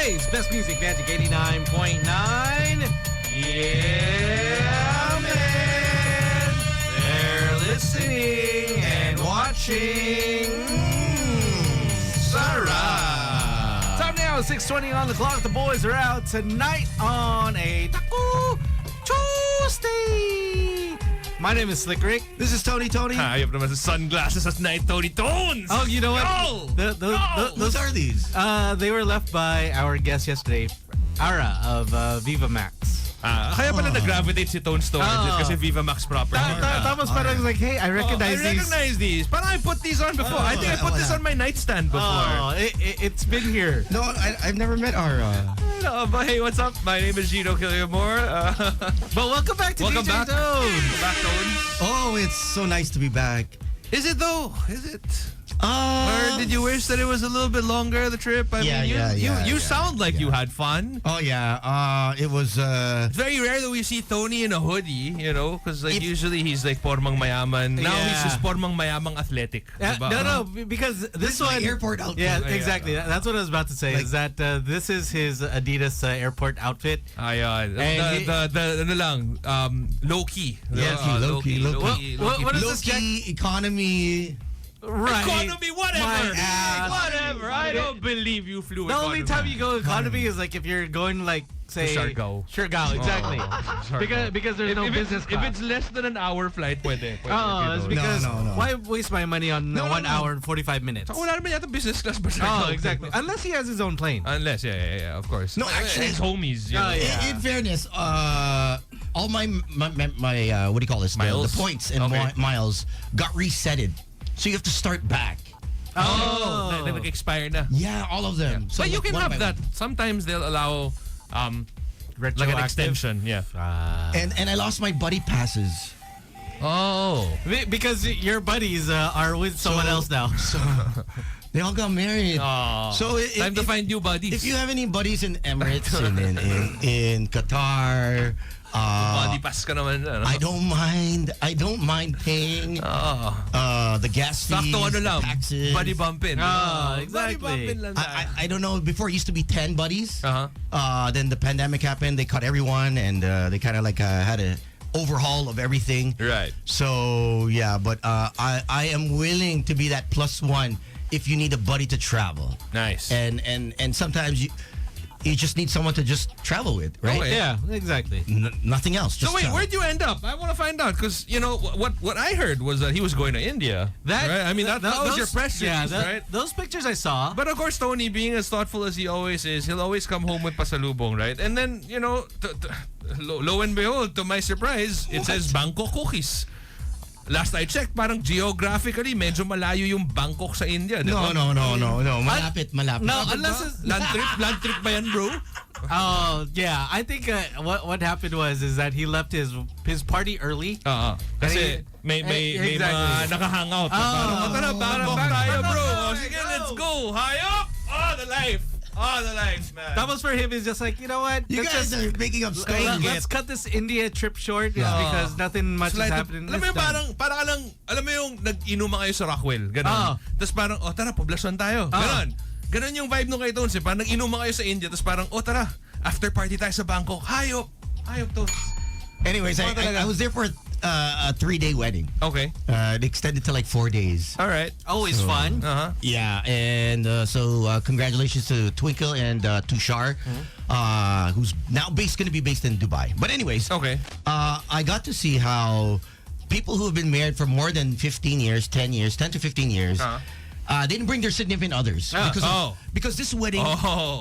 Today's best music, Magic 89.9. Yeah, man. They're listening and watching. Sarah. Time now, 6:20 on the clock. The boys are out tonight on a Taco Tuesday. My name is Slick Rick. This is Tony. Hayop naman sa sunglasses at night, Tony Tones. Oh, you know what? What are these? They were left by our guest yesterday, Ara of Viva Max. Kaya pala nag-gravitate si Tones towards it kasi Viva Max proper. Tapos parang like, hey, I recognize these. I recognize these. Parang I put these on before. I think I put this on my nightstand before. It's been here. No, I've never met Ara. But hey, what's up? My name is Gino Killiamore. But welcome back to welcome DJ back. Tones. Welcome back, Tones. Oh, it's so nice to be back. Is it though? Is it? Or did you wish that it was a little bit longer, the trip? I mean, you sound like you had fun. Oh, yeah. It was... It's very rare that we see Tony in a hoodie, you know, because like usually he's like pormang mayaman. Now he's just pormang mayamang athletic. No, because this one... airport outfit. Yeah, exactly. That's what I was about to say, is that this is his Adidas airport outfit. Low-key. Low-key. What is this, Jack? Economy... Right. Economy, whatever. I don't believe you flew the economy. only time you go economy is like if you're going like, say... Siargao, exactly. Because there's no business class. If it's less than an hour flight, pwede. It's because no. why waste my money on 1 hour and 45 minutes? Wala naman yata business class ba? Exactly. Unless he has his own plane. Unless, yeah, of course. No, actually... his homies. You know. In fairness, all my what do you call this? Miles? The points and miles got resetted. So you have to start back. They nag-expire na. Yeah, all of them. Yeah. So but you can have that. Sometimes they'll allow like an extension. Yeah. And I lost my buddy passes. Oh. Because your buddies are with someone else now. So they all got married. Oh. So time to find new buddies. If you have any buddies in Emirates and in Qatar, body pass ka naman. I don't mind paying the gas fees, lang. taxes. Buddy bumping. Exactly. Buddy bumping lang I don't know. Before it used to be 10 buddies. Then the pandemic happened. They cut everyone, and they kind of like had a overhaul of everything. Right. So yeah, but I am willing to be that +1 if you need a buddy to travel. Nice. And sometimes you just need someone to just travel with, right? Okay. Yeah, exactly. Nothing else. Just so wait, travel. where'd you end up? I want to find out because you know what I heard was that he was going to India. Right? I mean that was your press release, right? Those pictures I saw. But of course, Tony, being as thoughtful as he always is, he'll always come home with pasalubong, right? And then you know, lo and behold, to my surprise, it says Bangkok cookies. Last I checked, parang geographically, medyo malayo yung Bangkok sa India. No. Malapit. No, unless it's... Land trip ba yan, bro? Oh, yeah. I think what happened is that he left his party early. Kasi may mga nakahangout. Parang Bangkok tayo, bro. Sige, let's go. Hayop! The life, man. That was for him. Is just like, you know what? You guys are making up stuff. Let's cut this India trip short because nothing much is happening. Alam mo yung parang lang, alam mo yung nag-inuman kayo sa Rockwell. Ganon. Tapos parang, tara, poblasyon tayo. Ganon yung vibe nung kay Tones. Parang nag-inuman kayo sa India. Tapos parang, tara, after party tayo sa Bangkok. Hayop Tones. Anyways, I was there for a 3-day wedding. Okay. It extended to like 4 days. All right. Always fun. Yeah, and so congratulations to Twinkle and Tushar, who's now going to be based in Dubai. But anyways, okay. I got to see how people who have been married for more than 15 years, 10 to 15 years, they didn't bring their significant others because this wedding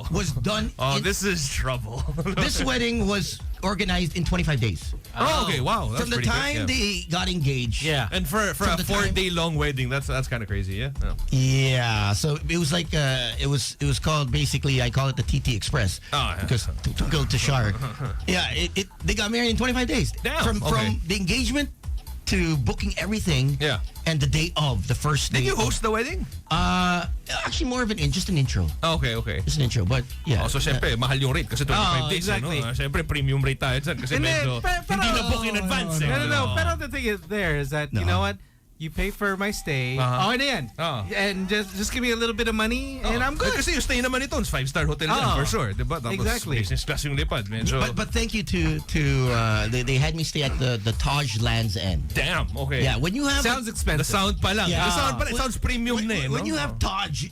was done. This is trouble. This wedding was organized in 25 days. Okay, wow. That's from the time they got engaged. Yeah, and for a 4-day long wedding, that's kind of crazy. Yeah. Yeah. So it was like it was called basically I call it the TT Express because to go to Shar. Yeah, they got married in 25 days. Damn. From the engagement to booking everything. Yeah. And the day of the first day. Did you host the wedding? Actually, more of just an intro. Okay. Just an intro, but yeah. So syempre, mahal yung rate kasi 25 days. Exactly. No? Syempre, premium rate tayo dyan kasi medyo hindi na book in advance. No. Pero the thing is you know what? you pay for my stay. Uh-huh. Okay na yan. And just give me a little bit of money and I'm good. Kasi yung stay naman ito, 5-star hotel yan for sure. Diba? Tapos Exactly. business class yung lipad. Medyo... But thank you to they had me stay at the Taj Land's End. Damn, okay. Yeah, when you have Sounds expensive. The sound pa lang. Yeah. The sound pa lang. It sounds premium na eh. when you have Taj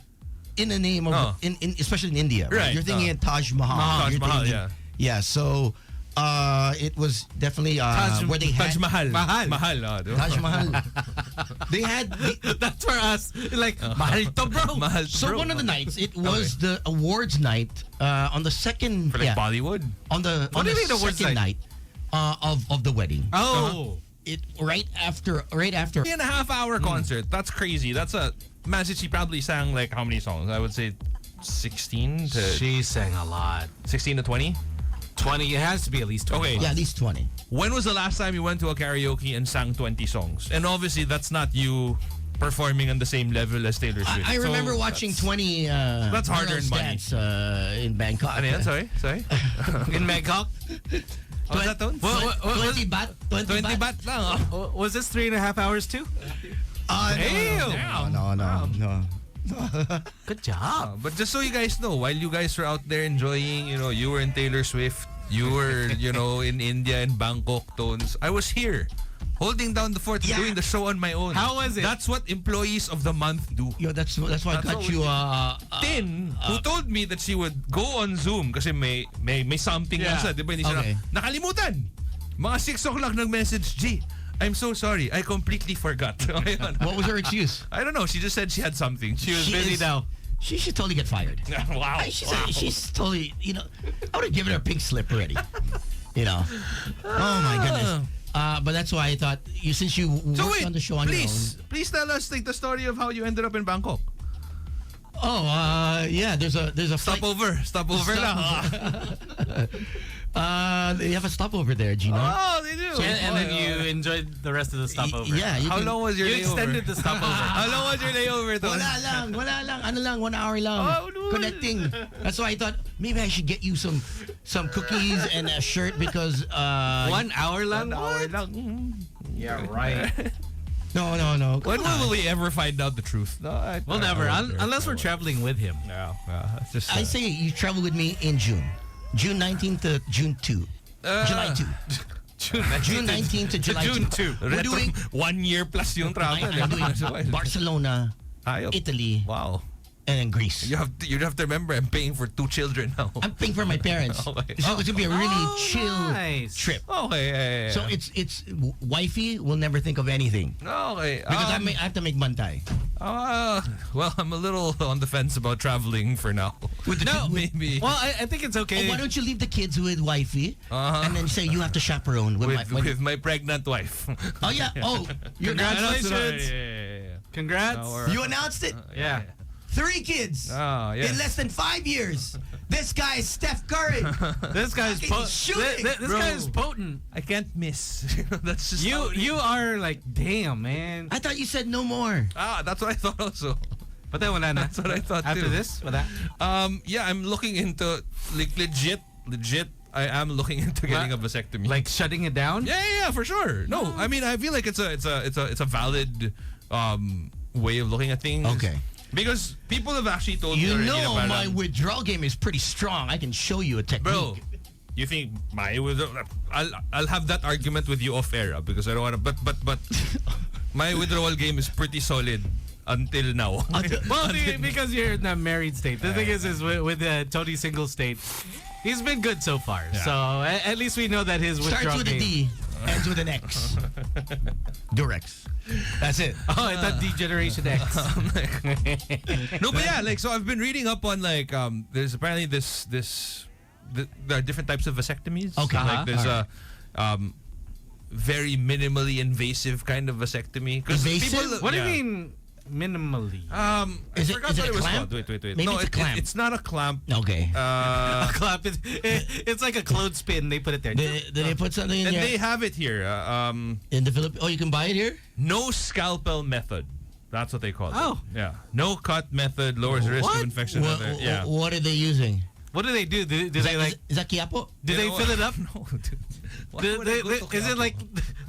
in the name of in especially in India, right? You're thinking of Taj Mahal. Taj Mahal, yeah. Yeah, so it was definitely where they had Taj Mahal. Mahal. Diba? Taj Mahal. They had That's for us. Like, mahal to, bro. Mahal to, so bro. one of the nights it was the awards night on the second For like Bollywood? on the What do you mean the awards second night of the wedding. Oh. It right after 3.5-hour concert. That's crazy. That's a message. She probably sang like how many songs? I would say 16 to She sang a lot. 16 to 20. 20. It has to be at least 20. Okay. Yeah, at least 20. When was the last time you went to a karaoke and sang 20 songs? And obviously that's not you performing on the same level as Taylor Swift. I So remember watching 20 that's hard-earned money. stats in Bangkok. Ano yan? Sorry. In Bangkok? Oh, is that tone? 20 baht. 20 baht lang. Oh. Was this 3.5 hours too? No. Good job. But just so you guys know, while you guys were out there enjoying, you were in Taylor Swift, you were, in India and Bangkok tones, I was here, holding down the fort, doing the show on my own. How was it? That's what employees of the month do. Yo, that's why I got what you Tin, who told me that she would go on Zoom kasi may something lang siya, di ba? Hindi siya Okay. nakalimutan. Mga 6 o'clock nag-message, G, I'm so sorry. I completely forgot. What was her excuse? I don't know. She just said she had something. She was busy now. She should totally get fired. Wow. She's totally, I would have given her a pink slip already. Oh my goodness. But that's why I thought, since you worked on the show on your own. Please tell us like the story of how you ended up in Bangkok. Oh, yeah. There's a flight. Stopover lang. They have a stopover there, Gino. Oh, they do. And then you enjoyed the rest of the stopover. Yeah. How long was your You layover? extended the stopover. How long was your layover, though? Wala lang. Ano lang, 1 hour lang. Oh, no. Connecting. That's why I thought maybe I should get you some cookies and a shirt because 1 hour lang? 1 hour lang. Yeah, right. No. When will we ever find out the truth? No, We'll never, unless we're traveling with him. Yeah, it's just, I say you travel with me in June. June 19th to June 2. July 2. June 19th to July June 2. 2. We're doing 1 year plus yung travel. I'm doing Barcelona, Ayop. Italy, Wow. and then Greece. You have to remember I'm paying for 2 children now. I'm paying for my parents. Okay. So it's gonna be a really chill nice. trip. Okay, yeah. So it's wifey will never think of anything okay. because I have to make bantay. Well, I'm a little on the fence about traveling for now. Maybe. Well, I think it's okay. Oh, why don't you leave the kids with wifey and then say you have to chaperone with my pregnant wife. Oh yeah. Oh, Congratulations. Yeah. Congrats. you announced it. Yeah. 3 kids Oh, yeah. in less than 5 years. This guy is Steph Curry. This guy's shooting. this guy is potent. I can't miss. That's just You are like, damn, man. I thought you said no more. that's what I thought also. But then wala na. That's what I thought After too. this, wala. Yeah, I'm looking into like legit. I am looking into getting a vasectomy. Like shutting it down? Yeah, for sure. No, I mean I feel like it's a valid way of looking at things. Okay. Because people have actually told me You already know na parang, my withdrawal game is pretty strong. I can show you a technique. bro. You think my withdrawal? I'll have that argument with you off air because I don't want to. But my withdrawal game is pretty solid until now. Well, because you're in a married state. The thing is with Tony single state, he's been good so far. Yeah. So at least we know that his withdrawal Starts with a game. D, ends with an X. Durex. That's it. Oh, I thought D-Generation X. No, but yeah, like so I've been reading up on like there's apparently there are different types of vasectomies. Okay. Like there's a very minimally invasive kind of vasectomy. 'Cause Invasive? people- What do yeah. you mean minimally? I Is it- forgot is it what a it was clamp? called. Wait. Maybe No, it's a clamp. it's not a clamp. Okay. A clap is it's like a clothespin. They put it there. Did they put something in And there? they have it here. In the Philippines? Oh, you can buy it here? No scalpel method. That's what they call it. Oh. Yeah. No cut method lowers the risk What? of infection. What, Yeah. what are they using? What do they do? Do they like? Is that Quiapo? Do they fill it up? No, dude. Why would Is I go to it Quiapo? like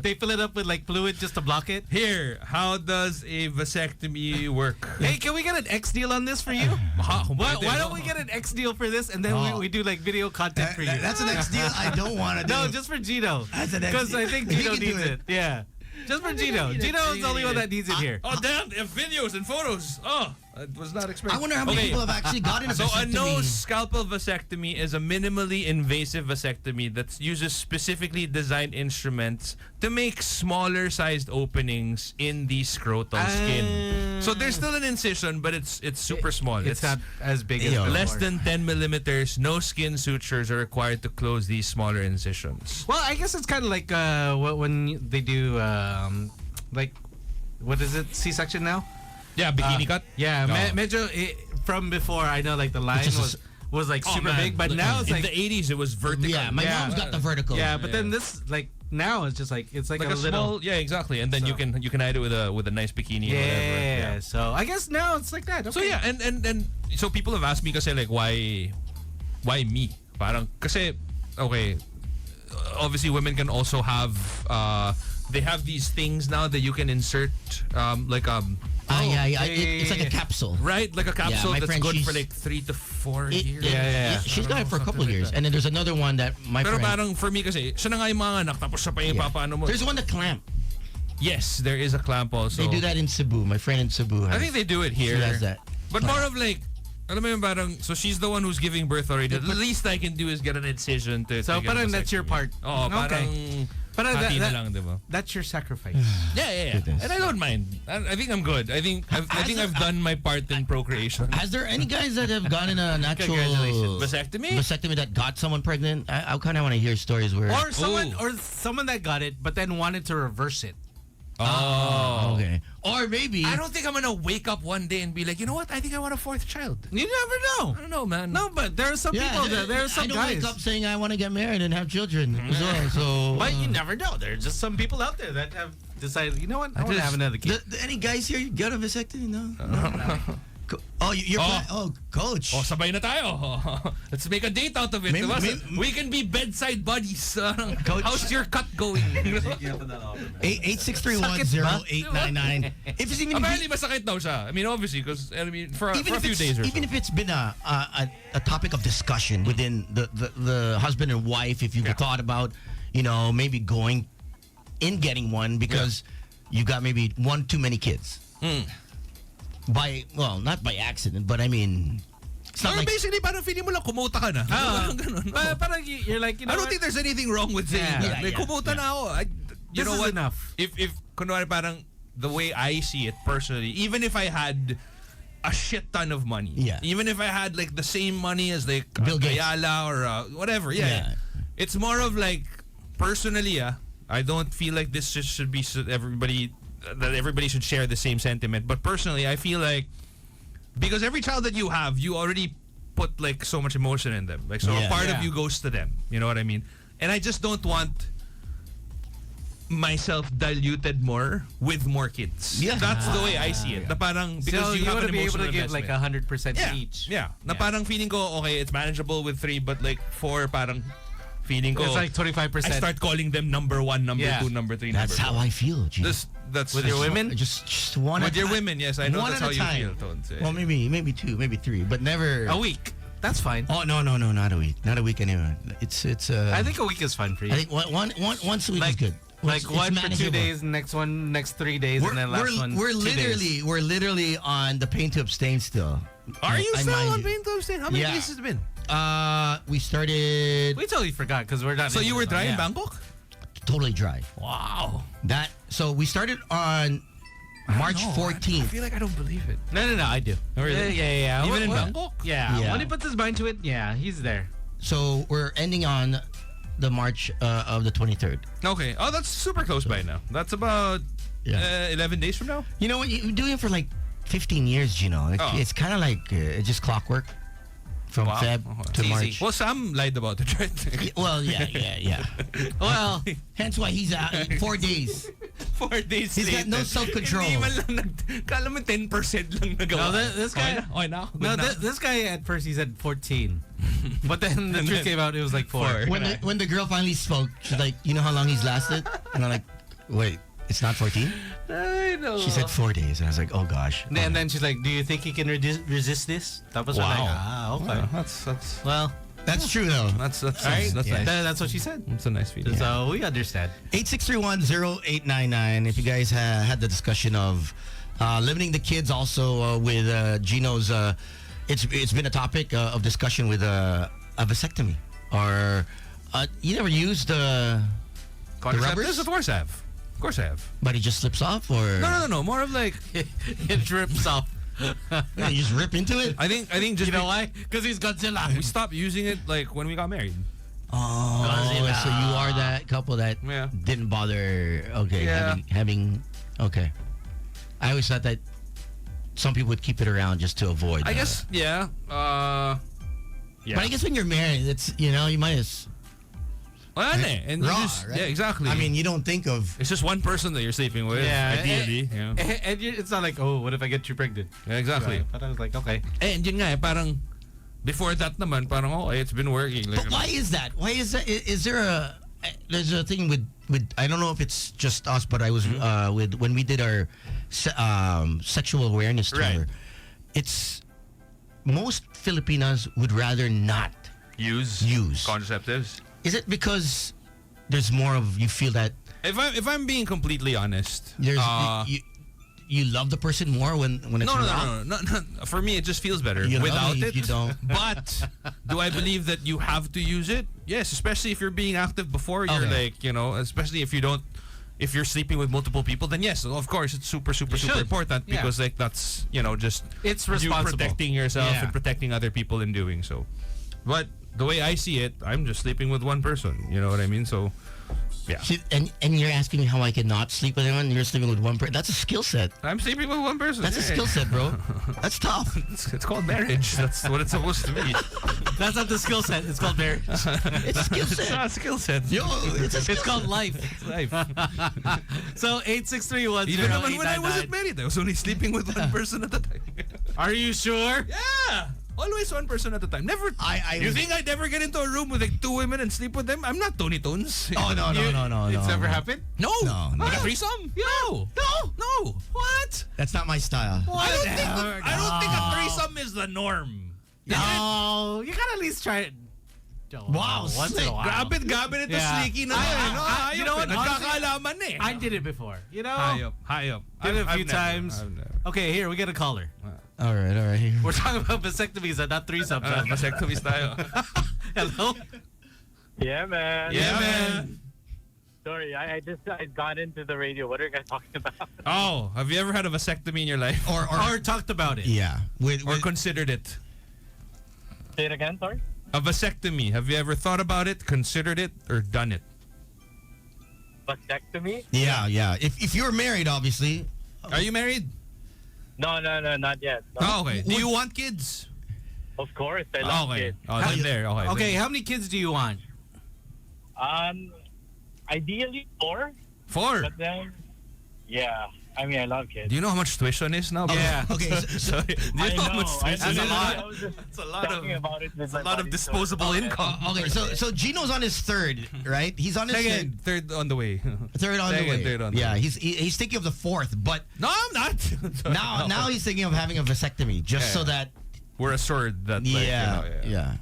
they fill it up with like fluid just to block it? Here, how does a vasectomy work? Hey, can we get an X deal on this for you? Why don't we get an X deal for this and then we do like video content for you? That's an X deal I don't want to do. No, just for Gino. That's an X Because deal. I think He Gino can do needs it. it. Yeah. Just for Gino. Gino is the only one that needs it here. Oh, damn, they have videos and photos. Oh, I was not expecting. I wonder how many people have actually gotten a So a vasectomy. no scalpel vasectomy is a minimally invasive vasectomy that uses specifically designed instruments to make smaller sized openings in the scrotal skin. So there's still an incision, but it's super small. It's not as big as Yo. less before. than 10 millimeters. No skin sutures are required to close these smaller incisions. Well, I guess it's kind of like when they do like what is it? C-section now? Yeah, bikini cut. Yeah, No. medyo from before I know like the line just was like Oh, super man. big, but now it's in like the 80s it was vertical. Yeah, my mom's got the vertical. yeah, but then this like now it's just like it's like, like a a little small, yeah, exactly. And then So- you can hide it with a nice bikini. or whatever. yeah. So I guess now it's like that. So Okay. yeah, and so people have asked me kasi like why me? Parang kasi okay, obviously women can also have they have these things now that you can insert like yeah. yeah, It's like a yeah. capsule. right, like a capsule my that's friend, good for she's- like 3 to 4 years. Yeah. She's got it for a couple Something like years. that. And then there's another one that my Pero friend... parang for me kasi siya na nga yung mga anak tapos siya pa yung papaano mo. There's one that clamp. Yes, there is a clamp also. They do that in Cebu. My friend in Cebu has, I think they do it here. she has that. But more of like, alam mo yung parang, so she's the one who's giving birth already. The least I can do is get an incision to So to get a parang that's your part. Oh, parang Parang hati na that- lang, diba? That's your sacrifice. Yeah. Goodness. And I don't mind. I think I'm good. I think I've done my part in procreation. Has there any guys that have gotten a natural Congratulations. Vasectomy? vasectomy that got someone pregnant? I kind of want to hear stories where... or someone that got it but then wanted to reverse it. Oh. Okay. Or maybe... I don't think I'm gonna wake up one day and be like, you know what? I think I want a 4th child. You never know. I don't know, man. No, but there are some people that there are some I don't guys. wake up saying I want to get married and have children as well. So, But you never know. There's just some people out there that have decided, you know what? I want to have another kid. Any guys here got a vasectomy? No. Oh, you're coach. Oh, sabay na tayo. Let's make a date out of it. Maybe- diba? maybe- We can be bedside buddies. Coach. How's your cut going? 8631089. If it's even Apparently masakit daw siya. I mean, obviously, because for a few days or so. even if it's been a topic of discussion within the husband and wife, if you've thought about, maybe getting one because you got maybe one too many kids. Not by accident, but I mean, it's not Or like basically, parang feeling mo lang kumota ka na. Parang ganun. Parang you're like, you know I don't what? think there's anything wrong with saying Yeah. that. Like, kumota na ako. You This know is what? enough. If kunwari parang the way I see it personally, even if I had a shit ton of money, even if I had like the same money as like Bill Gates. Ayala or whatever, it's more of like personally, I don't feel like this should be everybody should share the same sentiment. But personally, I feel like because every child that you have, you already put like so much emotion in them. Like so a part of you goes to them. You know what I mean? And I just don't want myself diluted more with more kids. Yeah. That's the way I see it. Na parang because So you you have want an to be able emotional to give like investment. 100% each. Yeah. Na parang feeling ko, okay, it's manageable with 3, but like 4, parang feeling ko, It's like 25%. I start calling them number 1, number 2, number 3, that's number how I feel. Gee. That's With your women? Just one With at your a time. women, yes, I know One that's at how a you time. feel, Tones. Well, maybe 2, maybe 3, but never A week. That's fine. Oh no, not a week. Not a week anyway. It's I think a week is fine for you. I think once a week is good. Like It's one for 2 manageable. days, next 3 days, and then last one. We're 2 days. literally on the pain to abstain still. Are you I still mind on you. pain to abstain? How many Yeah. days has it been? We started We totally forgot because we're not. So in you it, were dry in yeah. Bangkok? totally dry. Wow. So we started on March I 14th. feel like I don't believe it. No, I do. Oh, really? Yeah. Even in What- Bangkok? Yeah. Yeah. When he puts his mind to it, yeah, he's there. So we're ending on the March of the 23rd. Okay. Oh, that's super close by now. That's about 11 days from now? You know what? You're doing it for like 15 years, you know. It's kind of like just clockwork from Feb to It's March. easy. Well, Sam lied about it, right? Well, yeah. Well, hence why he's out 4 days. 4 days He's later. got no self-control. Hindi man lang kala mo 10% lang nagawa. No, this guy. Okay na. No, this guy at first he said 14, but then the truth came out it was like 4. When the girl finally spoke, she's like, you know how long he's lasted? And I'm like, wait, it's not 14? I know. She said 4 days. And I was like, oh gosh. And then she's like, do you think he can resist this? Tapos we're like, okay. Wow, that's Well, That's true though. that's right? that's Yeah. nice. That's what she said. It's a nice feeling. So we understand. 8631-0899. If you guys had the discussion of limiting the kids also with Gino's, it's been a topic of discussion with a vasectomy. Or you never used the rubbers? Of course I have. Of course I have. But it just slips off, or No. More of like It drips off. you just rip into it? I think just You know why? Because he's Godzilla. we stopped using it like when we got married. Oh, Godzilla. so you are that couple that Yeah. didn't bother. Okay, Yeah. having. Okay, I always thought that some people would keep it around just to avoid. I guess yeah. Yeah. But I guess when you're married, it's you might as Well, and you raw, just, right? yeah, exactly. I mean, you don't think of. it's just one person that you're sleeping with. Yeah, ideally. Yeah. And it's not like, oh, what if I get you pregnant? Yeah, exactly. But I was like, okay. And yun nga, parang before that naman, parang okay, it's been working. Like, But why is that? Why is that? Is there a? There's a thing with I don't know if it's just us, but I was with when we did our sexual awareness tour. Right. It's most Filipinas would rather not use contraceptives. Is it because there's more of you feel that If I'm being completely honest, there's you love the person more when it's raw? no. For me, it just feels better You love without it, it. you don't. But do I believe that you have to use it? Yes, especially if you're being active before you're Okay. like, especially if you're sleeping with multiple people, then yes, of course, it's super should. important Yeah. because like that's just It's you responsible. protecting yourself Yeah. and protecting other people in doing so. But the way I see it, I'm just sleeping with one person. You know what I mean? So, yeah. And you're asking me how I cannot sleep with anyone. You're sleeping with one person. That's a skill set. I'm sleeping with one person. That's a skill set, bro. That's tough. It's called marriage. That's what it's supposed to be. That's not the skill set. It's called marriage. It's a skill It's set. not a skill set. Yo, it's a skill It's called life. Life. So 863100899. Even when I wasn't married, I was only sleeping with one person at a time. Are you sure? Yeah. Always one person at a time. Never. You think I'd ever get into a room with like 2 women and sleep with them? I'm not Tony Tones. Oh no. It's never happened? No. No. Like a threesome? No. No. What? That's not my style. I don't think a threesome is the norm. No. You gotta at least try it. Wow, Once in slick. a while. Grabit ito Yeah. sleeky na. You know what? Nagkakaalaman eh. I did it before. You know? Hayop. Did it a few I've never- times. I've never. Okay, here, we get a caller. All right. We're talking about vasectomies and not threesomes. Vasectomies tayo. Hello? Yeah, man. Yeah, man. Sorry, I got into the radio. What are you guys talking about? Oh, have you ever had a vasectomy in your life? Or talked about it. Yeah. Or considered it? Say it again, sorry? A vasectomy. Have you ever thought about it, considered it, or done it? Vasectomy? Yeah. If you're married, obviously. Are you married? No, not yet. No. Oh, okay. Do you want kids? Of course, I love Okay. kids. Oh, then there. Okay. Okay, then. how many kids do you want? Ideally 4, 4. but then, yeah. I mean, I love kids. Do you know how much tuition is now? Yeah. Okay. Sorry. Do you know how much tuition That's a is? lot. I was just It's a lot of talking about it with a my lot of buddies, disposable so- income. Okay. So Gino's on his third, right? He's on his Second, third on the way. third on the way. Third on the Yeah. way. He's thinking of the fourth, but No, I'm not. now he's thinking of having a vasectomy just so that. we're assured that. Like, Yeah.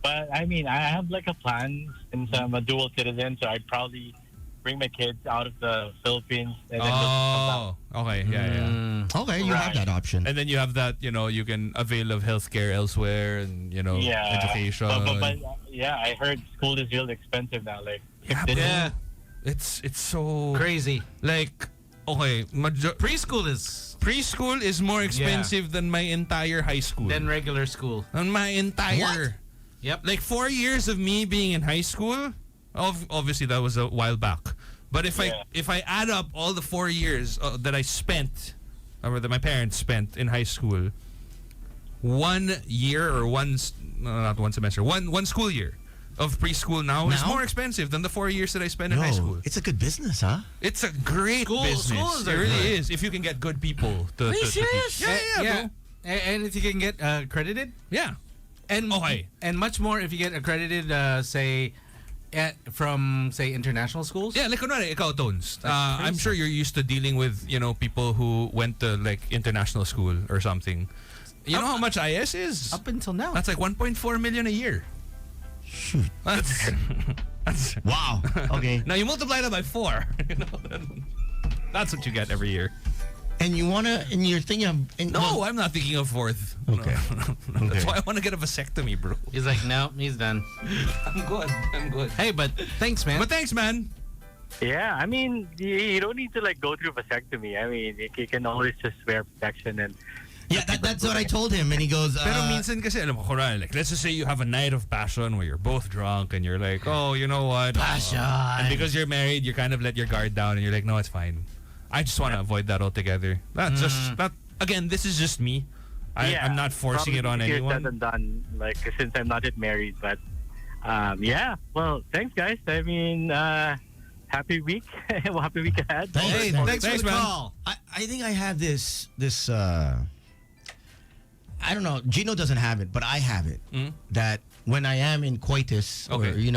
But I mean, I have like a plan since I'm a dual citizen, so I'd probably bring my kids out of the Philippines and then just come back. Oh, okay, yeah. Okay, you have Right. that option. And then you have that, you can avail of healthcare elsewhere and, Yeah. education. But yeah, I heard school is really expensive now. Like, Yeah. It's so Crazy. like okay, Preschool is preschool is more expensive than my entire high school. then regular school. Than my entire Yep. like 4 years of me being in high school. Obviously that was a while back. But if I add up all the 4 years that I spent or that my parents spent in high school, 1 year or not one semester, one school year of preschool now is Now? more expensive than the 4 years that I spent in high school. It's a good business, huh? It's a great business. schools It are really good. is. If you can get good people to serious? teach. Yeah, bro. And if you can get accredited, Yeah. and Okay. and much more if you get accredited, say, from say international schools. Yeah, like kunwari, ikaw, Tones. I'm sure you're used to dealing with, people who went to like international school or something. You know how much IS is? Up until now. That's like 1.4 million a year. Shoot. That's Wow. Okay. now you multiply that by 4. That's what you get every year. And you're thinking of... No, I'm not thinking of 4th. Okay. No. That's why I want to get a vasectomy, bro. He's like, no, he's done. I'm good. Hey, but thanks, man. But thanks, man. Yeah, I mean, you don't need to like go through vasectomy. I mean, you can always just wear protection and. Yeah, that's what I told him. And he goes, Pero minsan kasi, alam mo, kunwari, like, let's just say you have a night of passion where you're both drunk and you're like, oh, you know what? Passion. And because you're married, you kind of let your guard down and you're like, no, it's fine. I just want to avoid that altogether. That's just, again, this is just me. I'm not forcing it on easier anyone. said than done, like, since I'm not yet married. But, yeah. Well, thanks, guys. I mean, happy week. Well, happy week ahead. Thanks, Hey, man. thanks for the man. call. I think I have this I don't know, Gino doesn't have it, but I have it. That when I am in coitus, or, Okay.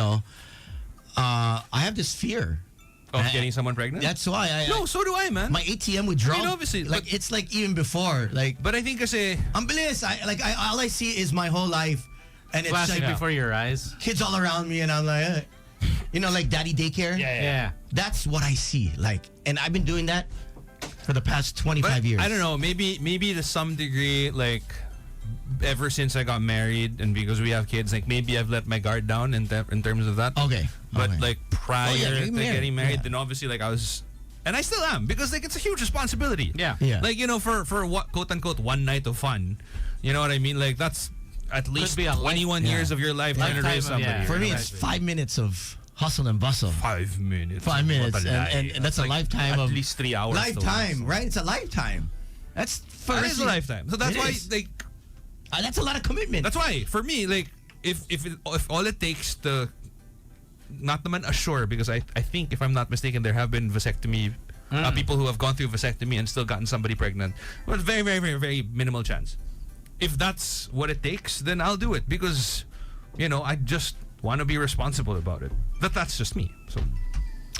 I have this fear. Of getting someone pregnant? That's why No, so do I, man. my ATM withdrawal. I mean, obviously, like it's like even before, like But I think kasi, ang bilis. All I see is my whole life, and it's Flashing like before your eyes. kids all around me, and I'm like, like daddy daycare. Yeah. That's what I see. Like, and I've been doing that for the past 25 but years. I don't know, maybe to some degree, like, ever since I got married and because we have kids, like, maybe I've let my guard down in terms of that. Okay. But okay. like prior getting to married, getting married, yeah. then obviously like I was, and I still am, because like it's a huge responsibility. Yeah. Yeah. Like, for what, quote unquote, one night of fun, you know what I mean? Like, that's at least be a 21 yeah. years of your life trying to Lifetime raise of- somebody. yeah. For me, Right. it's 5 minutes of hustle and bustle. 5 minutes. 5 minutes, What a lie. and that's a like lifetime at of least 3 hours. lifetime, right? It's a lifetime. That's for That is a lifetime. So that's It why, is. like, That's a lot of commitment. that's why for me, like, if all it takes to not naman assure, because I think, if I'm not mistaken, there have been vasectomy people who have gone through vasectomy and still gotten somebody pregnant. Well, very, very, very, very minimal chance. If that's what it takes, then I'll do it, because I just want to be responsible about it. That's just me. So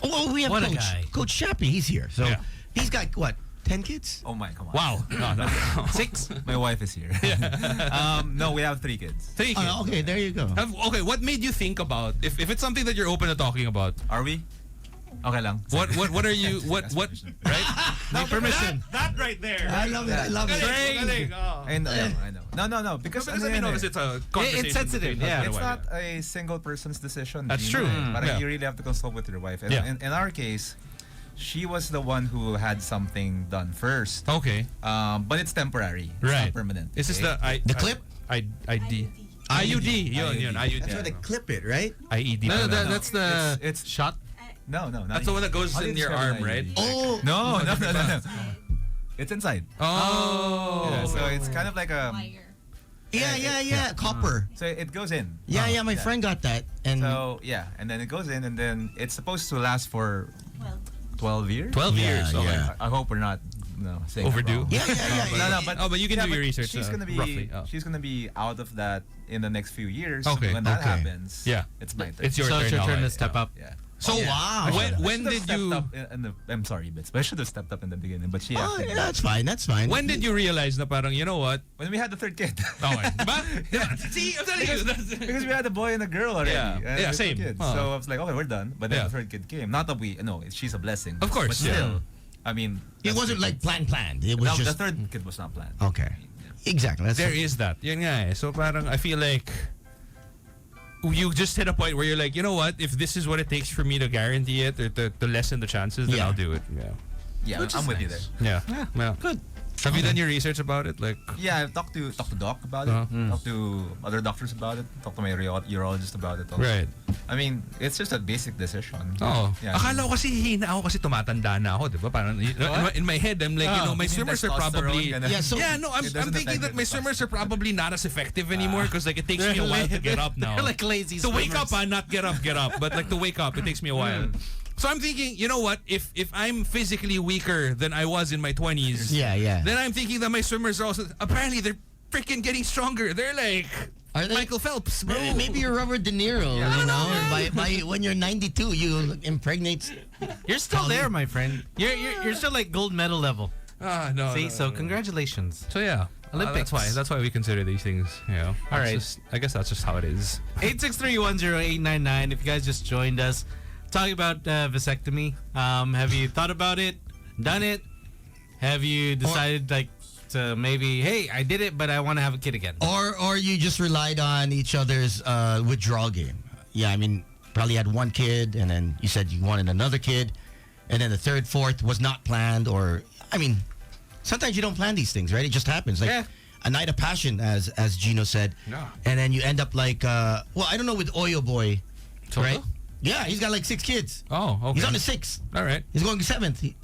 Well, we have What a Coach guy. Coach Shappy. He's here, so Yeah. he's got what 10 kids? Oh my, come on. wow. No. 6. My wife is here. No, we have 3 kids. Thank you. Oh, okay, there you go. Okay, what made you think about, if it's something that you're open to talking about, Are we? Okay lang. what are you, what right? Need permission. That right there. I love it. I love it. Galing. Oh. I know. No. Because, Because I mean, obviously it's a conversation. It's sensitive, between yeah. husband it's and wife. not a single person's decision. That's Gino. true. But Yeah. you really have to consult with your wife. And Yeah. in our case, she was the one who had something done first. Okay. But it's temporary. It's Right. not permanent. Is this okay? the The clip? ID. IUD. Yun. IUD. That's where they clip it, right? IED. No, pala. that's the It's shot. No. Not That's the one that goes How do in you your describe arm, an right? IUD? Oh, No. It's inside. Oh. Yeah, so it's kind of like a. yeah. Copper. So it goes in. Yeah. My friend got that, and So yeah, and then it goes in, and then it's supposed to last for 12 years. 12 Yeah, years. Okay. yeah. I hope we're not saying Overdue? that wrong. yeah. No, but Oh, but you can do your research, She's gonna be roughly. Oh. she's gonna be out of that in the next few years. Okay, When that okay. happens, Yeah. it's my turn. It's your So turn it's your now. turn to right? step up. Yeah. So wow. when I did should've you stepped up in the, I'm sorry, Bits, but I should have stepped up in the beginning. But she Oh, acted. yeah, that's fine. That's fine. when did you realize na parang, you know what? When we had the third kid. Okay. Diba? See, I'm telling you. Because we had a boy and a girl already. Yeah. and Yeah, with two same. kids. Oh. So I was like, okay, we're done. But then Yeah. the third kid came. Not that she's a blessing. Of course, But yeah. still, I mean. It that's wasn't three like kids. planned. It was No, the just third kid was not planned. okay. Exactly. That's There is that. Yun nga eh. So parang I feel like you just hit a point where you're like, you know what? If this is what it takes for me to guarantee it or to lessen the chances, then Yeah. I'll do it. Yeah. Yeah, Which is I'm with you nice. there. Yeah. good. Have you done your research about it? Like, Yeah, I've talked to Doc about it. Uh-huh. Talked to other doctors about it. Talked to my urologist about it. Also. right. I mean, it's just a basic decision. Oh. Yeah. Akala ko kasi hihina ako kasi tumatanda na ako, di ba? Parang, in my head, I'm like, my swimmers are probably... Yeah, so I'm doesn't thinking that affect my the swimmers are probably not as effective anymore because like it takes me a while to get up now. They're like lazy To wake up, swimmers. not get up. But like to wake up, it takes me a while. So I'm thinking, you know what? If I'm physically weaker than I was in my 20s, Yeah. then I'm thinking that my swimmers are also... Apparently, they're freaking getting stronger. They're like... Are they? Michael Phelps, bro. Maybe you're Robert De Niro, you know? By when you're 92, you impregnate... You're still there, my friend. You're still like gold medal level. No. See, no, so no. congratulations. So yeah, Olympics. That's why we consider these things. You know. All right. I guess that's just how it is. 863-10-899. If you guys just joined us, talking about vasectomy. Have you thought about it? Done it? Have you decided to maybe, hey, I did it, but I want to have a kid again? Or you just relied on each other's withdrawal game. Yeah, I mean, probably had one kid, and then you said you wanted another kid, and then the third, fourth was not planned, or, I mean, sometimes you don't plan these things, right? It just happens. Like a night of passion, as Gino said. Yeah. And then you end up like, well, I don't know with Oyo Boy, Toto? right? Yeah, he's got like 6 kids. Oh, okay. He's on the 6th. All right. He's going 7th.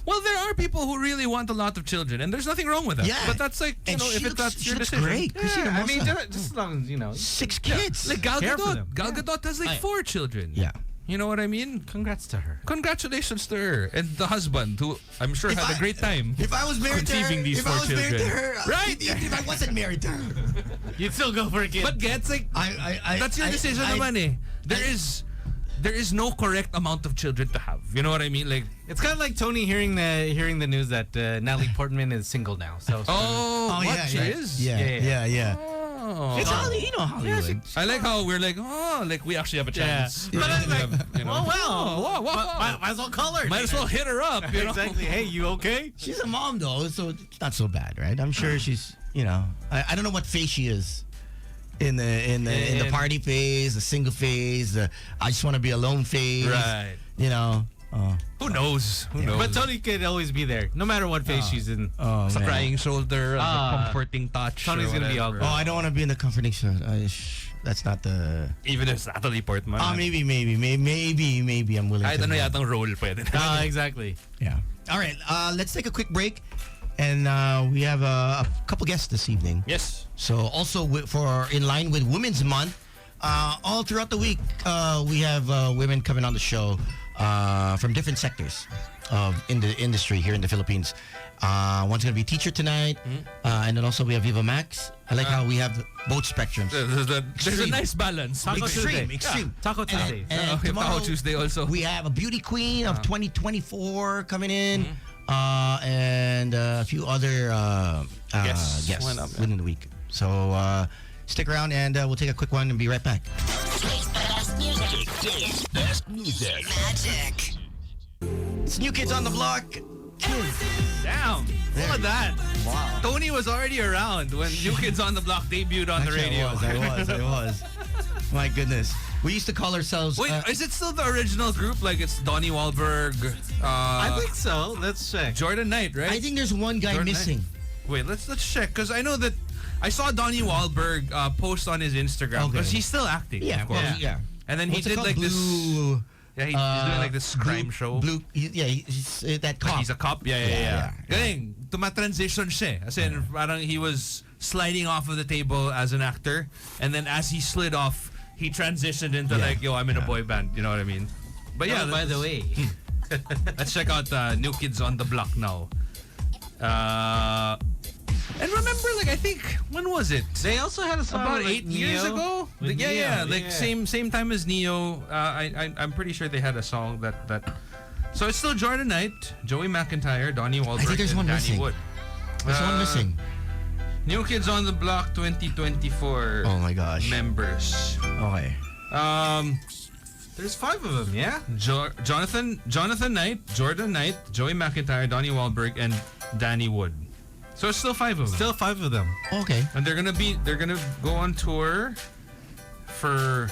Well, there are people who really want a lot of children, and there's nothing wrong with that. Yeah. But that's like, And if that's she your looks decision. great. Christina I mean, Mosa. just as long as, you know. 6 kids. Like Gal Care for Gadot. them. Gal Gadot has like 4 children. Yeah. You know what I mean? Congrats to her. Congratulations to her and the husband, who I'm sure If had a great time. If I was married to her, Conceiving these if 4 I was married to children. her, Right. Even if I wasn't married to her, You'd still go for a kid. But gets like, that's your decision naman eh. There is no correct amount of children to have. You know what I mean? Like, it's kind of like Tony hearing the news that Natalie Portman is single now. So what? yeah, She yeah. is? Yeah. Oh. It's Hollywood, you know Hollywood. I like how we're like, like we actually have a chance. Yeah. But We I'm like, have, you know. Might as well call her. Might as well hit her up. You know? Exactly. Hey, you okay? She's a mom though, so it's not so bad, right? I'm sure she's, you know, I don't know what phase she is. In the party phase, the single phase, the I just want to be alone phase. Right. You know. Who knows? Who knows? But Tony could always be there, no matter what phase she's in. Oh, Sa man. crying shoulder, the comforting touch. Tony's or gonna be all whatever. Oh, I don't want to be in the comforting shoulder. That's not the. Even if it's Natalie Portman. Maybe I'm willing Kahit to. ano yatang role pwede na. Exactly. Yeah. All right. Let's take a quick break, and we have a couple guests this evening. Yes. So also for in line with Women's Month, all throughout the week we have women coming on the show from different sectors in the industry here in the Philippines. One's going to be a teacher tonight, and then also we have Viva Max. I like how we have both spectrums. There's a nice balance. Taco Extreme. Taco Tuesday. And Okay, tomorrow Taco Tuesday also. we have a beauty queen of 2024 coming in, and a few other Guests. guests Why not, man? within the week. So stick around, and we'll take a quick one and be right back. Best music. Magic. It's New Kids on the Block. Damn. Look at that. Wow. Tony was already around when New Kids on the Block debuted on the radio. I was. My goodness. We used to call ourselves. Wait, is it still the original group? Like it's Donnie Wahlberg, I think so. Let's check. Jordan Knight, right? I think there's one guy Jordan missing. Wait, let's check because I know that I saw Donnie Wahlberg post on his Instagram because Okay. he's still acting. Yeah, of course. yeah. And then What's it he did called? like this. Blue, Yeah, he's doing like this crime show. Blue. He's that Like cop. he's a cop. Yeah. Yeah. Galing. Tuma-transition siya. As in, parang he was sliding off of the table as an actor, and then as he slid off, he transitioned into like, yo, I'm in a boy band. You know what I mean? But yeah, by the way, let's check out New Kids on the Block now. And remember, like I think when was it? they also had a song About with 8 years Neo. ago. With Yeah, Neo, like yeah. same time as Neo. I'm pretty sure they had a song that. So it's still Jordan Knight, Joey McIntyre, Donnie Wahlberg, there's and one Danny missing. Wood. There's one missing. New Kids on the Block 2024 Oh my gosh. members. Okay. There's 5 of them, yeah? Jonathan Knight, Jordan Knight, Joey McIntyre, Donnie Wahlberg, and Danny Wood. So it's still 5 of them. Still 5 of them. Okay. And they're gonna go on tour for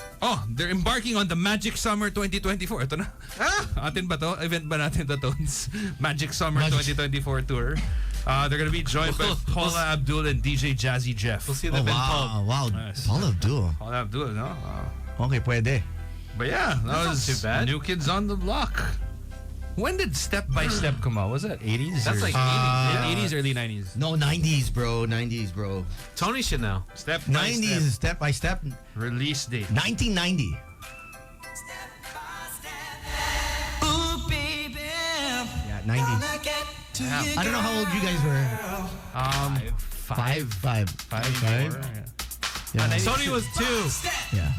they're embarking on the Magic Summer 2024. Ito na. Atin ba to? Event ba natin to, Tones? Magic Summer 2024 tour. They're gonna be joined by Paula Abdul and DJ Jazzy Jeff. We'll see Oh them in pub. wow. Nice. Paul Abdul. Paula Abdul, no? Okay, pwede. But yeah, that That's not was too bad. New Kids on the Block. When did Step by Step come out? Was that 80s? That's or- like 80s. 80s, early 90s. No, 90s, bro. 90s, bro. Tony should know. Step by 90s, Step. step by step. Release date. 1990. Ooh, baby. Yeah, 90s. I don't know how old you guys were. Five. Five. Four, Yeah. Tony was 2. Yeah.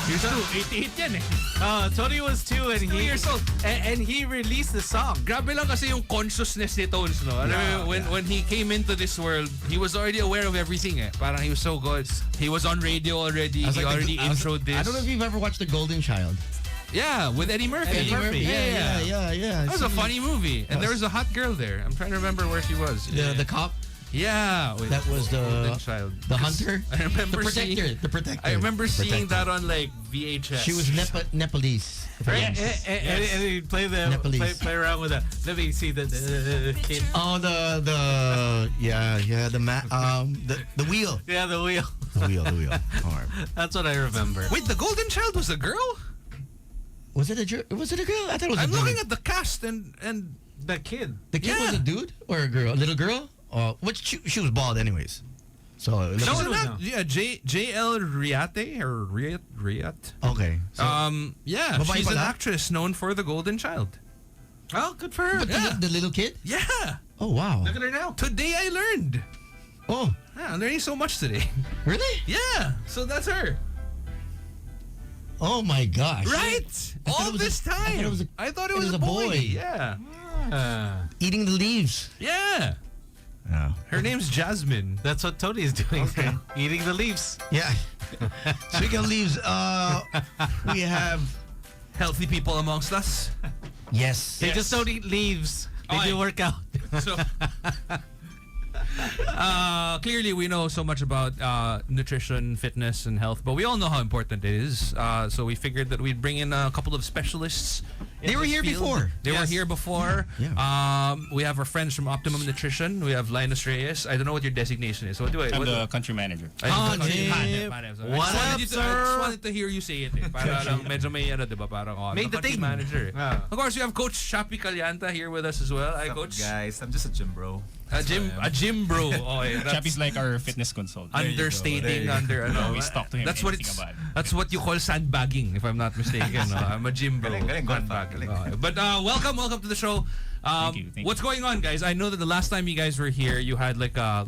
You're still 88 yan eh. Tony was 2 and 2 years old. and he released the song. Grabe lang kasi yung consciousness ni Tones, no? Alam mo, when he came into this world, he was already aware of everything eh. Parang he was so good. He was on radio already. He already introed this. I don't know if you've ever watched The Golden Child. Yeah, with Eddie Murphy. Eddie Murphy. Yeah. That was a funny movie. And there was a hot girl there. I'm trying to remember where she was. The cop. Yeah. Wait, That was Golden Child. the hunter. I remember The seeing, protector. The protector. I remember seeing Protector. that on like VHS. She was Nepalese. And he play Nepalese. play around with that. Let me see the kid. Oh, the wheel. Yeah, the wheel. The wheel. All right. That's what I remember. Wait, the Golden Child was a girl? Was it a girl? I thought it was I'm a dude. looking at the cast and The kid. The kid Yeah. was a dude or a girl? A little girl? She was bald anyways. So it she's looks- one would not, know. yeah, J.L. Riate or Riat. okay. So, Yeah, Babae she's an pala? actress known for The Golden Child. Oh, good for her. but the little kid? Yeah, Oh wow. Look at her now. today I learned. Oh, Yeah, I'm learning so much today. really? Yeah, so that's her. Oh my gosh. Right? I thought All it was this a- time. I thought it was a boy. boy. Yeah. Eating the leaves. Yeah. Yeah. Her name's Jasmine. That's what Tony is doing. Okay. Eating the leaves. Yeah. Speaking of leaves, we have Healthy people amongst us. yes. They just don't eat leaves. They Oh, do I- work out. So, clearly, we know so much about nutrition, fitness, and health, but we all know how important it is. So we figured that we'd bring in a couple of specialists. in They were this here field. before. They were Yes. here before. Yeah. We have our friends from Optimum Nutrition. We have Linus Reyes. I don't know what your designation is. What do I? I'm what the country manager. Jim. What up, I sir? just wanted to hear you say it. Eh. Para lang medyo may ano, diba? Parang Made the country thing. manager. Ah. Of course, we have Coach Shapi Calyanta here with us as well. Hi, What's up, Coach. guys? I'm just a gym bro. A gym bro. Okay, that's Chappie's like our fitness consultant. understating under ano. always talk to him That's what anything it's. about it. That's what you call sandbagging, if I'm not mistaken. I'm a gym bro. Galing, golf, Sandbagging. galing. Okay. But welcome to the show. Thank you. What's going on, guys? I know that the last time you guys were here, you had like a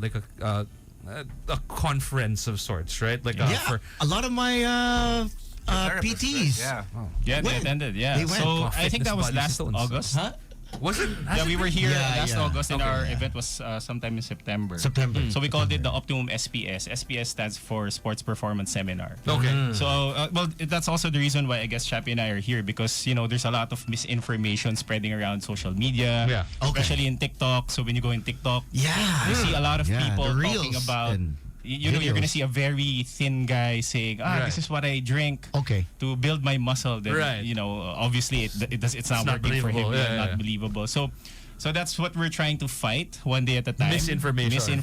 conference of sorts, right? Like Yeah. for A lot of my Therapist, PTs. right? Yeah. Yeah, they When? attended. Yeah. They went. So I think that was Fitness last Stones. August. Huh? was it? Yeah, we were here Yeah, last yeah. August, and Okay. our Yeah. event was sometime in September. September. So we called it the Optimum SPS. SPS stands for Sports Performance Seminar. Okay. So, that's also the reason why I guess Chappie and I are here, because there's a lot of misinformation spreading around social media, Yeah. Okay. especially in TikTok. So when you go in TikTok, Yeah. you see a lot of Yeah, people the talking reels about. and You're gonna videos. see a very thin guy saying, Right. this is what I drink Okay. to build my muscle. Then, Right. obviously it's not not working for him. believable. Yeah, not yeah. believable. So that's what we're trying to fight one day at a time. Misinformation.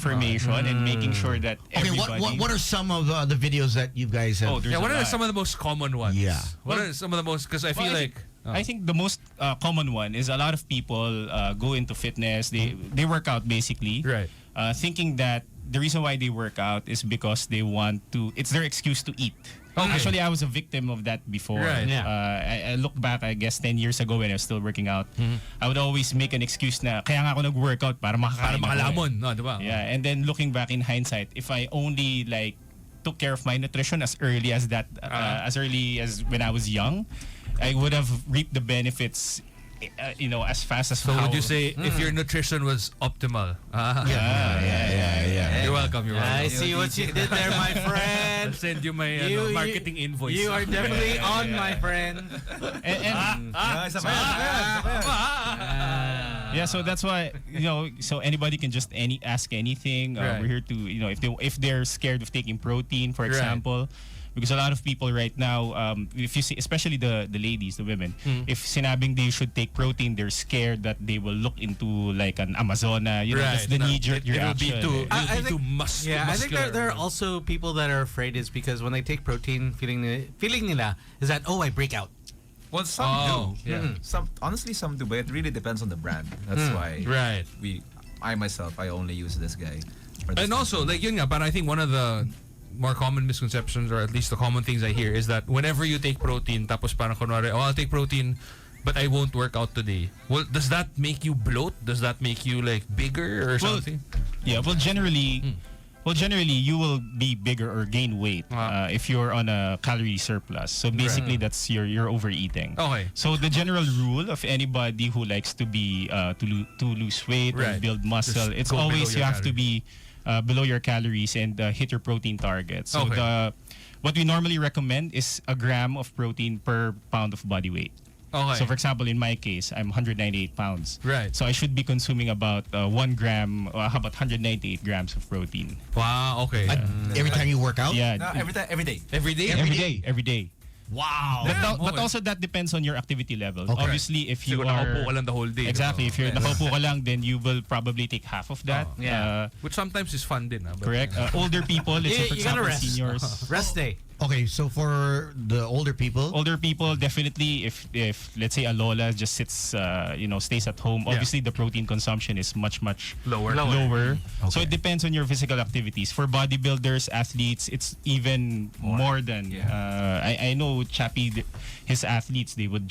And making sure that Okay. everybody. What are some of the videos that you guys have? Oh, there's Yeah, what a are lot. some of the most common ones? Yeah. What are some of the most? Because I feel Well, like. I think the most common one is a lot of people go into fitness. They work out basically, Right. Thinking that the reason why they work out is because they want to. It's their excuse to eat. Okay. Actually, I was a victim of that before. Right. Yeah. I look back, I guess 10 years ago when I was still working out, I would always make an excuse na kaya nga ako nag-workout para Para makakain ako eh." makalamon, no, di ba? Yeah, and then looking back in hindsight, if I only took care of my nutrition as early as when I was young, I would have reaped the benefits, as fast as. So how, would you say if your nutrition was optimal? Yeah. You're welcome. You're welcome. I see what you did there, my I'll friend. send you my marketing invoice. You are definitely on, my friend. And, Isa pa yan. yeah, so that's why so anybody can just ask anything. Right. We're here to if they're scared of taking protein, for Right. example. Because a lot of people right now, if you see, especially the ladies, the women, if sinabing they should take protein, they're scared that they will look into like an Amazona. You know, that's the knee-jerk reaction. It'll be I too Yeah, I think muscular. there are also people that are afraid is because when they take protein, feeling nila is that, oh, I break out. Well, some Oh, do. yeah. Some honestly, some do, but it really depends on the brand. That's why Right. I myself, I only use this guy. or this And also, company. like yun nga, but I think one of the more common misconceptions, or at least the common things I hear, is that whenever you take protein, tapos parang kunwari, oh, I'll take protein, but I won't work out today. Well, does that make you bloat? Does that make you like bigger or something? Yeah, well, generally, you will be bigger or gain weight if you're on a calorie surplus. So basically, that's you're overeating. Okay. So the general rule of anybody who likes to be to lose weight or Right. build muscle, Just it's go below always you your have to be below your calories and hit your protein target. So Okay. what we normally recommend is a gram of protein per pound of body weight. Okay. So for example, in my case, I'm 198 pounds. Right. So I should be consuming about 1 gram, how about 198 grams of protein? Wow, okay. Every time you work out? Yeah. No, every day. Every day? Every day. Wow. But okay. also that depends on your activity level. Okay. Obviously, if you Siguro nakaupo ka are lang the whole day. exactly, no? if you're nakaupo ka lang, then you will probably take half of that. Yeah. Which sometimes is fun din. But, Correct. Older people, let's say for You gotta example, rest. seniors. Rest day. Okay, so for the older people, Older people definitely, if let's say a lola just sits, stays at home. Obviously, the protein consumption is much Lower. So it depends on your physical activities. For bodybuilders, athletes, it's even more than. I know Chappie, his athletes, they would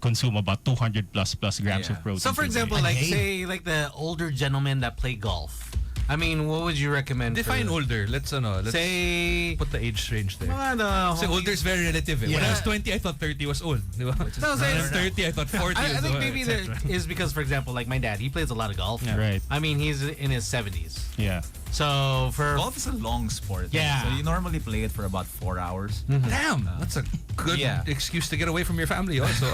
consume about 200 plus grams of protein. So, for per example, day. like Hey. say like the older gentlemen that play golf. I mean, what would you recommend? Define for, older. Let's say. put the age range there. Ano, Kasi older is very relative. Eh. When I Yeah. was 20, I thought 30 was old. Di ba? No, When I was 30, I thought 40 I was think old, maybe et that cetera. is because, for example, like my dad, he plays a lot of golf. Right. I mean, he's in his 70s. Yeah. So for Golf is a long sport. Yeah. So you normally play it for about 4 hours. Damn, that's a good Yeah. excuse to get away from your family also.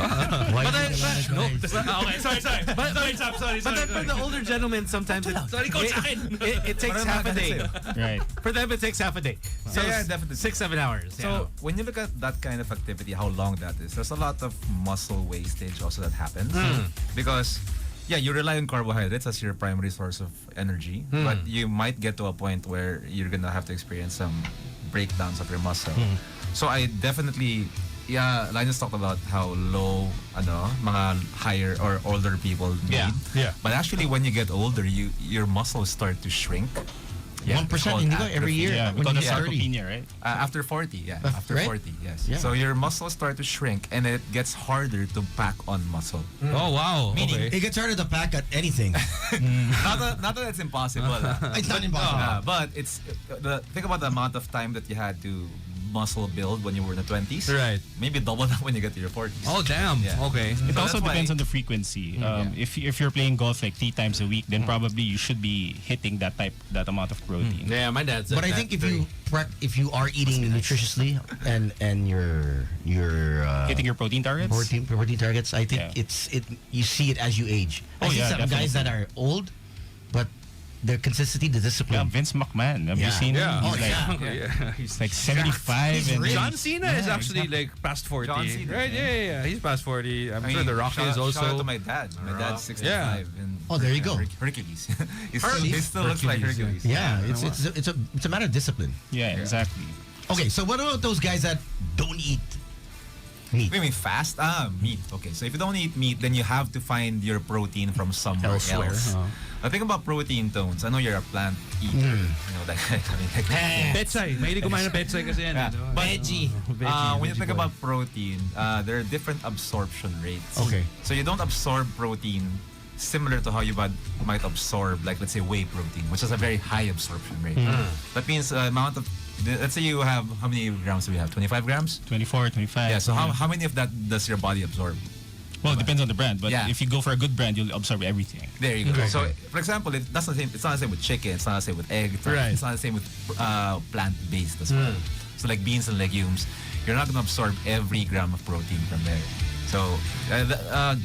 why But do I- you want to no, guys? okay, sorry. but then for the older gentlemen, sometimes Sorry, Coach, akin. it takes But I'm half a not gonna day. say. Right. For them, it takes half a day. So Yeah, definitely. 6-7 hours. So when you look at that kind of activity, how long that is, there's a lot of muscle wastage also that happens because you rely on carbohydrates as your primary source of energy, but you might get to a point where you're gonna have to experience some breakdowns of your muscle. So I definitely, Linus talked about how low, mga higher or older people need. Yeah. But actually, when you get older, your muscles start to shrink. 1%, called hindi ba, every atrophy. year? Yeah, when because you of get 30. sarcopenia, right? After 40, after right? 40, yes. Yeah. So your muscles start to shrink and it gets harder to pack on muscle. Oh, wow. Meaning, Okay. it gets harder to pack at anything. Not that it's impossible. It's not impossible. But it's think about the amount of time that you had to muscle build when you were in the 20s. Right. Maybe double that when you get to your 40s. Oh, damn. Yeah. Okay. It So also that's why- depends on the frequency. If you're playing golf like 3 times a week, then probably you should be hitting that amount of protein. yeah, my dad said But I that think if three. you are eating nutritiously and you're Hitting your protein targets. protein targets, I think Yeah. you see it as you age. I Oh, see yeah, some guys that definitely. are old, but their consistency, the Yeah, discipline. Vince McMahon. Have you Yeah. seen Yeah. him? Oh, He's like, yeah. He's like 75 He's and rich. John Cena is Yeah, actually like past 40. John Cena, right? Yeah. He's past 40. I'm sure The Rock shout is also. Shout out to my dad. My dad's 65. Yeah. And Oh, there you go. Hercules. he still looks like Hercules. Yeah, it's a matter of discipline. yeah, exactly. Okay, so what about those guys that don't eat meat? Wait, fast? Meat. Okay, so if you don't eat meat, then you have to find your protein from somewhere Elsewhere. else. Now think about protein tones. I know you're a plant eater. You know, like, Petsay. Mahilig kumain ng petsay kasi yan. Yeah. di ba? Veggie. when you think about protein, there are different absorption rates. Okay. So you don't absorb protein similar to how you might absorb, like, let's say, whey protein, which is a very high absorption rate. That means the amount of, let's say you have, how many grams do we have? 25 grams? 24, 25. Yeah, so how many of that does your body absorb? Well, it depends on the brand, but Yeah. if you go for a good brand, you'll absorb everything. There you go. So, for example, it's not the same with chicken. It's not the same with egg. Right. It's not the same with plant-based as well. So, like beans and legumes, you're not going to absorb every gram of protein from there. So,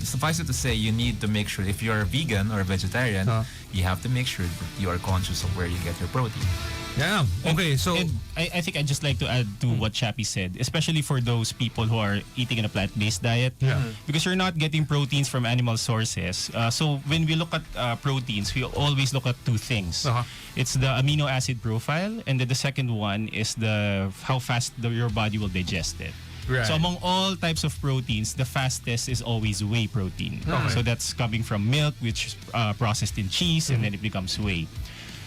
suffice it to say, you need to make sure if you're a vegan or a vegetarian, you have to make sure that you are conscious of where you get your protein. Yeah. Okay, so And I think I'd just like to add to what Chappie said, especially for those people who are eating in a plant-based diet. Yeah. Because you're not getting proteins from animal sources. So when we look at proteins, we always look at two things. Uh-huh. It's the amino acid profile, and then the second one is the how fast your body will digest it. Right. So among all types of proteins, the fastest is always whey protein. Okay. So that's coming from milk, which is processed in cheese, and then it becomes whey.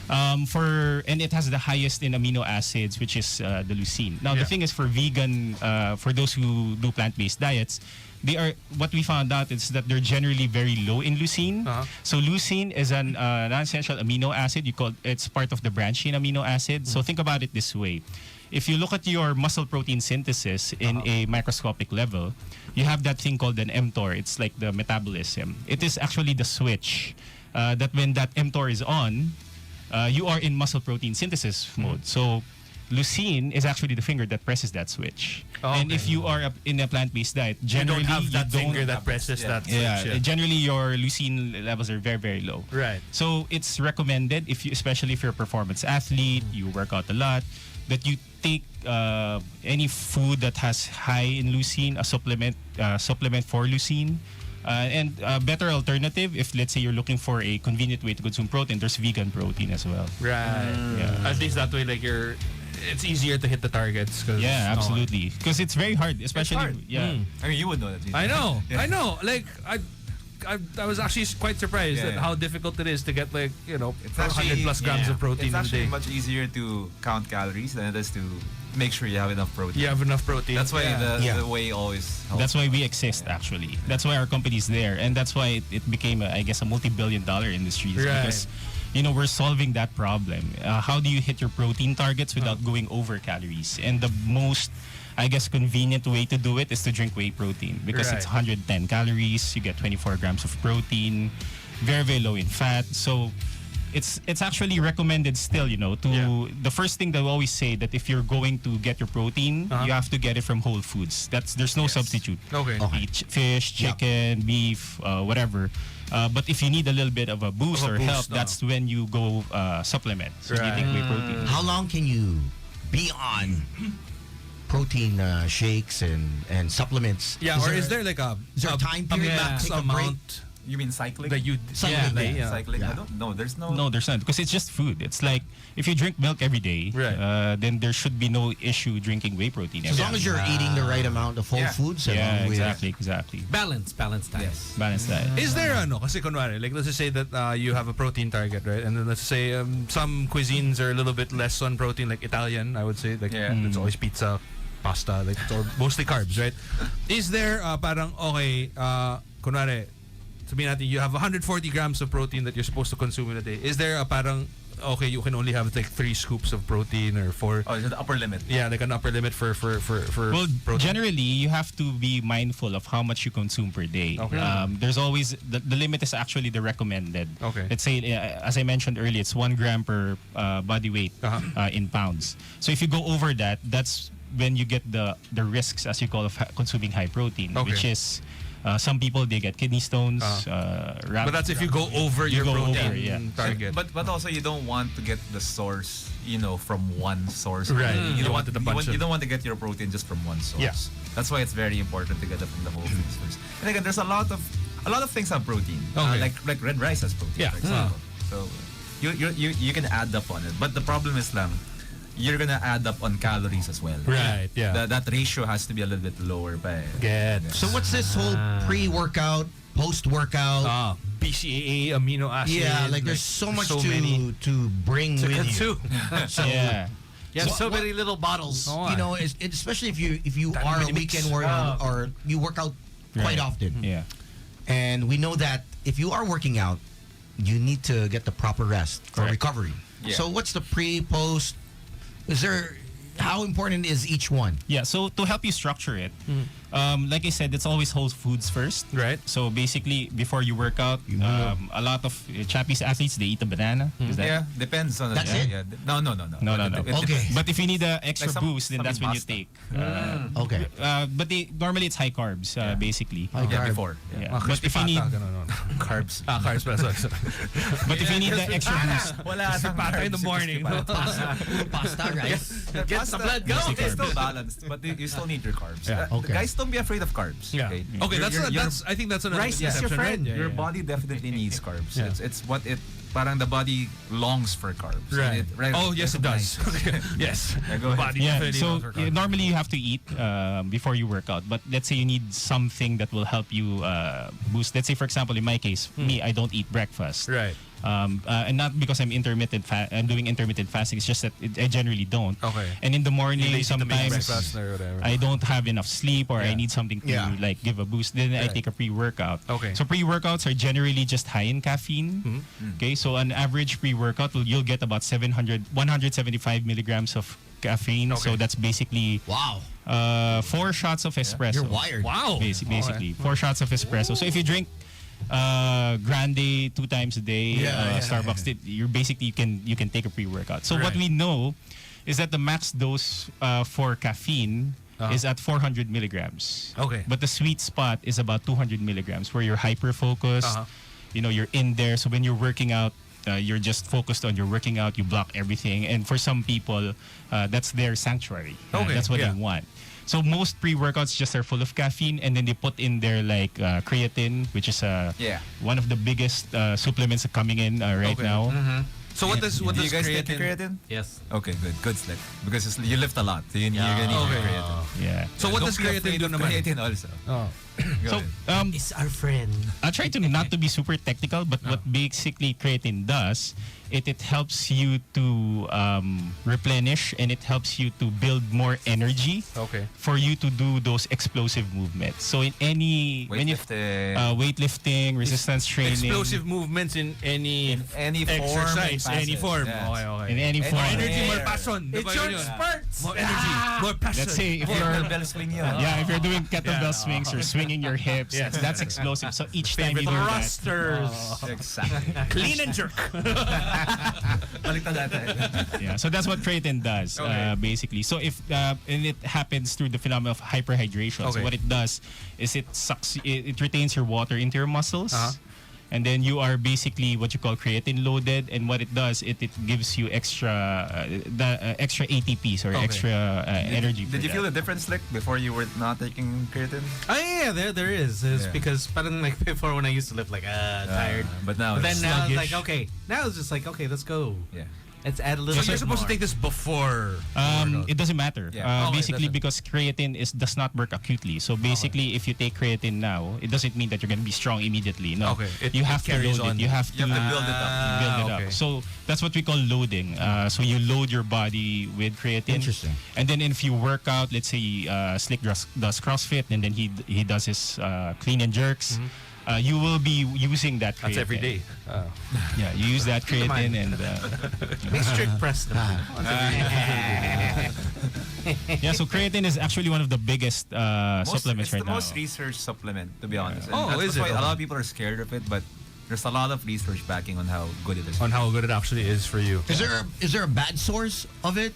And it has the highest in amino acids, which is the leucine. Now Yeah. the thing is, for vegan, for those who do plant-based diets, they are, what we found out is that they're generally very low in leucine. Uh-huh. So leucine is an non-essential amino acid. It's part of the branched chain amino acid. So think about it this way: if you look at your muscle protein synthesis in a microscopic level, you have that thing called an mTOR. It's like the metabolism. It is actually the switch that when that mTOR is on, you are in muscle protein synthesis mode. So leucine is actually the finger that presses that switch. And if you are in a plant-based diet, you generally don't have that you finger don't, that presses that yeah, switch. generally your leucine levels are very, very low. Right. So it's recommended, especially if you're a performance athlete, you work out a lot, that you take any food that has high in leucine, a supplement for leucine. And a better alternative, if let's say you're looking for a convenient way to consume protein, there's vegan protein as well. Right. Yeah. At least that way, like it's easier to hit the targets. Cause, Yeah, absolutely. Because it's very hard, especially hard. yeah. I mean, you would know that. Jason. I know. Yeah. I know. Like I was actually quite surprised Yeah, at yeah. how difficult it is to get like It's 100 actually- plus grams yeah. of protein It's in a actually day. much easier to count calories than it is to make sure you have enough protein. You have enough protein. That's why Yeah. the whey always helps. That's why we exist, actually. That's why our company's there, and that's why it became, I guess, a multi-billion-dollar industry. Is Right. Because we're solving that problem. How do you hit your protein targets without going over calories? And the most, I guess, convenient way to do it is to drink whey protein, because it's Right. 110 calories. You get 24 grams of protein, very, very low in fat. So it's actually recommended still, to the first thing they always say, that if you're going to get your protein, you have to get it from whole foods. There's no substitute. Okay. Fish, chicken, beef, whatever. But if you need a little bit of a boost or help, that's when you go supplement. So you take whey protein. How long can you be on protein shakes and supplements? Yeah, or is there like a is there a time a period? max Take a break? amount You mean cycling? that you Cycling, yeah. Cycling? Yeah. I don't know. There's no. No, there's not, because it's just food. It's like if you drink milk every day, Right. then there should be no issue drinking whey protein As every long day. as you're eating the right amount of whole Yeah. foods. Yeah, along with- exactly. Balance diet. Yes. Balanced diet. Is there kasi kunwari, like let's just say that you have a protein target, right? And then let's say some cuisines are a little bit less on protein, like Italian, I would say. Like it's always pizza, pasta, like or mostly carbs, right? Is there parang okay, kunwari, sabihin natin, you have 140 grams of protein that you're supposed to consume in a day. Is there a parang, okay, you can only have like 3 scoops of protein or 4? Oh, the upper limit. Yeah, like an upper limit for Well, protein. generally, you have to be mindful of how much you consume per day. Okay. There's always, the limit is actually the recommended. Okay. Let's say, as I mentioned earlier, it's 1 gram per body weight in pounds. So if you go over that, that's when you get the risks, as you call, of consuming high protein, Okay. which is some people, they get kidney stones. But that's if you go over You your go protein over, yeah. target. But also you don't want to get the source, from one source. Right. You You don't want want it a bunch you of- don't want to get your protein just from one source. Yeah. That's why it's very important to get it from the whole foods first. And again, there's a lot of things have protein. Okay. Like red rice has protein, Yeah. for example. So you can add up on it. But the problem is you're gonna add up on calories as well. Right, yeah. That ratio has to be a little bit lower by Get. So what's this whole pre-workout, post-workout? BCAA, amino acids. Yeah, like there's so much many. to bring To with consume. you. Yeah. You have so many little bottles. Especially if you are a weekend warrior or you work out quite Right. often. Yeah. And we know that if you are working out, you need to get the proper rest or Correct. recovery. Yeah. So what's the pre, post? How important is each one? Yeah, so to help you structure it, Like I said, it's always whole foods first. Right. So basically, before you work out, a lot of Chappies athletes, they eat a banana. Is that? Yeah, depends on the That's it? Yeah. No. No. Okay. But if you need an extra Like some- boost, then some that's when you pasta. take. Okay. But normally it's high carbs, basically. Yeah, before. Yeah. Mga But if you crispy need, pata, ganun. Carbs. Carbs pala. Sorry. but if you need the extra boost, Wala Crispy pata in the morning. Pasta, rice. Get some blood going. It's still balanced, but you still need your carbs. Yeah. Okay. Guys, don't be afraid of carbs. Yeah. Okay, Your- that's I think that's another Rice is your misconception, friend. right? Your body definitely needs carbs. Yeah. It's what it. Parang the body longs for carbs. Right. And Oh, yes, it does. recognizes. Yes. Yeah, go ahead. Body yeah. definitely So longs for carbs. normally you have to eat before you work out. But let's say you need something that will help you boost. Let's say, for example, in my case, me, I don't eat breakfast. Right. And not because I'm I'm doing intermittent fasting. It's just that I generally don't. Okay. And in the morning, Lazy to make sometimes breakfast or whatever. I don't have enough sleep, or I Yeah. need something to Yeah. like give a boost. Then I Right. take a pre-workout. Okay. So pre-workouts are generally just high in caffeine. Okay. So an average pre-workout you'll get about 175 milligrams of caffeine. Okay. So that's basically Wow. 4 shots of espresso. You're wired. Wow. Basically, 4 shots of espresso. So if you drink grande 2 times a day, Starbucks, you can take a pre-workout. So what Right. we know is that the max dose for caffeine is at 400 milligrams. Okay. But the sweet spot is about 200 milligrams, where you're hyper focused. You're in there. So when you're working out, you're just focused on your working out. You block everything. And for some people, that's their sanctuary. Okay, That's what yeah. they want. So most pre-workouts just are full of caffeine, and then they put in their like creatine, which is Yeah. one of the biggest supplements coming in right Okay. now. So what does Do you guys take your creatine? creatine? Yes. Okay, good slick. Because you lift a lot, so you're gonna need your Okay. creatine. Yeah. So what Don't does be creatine afraid do of naman? creatine also. Oh. Go So ahead. It's our friend. I'll try to not to be super technical, but what basically creatine does, it helps you to replenish, and it helps you to build more energy Okay. for you to do those explosive movements. So in any Weightlifting. weightlifting, resistance training, Explosive movements in any any form, exercise, any facet. form. Yes. Okay. in any Any form. Energy, more Air. passion. Diba yun yun? More energy, more passion. Let's say if you're Kettlebell swing yun. yeah, if you're doing kettlebell Yeah. swings or swinging your hips, that's explosive. So each time you do that, Thrusters. Exactly. Clean and jerk. Baliktad natin. yeah. So that's what creatine does, Okay. basically. So if and it happens through the phenomenon of hyperhydration. Okay. So what it does is it sucks, it retains your water into your muscles. And then you are basically what you call creatine loaded, and what it does, it gives you extra extra ATPs or Okay. extra energy. Did you feel the difference, like, before you were not taking creatine? Oh yeah, there is. It's Yeah. because parang like before when I used to live like tired. But now But then it's now it's sluggish. like okay. Now it's just like okay, let's go. Yeah. Let's add a little. So you're bit supposed more. to take this before. workout. It doesn't matter. Yeah. Okay, Basically, doesn't. because creatine does not work acutely. So basically, if you take creatine now, it doesn't mean that you're going to be strong immediately. No. Okay. You It have to carries load on. it. You have to You have to build it up. build it okay. up. So that's what we call loading. So you load your body with creatine. Interesting. And then if you work out, let's say Slick does CrossFit, and then he does his clean and jerks. You will be using that creatine. That's every day. Yeah, you use that creatine and Make strict press them. yeah. So creatine is actually one of the biggest supplements It's right the now. most researched supplement, to be honest. And Oh, that's is it? why a Okay. lot of people are scared of it, but there's a lot of research backing on how good it is. On how good it actually is for you. Is there a bad source of it?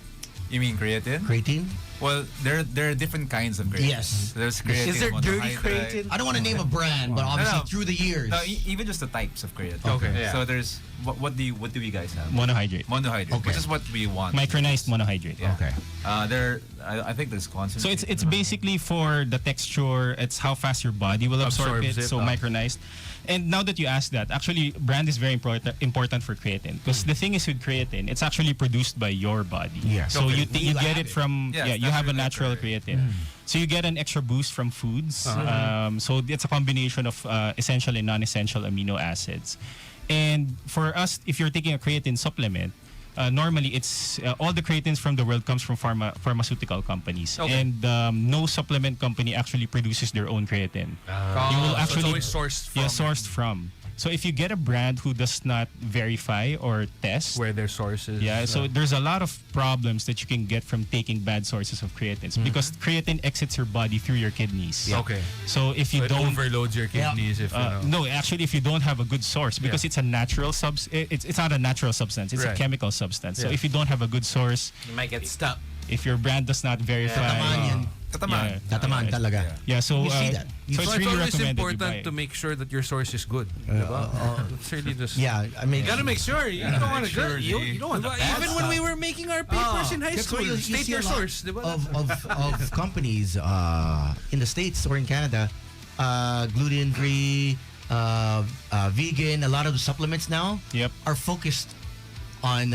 You mean creatine? Creatine? Well, there are different kinds of creatine. Yes. There's creatine. Is there dirty monohydrate. creatine? I don't want to name a brand, but obviously No. through the years. No, even just the types of creatine. Okay. Yeah. So there's what do you guys have? Monohydrate. Monohydrate, Okay. which is what we want. Micronized monohydrate. Yeah. Okay. I think there's concentrate. So it's basically for the texture. It's how fast your body will absorb Absorbs it. it, So oh. micronized. And now that you ask that, actually, brand is very important for creatine, because the thing is with creatine, it's actually produced by your body. Yeah. So Okay. you get it from Yes, you have a that's natural really creatine. So you get an extra boost from foods. So it's a combination of essential and non-essential amino acids. And for us, if you're taking a creatine supplement, normally it's all the creatines from the world comes from pharmaceutical companies, Okay. and no supplement company actually produces their own creatine. You will so it's actually always sourced from. sourced from. So if you get a brand who does not verify or test, Where their sources. yeah, so there's a lot of problems that you can get from taking bad sources of creatine because creatine exits your body through your kidneys. Okay. So if you So it don't overloads your kidneys if you know. no, actually, if you don't have a good source, because it's a natural it's not a natural substance; it's Right. a chemical substance. So Yeah. if you don't have a good source, You might get stuck. if your brand does not verify, Tatamaan yan. Tatamaan. Tatamaan talaga. yeah, so You see that. You so it's So it's really always recommended you buy important it. to make sure that your source is good. diba? It's really just. Yeah, I mean, You gotta make sure. You don't want to sure, you don't want the Diba? bad Even when we stuff. were making our papers in high that's school, why you state see your a lot source. Diba? of companies in the States or in Canada, gluten-free, vegan. A lot of the supplements now Yep. are focused on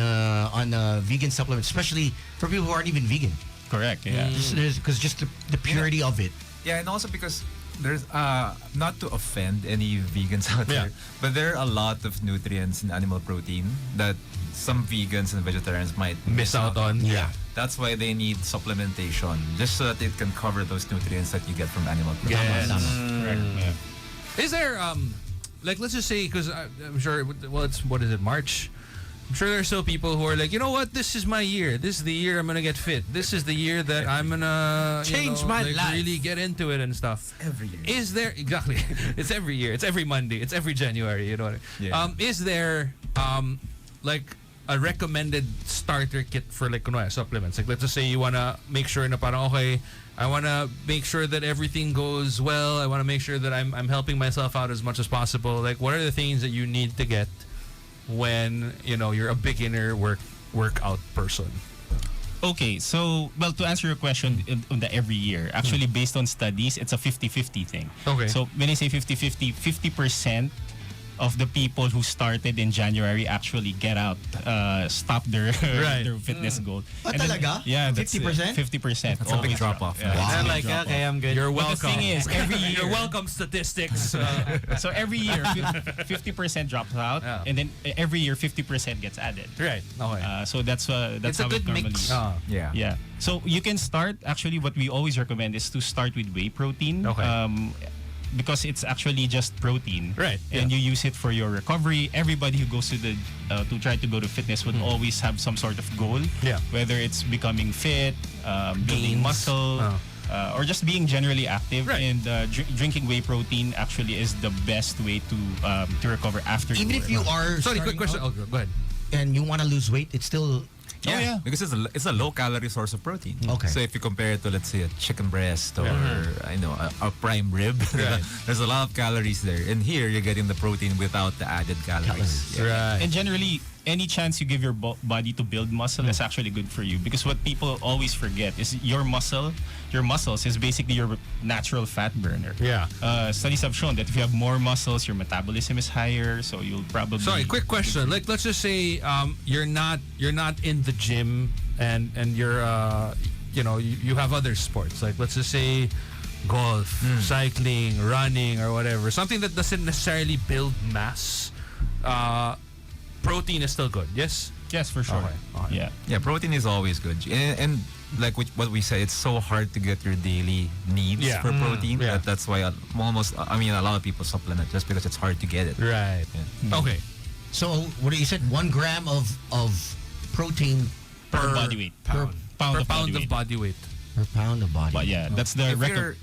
vegan supplements, especially for people who aren't even vegan. Correct. Yeah. Because just the purity of it. Yeah, and also because there's not to offend any vegans out Yeah. there, but there are a lot of nutrients in animal protein that some vegans and vegetarians might Miss out on. Yeah. That's why they need supplementation, just so that it can cover those nutrients that you get from animal protein. Yes. Correct. Yeah. Is there like let's just say because I'm sure it's what is it, March? I'm sure there are still people who are like, you know what, this is my year. This is the year I'm gonna get fit. This is the year that I'm gonna Change my like, life. really get into it and stuff. Every year. Is there exactly? It's every year. It's every Monday. It's every January. You know what I mean? Yeah. Is there like a recommended starter kit for like supplements? Like let's just say you wanna make sure na parang okay, I wanna make sure that everything goes well. I wanna make sure that I'm helping myself out as much as possible. Like what are the things that you need to get when you're a beginner workout person? Okay, so, well, to answer your question on the every year, actually based on studies, it's a 50-50 thing. Okay. So when I say 50-50, 50% of the people who started in January actually get out, stop their Right. their fitness goal. Oh, And then- talaga? Yeah, that's 50%? 50%. That's a big always drop-off. Yeah, Wow. it's a They're big like, drop-off. okay, I'm good. You're But welcome. the thing is, every year, You're welcome, statistics. so every year, 50% drops out, Yeah. and then every year 50% gets added. Right. Okay. So that's It's a how good it normally. mix. Yeah. Yeah. So you can start, actually, what we always recommend is to start with whey protein. Okay. Because it's actually just protein. Right, And yeah. you use it for your recovery. Everybody who goes to to try to go to fitness would always have some sort of goal. Yeah. Whether it's becoming fit, building Gains. muscle, or just being generally active. Right. And drinking whey protein actually is the best way to recover after. Even if you are Sorry, quick starting question. out Oh, go ahead. and you want to lose weight, it's still yeah. Because it's a low calorie source of protein. Okay. So if you compare it to, let's say, a chicken breast or a prime rib, Right. there's a lot of calories there. And here you're getting the protein without the added calories. Yeah. Right. And generally, any chance you give your body to build muscle is actually good for you, because what people always forget is your muscles is basically your natural fat burner. Yeah. Studies have shown that if you have more muscles, your metabolism is higher, so you'll probably. Sorry, quick question. Like, let's just say you're not in the gym and you're you have other sports. Like, let's just say golf, cycling, running, or whatever. Something that doesn't necessarily build mass. Protein is still good. Yes. Yes, for sure. Okay. Yeah. Yeah, protein is always good. And like what we said, it's so hard to get your daily needs Yeah. for protein. Yeah. That's why a lot of people supplement just because it's hard to get it. Right. Yeah. Okay. So what you said, 1 gram of protein Per body weight. per Pound Per of body pound of weight. body weight. per pound of body. But yeah, that's the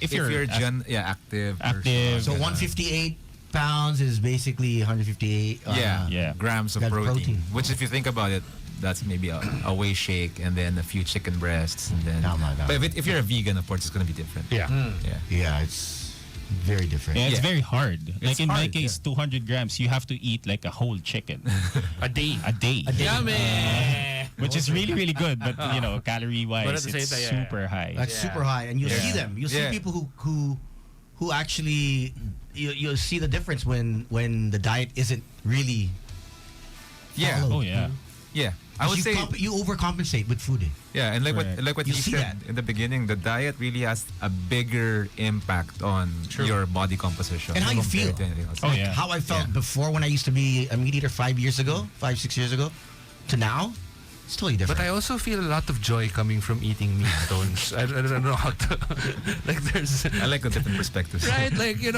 If you're active. Active. So 158 pounds is basically 158 Yeah. grams of That's protein. protein. Which, if you think about it, that's maybe a whey shake and then a few chicken breasts and then. Tama. But if you're a vegan, of course, it's going to be different. Yeah. Yeah. Yeah, it's very different. Yeah, it's Yeah. very hard. Like in my hard, case, 200 grams, you have to eat like a whole chicken A day. a day. Yummy. Which is really, really good, but calorie But at wise, the same it's time, yeah. super high. That's super high, and you'll Yeah. see them. You'll see Yeah. people who actually you'll see the difference when the diet isn't really. Yeah. followed. Oh yeah. Yeah. I would say. you overcompensate with food. Yeah, and like Correct. what You you see said that. in the beginning, the diet really has a bigger impact on your body composition And how you feel. compared to anything else. Oh, yeah. How I felt Yeah. before when I used to be a meat eater 5 years ago, 5-6 years ago, to now, it's totally different. But I also feel a lot of joy coming from eating meat stones. I don't know how to. Like, there's. I like the different perspectives. Right? Like, Yeah,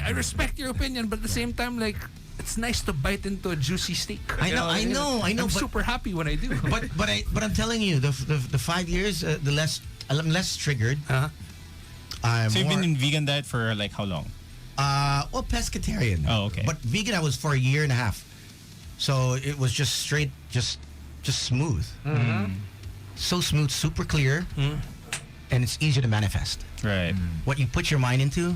I respect your opinion, but at the same time, like, it's nice to bite into a juicy steak. I know, I'm but- super happy when I do. but I'm telling you, the 5 years, the less I'm less triggered. Uh-huh. I'm So you've more, been in vegan diet for like how long? well, pescatarian. Oh, okay. But vegan, I was for a year and a half. So it was just straight, just smooth. So smooth, super clear, and it's easier to manifest. Right. What you put your mind into,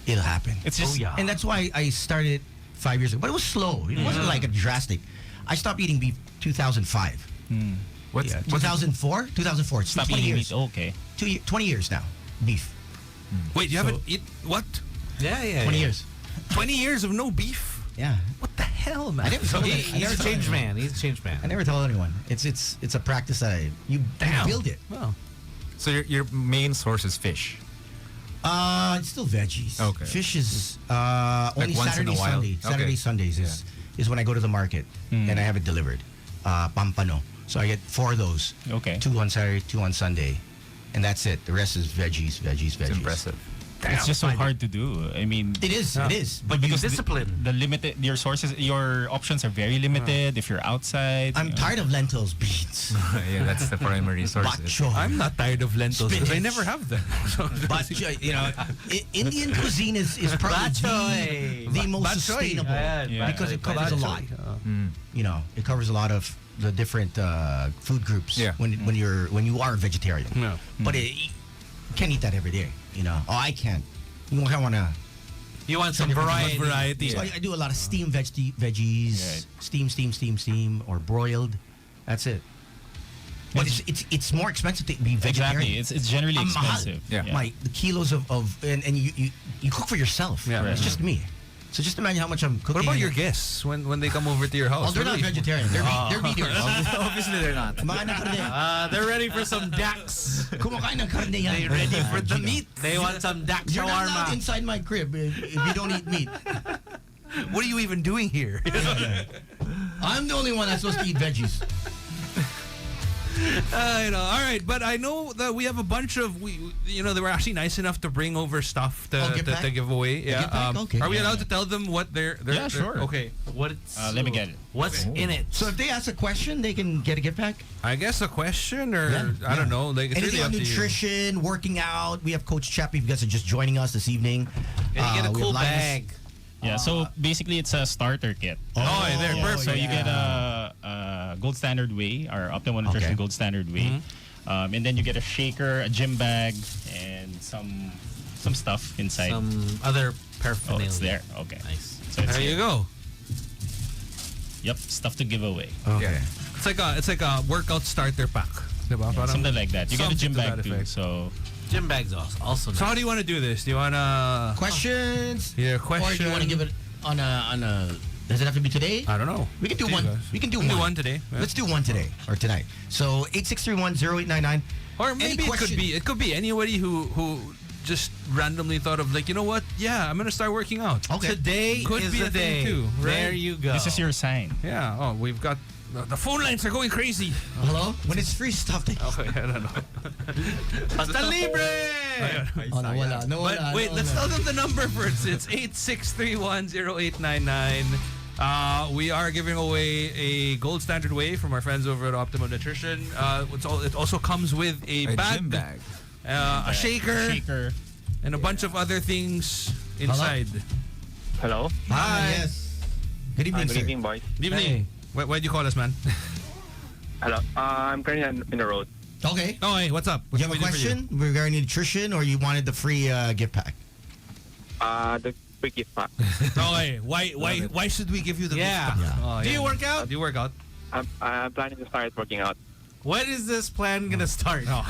it'll happen. It's just And that's why I started 5 years ago. But it was slow. It wasn't like a drastic. I stopped eating beef 2005. What's 2004? 2004. It's stop 20 eating years. meat. Oh, okay. 20 years now. Beef. Wait, you haven't eat what? Yeah. 20 years. 20 years of no beef? Yeah. What the hell, man? I never told He's a changed man. He's a changed man. I never told anyone. It's a practice that you build it. Well, So your main source is fish. It's still veggies. Okay. Fish is only once in a Saturday, while? Sunday. Okay. Saturday, Sundays is when I go to the market and I have it delivered. Pampano. So I get 4 of those. Okay. 2 on Saturday, 2 on Sunday. And that's it. The rest is veggies. It's impressive. It's just so hard to do. I mean, It is. It is. But because discipline. the limited, your sources, your options are very limited. If you're outside, I'm tired of lentils, beans, Yeah, that's the primary source. bok choy. I'm not tired of lentils because I Spinach. never have them. So Bok choy, Indian cuisine is probably the most Bok choy. sustainable Yeah. because it covers a lot. It covers a lot of the different food groups. Yeah. When you are a vegetarian, Yeah. but you can't eat that every day. I can't. I want to. you want some Variety. variety. So I do a lot of steamed veggies, Right. steam, or broiled. That's it. But it's more expensive to be vegetarian. exactly. It's generally Ang mahal. expensive. Yeah. The kilos of and you cook for yourself. Yeah. It's just me. So just imagine how much I'm cooking. what about your guests when they come over to your house? Oh, they're not vegetarian. They're meaters. Obviously, they're not. Kumakain ng karne. They're ready for some dax. Kumakain ng karne yan. They ready for the Gino. meat. They want some dax You're not allowed shawarma. inside my crib if you don't eat meat. What are you even doing here? I'm the only one that's supposed to eat veggies. All right, but I know that we have a bunch of they were actually nice enough to bring over stuff gift pack? to give away. Yeah. gift pack? Okay. Are we allowed to tell them what they're Yeah, sure. Okay. Let me get it. What's in it? So if they ask a question, they can get a gift pack. I guess a question or I don't know. Like it's Anything really on up to you. nutrition, working out. We have Coach Chappie. If you guys are just joining us this evening, And you get a we cool have Linus. bag. Yeah. So basically, it's a starter kit. Oh, there, perfect. So you get a Gold Standard Whey, or Optimal Nutrition Okay. Gold Standard Whey, and then you get a shaker, a gym bag, and some stuff inside. Some other Oh, paraphernalia. it's there. Okay. Nice. So it's There you go. Yep, stuff to give away. Okay. It's like a workout starter pack. Diba? Parang Something like that. You get a something gym to bag that too. effect. So Gym bags also nice. So how do you want to do this? Do you want to Questions? Yeah, Or do question. you want to give it on a? Does it have to be today? I don't know. We can do Up to you one. guys. We can do We'll one. today. Yeah. Let's do one today or tonight. So 86310899. Or maybe it could be anybody who just randomly thought of like, you know what? Yeah, I'm gonna start working out. Okay. Today Could is be the a thing day. too, right? There you go. this is your sign. Yeah. Oh, we've got the phone lines are going crazy. Hello? When it's free stuff, they. Okay, I don't know. Pasta Libre! Oh, nawala. But wait, let's tell them the number first. It's 86310899. We are giving away a gold standard whey from our friends over at Optimal Nutrition. It also comes with a Gym bag. a shaker, and a bunch of other things inside. Hello. Hi. Yes. Good evening, Good sir. evening, boys. Good evening. Why'd you call us, man? Hello. I'm currently in the road. Okay. Oh, hey, what's up? What You have a can we do for question regarding nutrition, or you wanted the free gift pack? The quick gift pack. Oh, hey, why should we give you the Yeah. gift pack? Yeah. Oh, Do you work out? Do you work out? I'm planning to start working out When is this plan gonna start? No.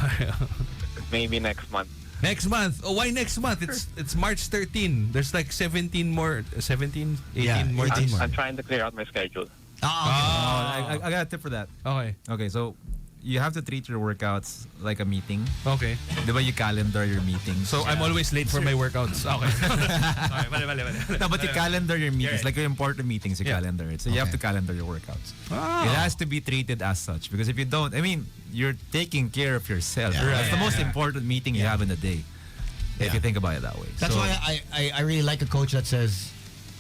maybe next month. Next month. Oh, why next month? It's March 13. There's like 17 more, 17, 18 Yeah, more 18 days. more. I'm trying to clear out my schedule. I got a tip for that. Okay. Okay, so you have to treat your workouts like a meeting. Okay. Diba you calendar your meetings? So I'm always late for my workouts. Okay. Okay, bale. No, but you calendar your meetings. Yeah. Like your important meetings, you Yeah. calendar it. So you have Okay. to calendar your workouts. Oh. It has to be treated as such. Because if you don't, I mean, you're taking care of yourself. Yeah. That's the most Yeah. important meeting you have in the day. If Yeah. you think about it that way. That's So- why I really like a coach that says,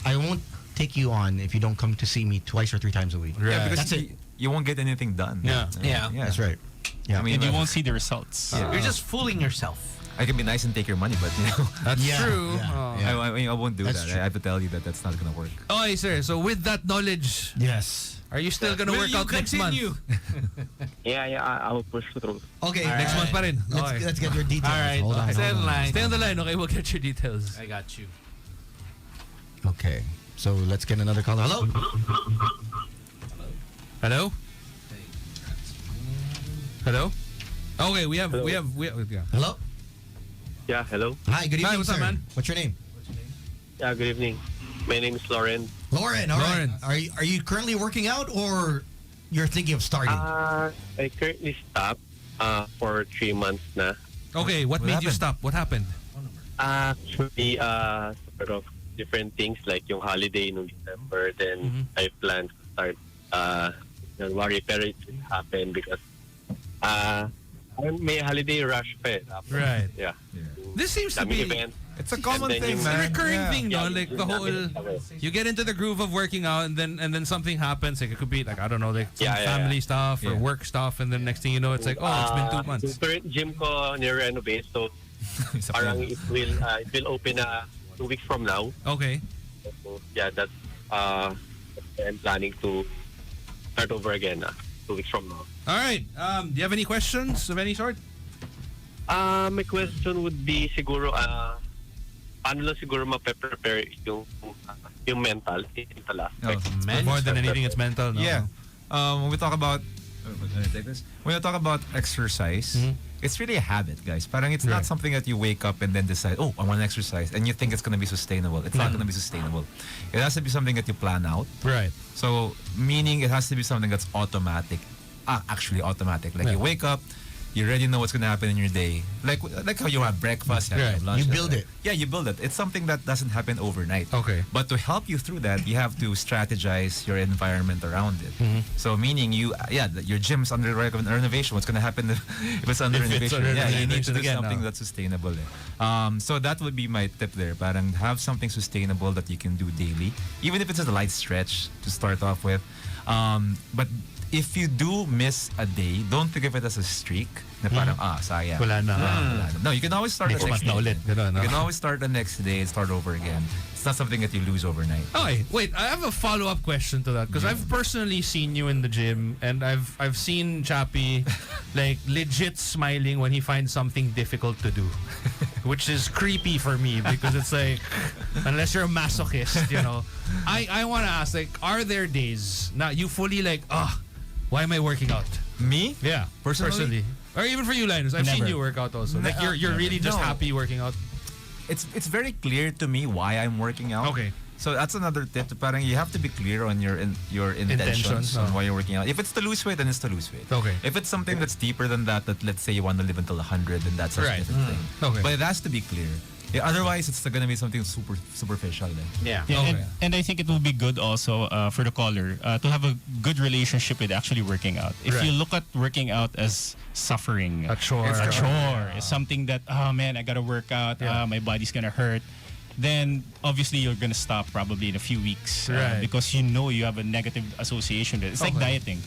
I won't take you on if you don't come to see me twice or 3 times a week. Yeah, because That's it. you won't get anything done. Yeah. That's right. Yeah. I mean, And you won't see the results. You're just fooling yourself. I can be nice and take your money, but That's Yeah, true. yeah, Oh. yeah. I won't do That's that. true. I have to tell you that that's not gonna work. Okay, sir. So with that knowledge, Yes. are you still gonna Will work you out next month? continue? Yeah, I will push through. Okay. Next month pa rin. Okay. Let's get your details. All right. Hold on. Stay hold in on. line. Stay on the line, okay? We'll get your details. I got you. Okay. So let's get another caller. Hello. Hello? Hello? Okay, we have yeah. Hello. Yeah, hello. Hi. Good evening, Hi, what's up, sir. man? What's your name? Yeah, good evening. My name is Lauren. Lauren. All right. Lauren. Are you currently working out or you're thinking of starting? I currently stopped for 3 months na. Okay, what made you happened? stop? What happened? Actually, sort of different things like yung holiday no December. Then I planned to start January, pero it didn't happen because may holiday rush pa eh. Right. Yeah. This seems to Daming be event. It's a common And then thing, yung- it's a man. recurring Yeah. thing, no? Yeah, Like the yung whole daming- you get into the groove of working out and then something happens. Like it could be like I don't know, like some Yeah, yeah, family stuff or Yeah. work stuff, and then next thing you know, it's like it's been 2 months. Yung current gym ko ni-renovate, so It's a parang problem. it will open 2 weeks from now. Okay. So, yeah, that's I'm planning to start over again 2 weeks from now. All right. Do you have any questions of any sort? My question would be siguro, paano lang siguro ma-prepare yung mental aspect. Oh, More than anything, it's mental. No? Yeah. When we talk about can I take this? When you talk about exercise, it's really a habit, guys. Parang it's Right. not something that you wake up and then decide, oh, I want to exercise, and you think it's gonna be sustainable. It's not gonna be sustainable. It has to be something that you plan out. Right. So meaning it has to be something that's automatic. Actually automatic. Like you wake up, you already know what's gonna happen in your day. Like how you have breakfast, you have Right. lunch. You build it. Yeah, you build it. It's something that doesn't happen overnight. Okay. But to help you through that, you have to strategize your environment around it. So meaning your gym's under renovation. What's gonna happen if it's under If it's renovation? under Yeah, you need renovation to do again, something no. that's sustainable. So that would be my tip there. Parang have something sustainable that you can do daily, even if it's a light stretch to start off with. But if you do miss a day, don't think of it as a streak. Na parang, sayang. Wala na. Wala na. No, you can always start Next the next month na day. ulit. Ganun, no? You can always start the next day and start over again. It's not something that you lose overnight. Okay, wait. I have a follow-up question to that because I've personally seen you in the gym, and I've seen Chappie like legit smiling when he finds something difficult to do, which is creepy for me because it's like unless you're a masochist, you know. I want to ask, like, are there days now you fully like, why am I working out? Me? Yeah, Personally? or even for you, Linus. I've seen Never. you work out also. Like you're really just No. happy working out. It's very clear to me why I'm working out. Okay. So that's another tip. Parang you have to be clear on your intentions on no. why you're working out. If it's to lose weight, then it's to lose weight. Okay. If it's something that's deeper than that, that let's say you want to live until 100, then that's a Right. different thing. Okay. But it has to be clear. Yeah, otherwise, it's going to be something superficial. Yeah. Yeah, Okay. and I think it will be good also for the caller to have a good relationship with actually working out. If Right. you look at working out as suffering, A chore. it's a chore. It's something that, oh man, I gotta work out. Yeah. My body's gonna hurt. Then obviously you're gonna stop probably in a few weeks Right. because you know you have a negative association with it. It's like Okay. dieting.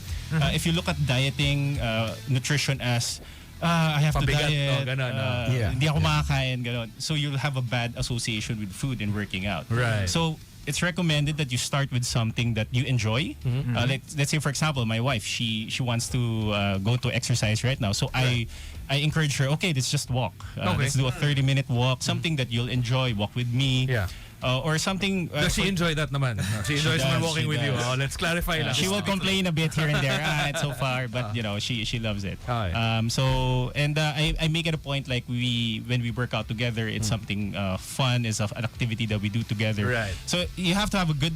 If you look at dieting, nutrition as I have to Pabigat, diet. ganun, Yeah. Hindi ako makakain, ganun. So you'll have a bad association with food and working out. Right. So it's recommended that you start with something that you enjoy. Let's say, for example, my wife, she wants to go to exercise right now. So I encourage her, okay, let's just walk. Okay. Let's do a 30-minute walk, something that you'll enjoy. Walk with me. Yeah. Or something. Does she enjoy that naman? She enjoys does, walking she with you. does. Oh, let's clarify lang. She will complain a bit here and there. It's so far, but you know, she loves it. Okay. So and I make it a point like when we work out together, it's something fun. It's an activity that we do together. Right. So you have to have a good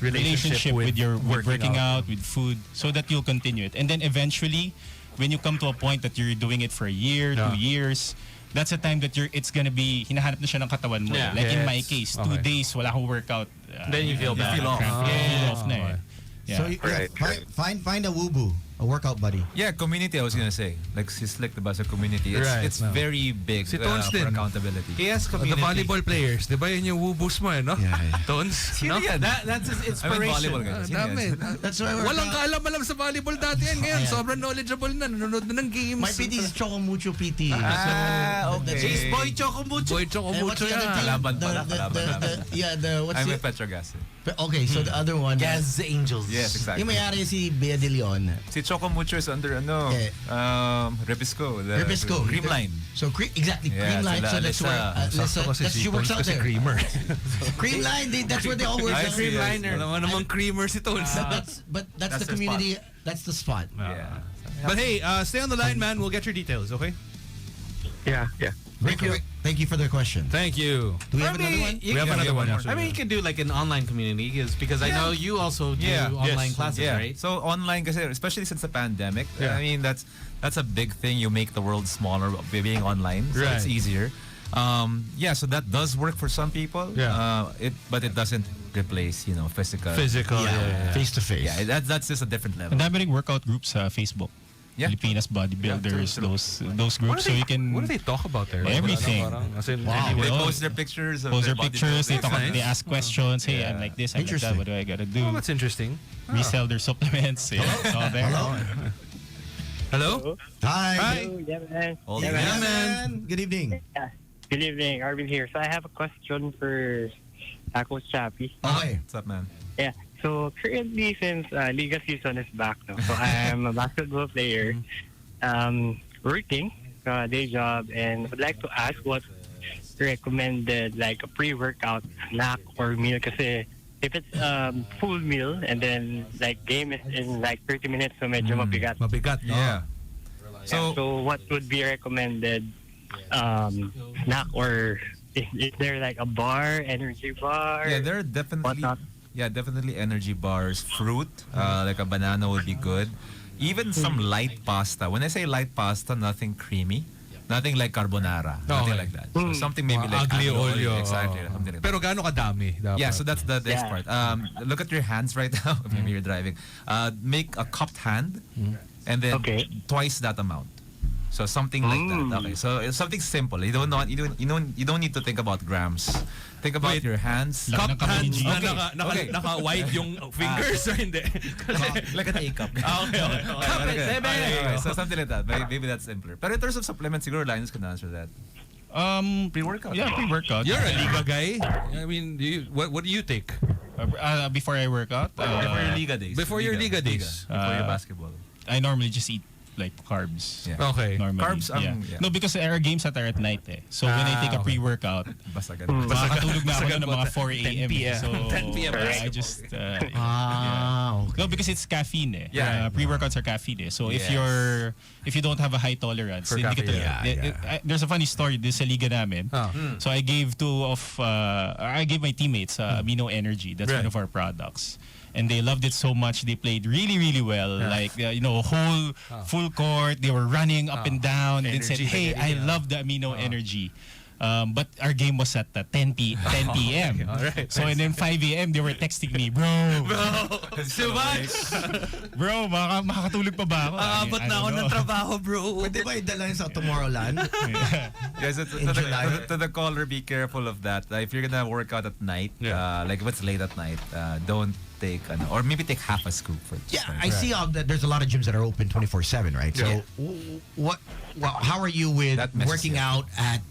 relationship with your working out, with food, so that you'll continue it. And then eventually, when you come to a point that you're doing it for a year, Yeah. 2 years. That's a time that it's gonna be hinahanap na siya ng katawan mo. Yeah. Like in my Yes. case, Okay. 2 days wala akong workout. Then you feel bad. feel off. You feel off na eh. okay. Yeah. So you, Right. find a woo boo. A workout buddy. Yeah, community, I was gonna say. Like, si Slick, diba, sa community. It's, Right, it's no. very big Si Tones for din. accountability. He has The community. volleyball players, di ba yun yung woo-boost mo no? Yeah. Tones? Sino yan? That's his I mean, inspiration. volleyball guys. Sino yan? Dami. That's why we're Walang kaalam-alam sa volleyball dati yan. Ngayon, Ayan. sobrang knowledgeable na. Nanonood na ng games. My PT is Choco Mucho PT. Okay. He's Boy Choco Mucho. Boy Choco And what's Mucho the other yan. team? Kalaban pala, kalaban namin. What's I'm the... with Petrogas. Okay, so the other one... Gaz Angels. Yes, exactly. Yung may-ari si Bea de Leon. Si Choco Mucho is under, Repisco. The Repisco. Creamline. So, exactly, Yeah, Creamline. sila, So that's where... Sakto kasi she works out there. creamer. Creamline, that's where they all work I out. see, I see. Creamliner. Alam mo namang creamer si Tones. But that's the their community. That's the spot. Yeah. But hey, stay on the line, man. We'll get your details, okay? Yeah. Thank you for the question. Thank you. Do we have another one? We have another one. I mean, you can do like an online community because I know you also do Yeah. online Yes. classes, Yeah. right? So online, kasi especially since the pandemic, Yeah. I mean that's a big thing. You make the world smaller by being online, so it's Right. easier. So that does work for some people. Yeah. But it doesn't replace physical. Face to face. Yeah, that's just a different level. Ang dami ring workout groups sa Facebook. Yeah. Filipinas bodybuilders, Yeah, true. those groups, so you can What do they talk about there? Everything. As in, Wow. They Well, post their pictures. post their their pictures. They bodybuilding. talk. They ask questions. Hey, Yeah. I'm like this. I'm like that. Interesting. What do I gotta do? Oh, that's interesting. Resell their supplements. Yeah, it's all there. Hello? Hi. Yeah, man. All Yeah, the- Yeah, man. man. Good evening. Good evening, Arvin here. So I have a question for Coach Chappy. Okay. What's up, man? Yeah. So currently, since Liga season is back now, so I'm a basketball player, working day job, and would like to ask what recommended like a pre-workout snack or meal. Kasi if it's full meal and then like game is in like 30 minutes, so medyo mabigat. Mabigat, no? Yeah. So, So what would be recommended snack, or is there like a bar, energy bar? yeah, there are definitely Whatnot? definitely energy bars, fruit, like a banana would be good. Even some light pasta. When I say light pasta, nothing creamy. Nothing like carbonara. Nothing Okay. like that. So something maybe like Aglio olio. Exactly. Something like that. Pero gaano kadami? Dapat? Yeah, so that's the next Yeah. part. Look at your hands right now. Maybe you're driving. Make a cupped hand, and then Okay. twice that amount. So something like that. Okay, so it's something simple. You don't need to think about grams. Think about your hands. Laki ng kamay ni G. Okay. Naka-white yung fingers or hindi? Like an A cup. Okay, so something like that. Maybe that's simpler. But in terms of supplements, siguro Linus can answer that. Pre-workout. Yeah, pre-workout. You're a Liga guy. I mean, what do you take? Before I work out, Before your Liga days. Before your Liga days. Before your basketball. I normally just eat like carbs. Yeah. Okay. Normally. Carbs ang- yeah. yeah. No, because our games that are at night eh. So when I take a okay. pre-workout, Basagad. makakatulog na ako ng mga 4 a.m. 10 p.m. So 10 p.m. I just Okay. no, because it's caffeine eh. Yeah. Pre-workouts are caffeine eh. So Yes. if you don't have a high tolerance, For hindi caffeine, kita- there's a funny story this sa liga namin. Ah. So I gave I gave my teammates Amino Energy. That's Right. one of our products. And they loved it so much. They played really, really well. Like, whole full court. They were running up and down. And said, Energy, hey, I love the Amino Energy. But our game was at 10 p.m. Alright. So and then 5 a.m. they were texting me, bro, bro, makakatulog pa ba ako? Aabot na ako ng trabaho, bro. Pwede ba idala yun sa Tomorrowland? Yes, In July. to the caller, be careful of that. If you're gonna work out at night, like if it's late at night, don't take or maybe take half a scoop for Yeah, I see that there's a lot of gyms that are open 24/7, right? So, how are you with That messes working you out at?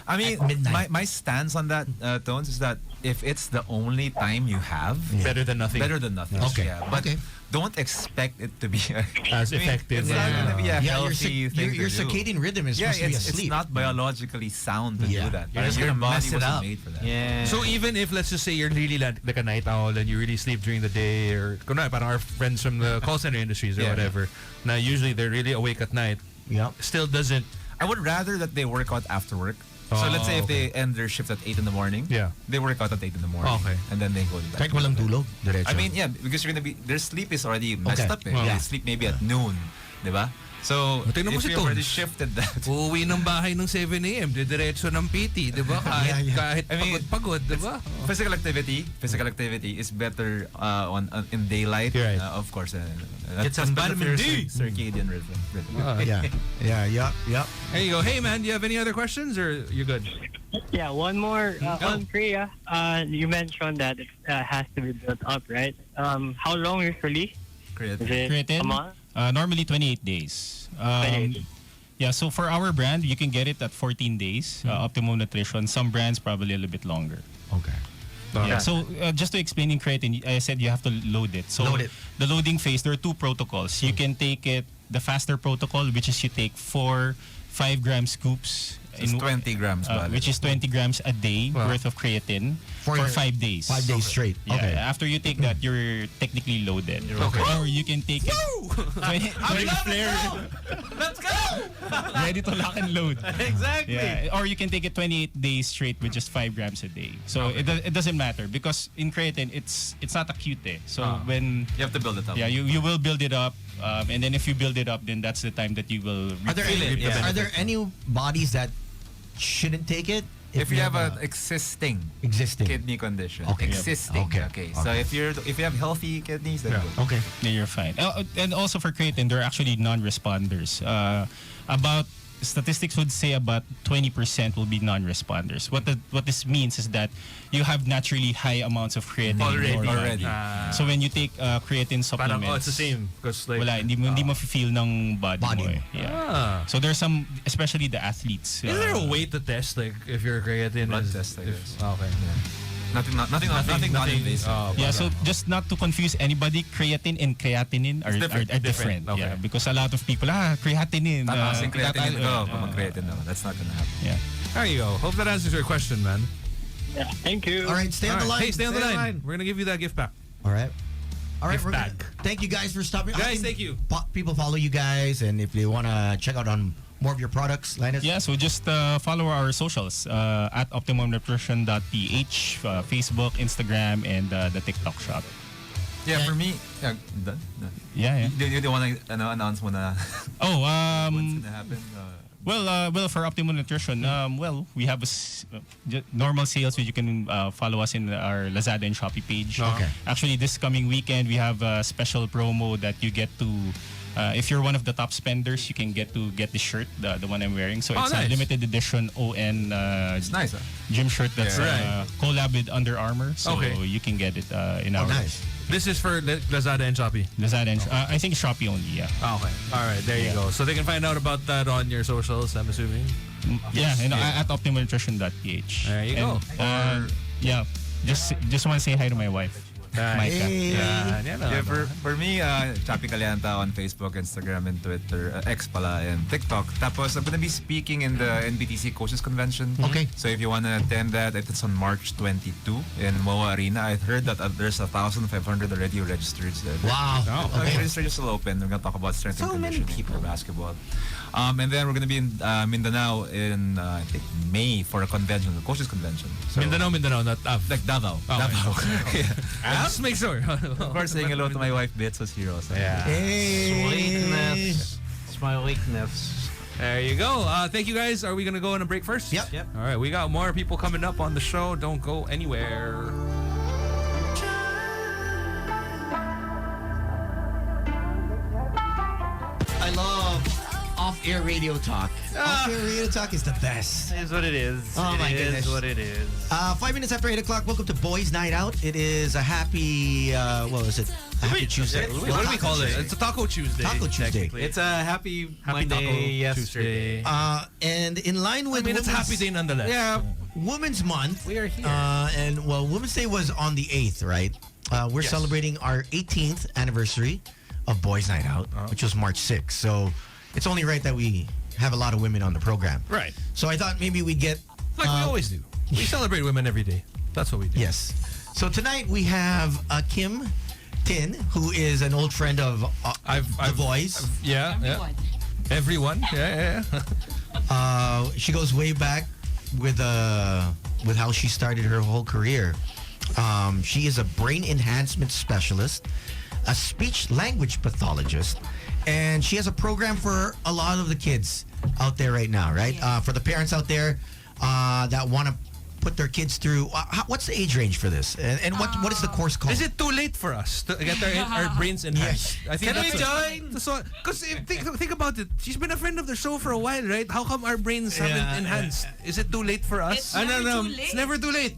I mean, At midnight. my stance on that, Tones, is that if it's the only time you have, Better than nothing. better than nothing. Okay. Yeah, but Okay. don't expect it to be As effective. It's not gonna be a Yeah, healthy thing your to do. circadian rhythm is Yeah, supposed to be it's asleep. not biologically sound to Yeah. do that. You're just Your gonna body mess it wasn't up. made for that. Yeah. So even if, let's just say, you're really like a night owl and you really sleep during the day, or kunwari, parang our friends from the call center industries or Yeah, whatever, now usually they're really awake at night, Yeah. still doesn't. I would rather that they work out after work. So Oh, let's say if okay. they end their shift at 8 in the morning, Yeah. they work out at 8 in the morning. Okay. And then they go to bed. Kahit walang tulog, diretso. I mean, yeah, because you're gonna be, their sleep is already messed Okay. up. Eh. Yeah. They sleep maybe at noon, diba? So, Tingnan mo if si you already Tones. shifted that, Uuwi ng bahay ng 7 a.m. Didiretso ng PT, di ba? Kahit I mean, pagod-pagod, di ba? physical activity is better in daylight. You're right. Of course. Get some that's better for vitamin your D. circadian rhythm. Yeah. There you go. Hey, man, do you have any other questions or you're good? Yeah, one more on Korea. You mentioned that it has to be built up, right? How long usually? Is it Creatine? a month? Normally 28 days. 28 days. Yeah, so for our brand, you can get it at 14 days. Optimum Nutrition. Some brands probably a little bit longer. Okay. Yeah. So just to explain in creatine, I said you have to load it. So Load it. the loading phase, there are two protocols. You can take it the faster protocol, which is you take 4 5-gram scoops. It's 20 grams. Which is 20 grams a day worth of creatine for 5 days. 5 days straight. Yeah, Okay. after you take that, you're technically loaded. Okay. Or you can take it. 20, Let's go! ready to lock and load. Exactly. Yeah. Or you can take it 28 days straight with just 5 grams a day. So it doesn't matter because in creatine it's not acute. So when You have to build it up. you will build it up, and then if you build it up, then that's the time that you will Are there reap any, the are benefits. there any bodies that shouldn't take it? If you have a an existing existing. kidney condition, Okay. existing. Okay. So if you have healthy kidneys, then good. Okay. Then you're fine. And also for creatine, they're actually non-responders. About statistics would say about 20% will be non-responders. What this means is that you have naturally high amounts of creatine in your body. So when you take creatine Parang, supplements, it's the same. Because like, wala, hindi mo feel ng body Body mo. mo. Yeah. So there's some, especially the athletes. is there a way to test like if your creatine Blood is test, I guess. Okay. Nothing non-invasive. Yeah, so just not to confuse anybody, creatine and creatinine are different. different. Okay. Yeah, because a lot of people, creatinine. Tataasin creatine tata- ko pag mag-creatine naman. That's not gonna happen. Yeah. There you go. Hope that answers your question, man. Yeah, thank you. All right, stay on the line. Hey, stay on the Stay on the line. line. We're gonna give you that gift back. All right. All right, Gift we're bag. thank you guys for stopping. Guys, I think thank you. People follow you guys, and if they want to check out on more of your products, Linus. Yeah, so just follow our socials at optimumnutrition.ph, Facebook, Instagram, and the TikTok shop. Yeah, for me, done. Yeah. You want to announce muna Oh, what's gonna happen? well, for Optimum Nutrition, we have normal sales. You can follow us in our Lazada and Shopee page. Okay. Actually, this coming weekend, we have a special promo that you get to. If you're one of the top spenders, you can get the shirt, the one I'm wearing. So it's nice. a limited edition ON It's nice. gym shirt that's Yeah. collab with Under Armour. So Okay. you can get it in our nice. This is for Lazada and Shopee. Lazada and I think Shopee only. Yeah. Okay. All right. There you Yeah. go. So they can find out about that on your socials, I'm assuming. Yeah, and at optimalnutrition.ph. There you And, go. yeah, just want to say hi to my wife, Micah. Hey. Yeah, for me, Chappy Calianta on Facebook, Instagram, and Twitter, X pala, and TikTok. Tapos, I'm gonna be speaking in the NBTC Coaches Convention. Okay. So if you wanna attend that, it's on March 22 in MOA Arena. I heard that there's 1,500 already registered there. Wow. Okay. Registration is still open. We're gonna talk about strength and conditioning for basketball. And then we're gonna be in Mindanao in I think May for a convention, a coaches convention. So, Mindanao, not like Davao. Okay. Davao. Yeah. Just make sure. Of course, saying hello to my wife, Bits, was here also. Yeah. Sweetness. It's my weakness. There you go. Thank you guys. Are we going to go on a break first? Yep. Yep. All right. We got more people coming up on the show. Don't go anywhere. I love off-air radio talk. Off-air radio talk is the best. It is what it is. Oh, my It goodness. is what it is. 5 minutes after 8 o'clock, welcome to Boys Night Out. It is a happy, what was it? A happy Tuesday. What do we call it? It's a Taco Tuesday. Taco Tuesday. technically. It's a happy Monday Taco yesterday. Tuesday. And in line with I mean, it's a Women's- happy day nonetheless. Yeah, Women's Month. we are here. And Women's Day was on the 8th, right? We're Yes. celebrating our 18th anniversary of Boys Night Out, which was March 6th. So it's only right that we have a lot of women on the program. Right. So I thought maybe we'd get... Like we always do. We celebrate women every day. That's what we do. Yes. So tonight we have Kim Tin, who is an old friend of The Voice. Yeah. Everyone. Yeah. She goes way back with how she started her whole career. She is a brain enhancement specialist, a speech language pathologist, and she has a program for a lot of the kids out there right now, right? Yes. For the parents out there that want to put their kids through. What's the age range for this? And what is the course called? Is it too late for us to get our brains enhanced? Yes. I think Can we that's join? So, because think about it. She's been a friend of the show for a while, right? How come our brains haven't enhanced? Is it too late for us? It's I don't never know. too late. It's never too late.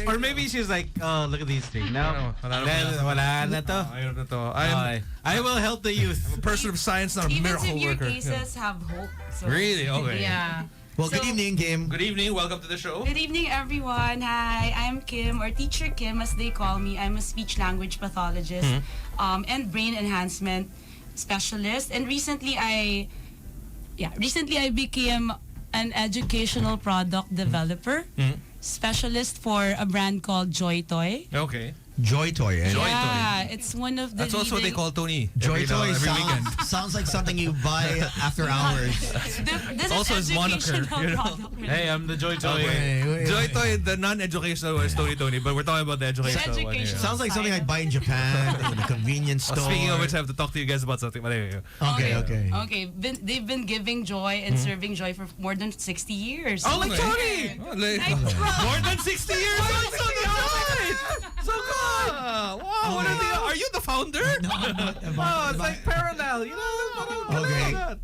Or maybe she's like, oh, look at these three. No, Wala na. wala na to. Ayun na to. I'm Okay. I will help the youth. a person of science, not a Even miracle severe worker. cases have hope. So, Really? Okay. Yeah. Well, good So- evening, Kim. Good evening. Welcome to the show. Good evening, everyone. Hi, I'm Kim, or Teacher Kim, as they call me. I'm a speech language pathologist and brain enhancement specialist. And recently, I became an educational product developer specialist for a brand called Joy Toy. Okay. Joy Toy. Eh? Yeah, it's one of the That's also what they leading- call Tony. Joy Toy every weekend. sounds like something you buy after hours. This Also is his moniker, educational you know? product. Hey, I'm the Joy Toy. Joy Toy, the non-educational one is Tony, but we're talking about the educational one here. Educational. Sounds like something I'd buy in Japan in a convenience store. Speaking of which, I have to talk to you guys about something. But anyway, Okay. They've been giving joy and serving joy for more than 60 years. Oh, like Tony! Oh, like- More than 60 years! so good! So good! Wow, are you the founder? Oh, it's like parallel. You know? Okay.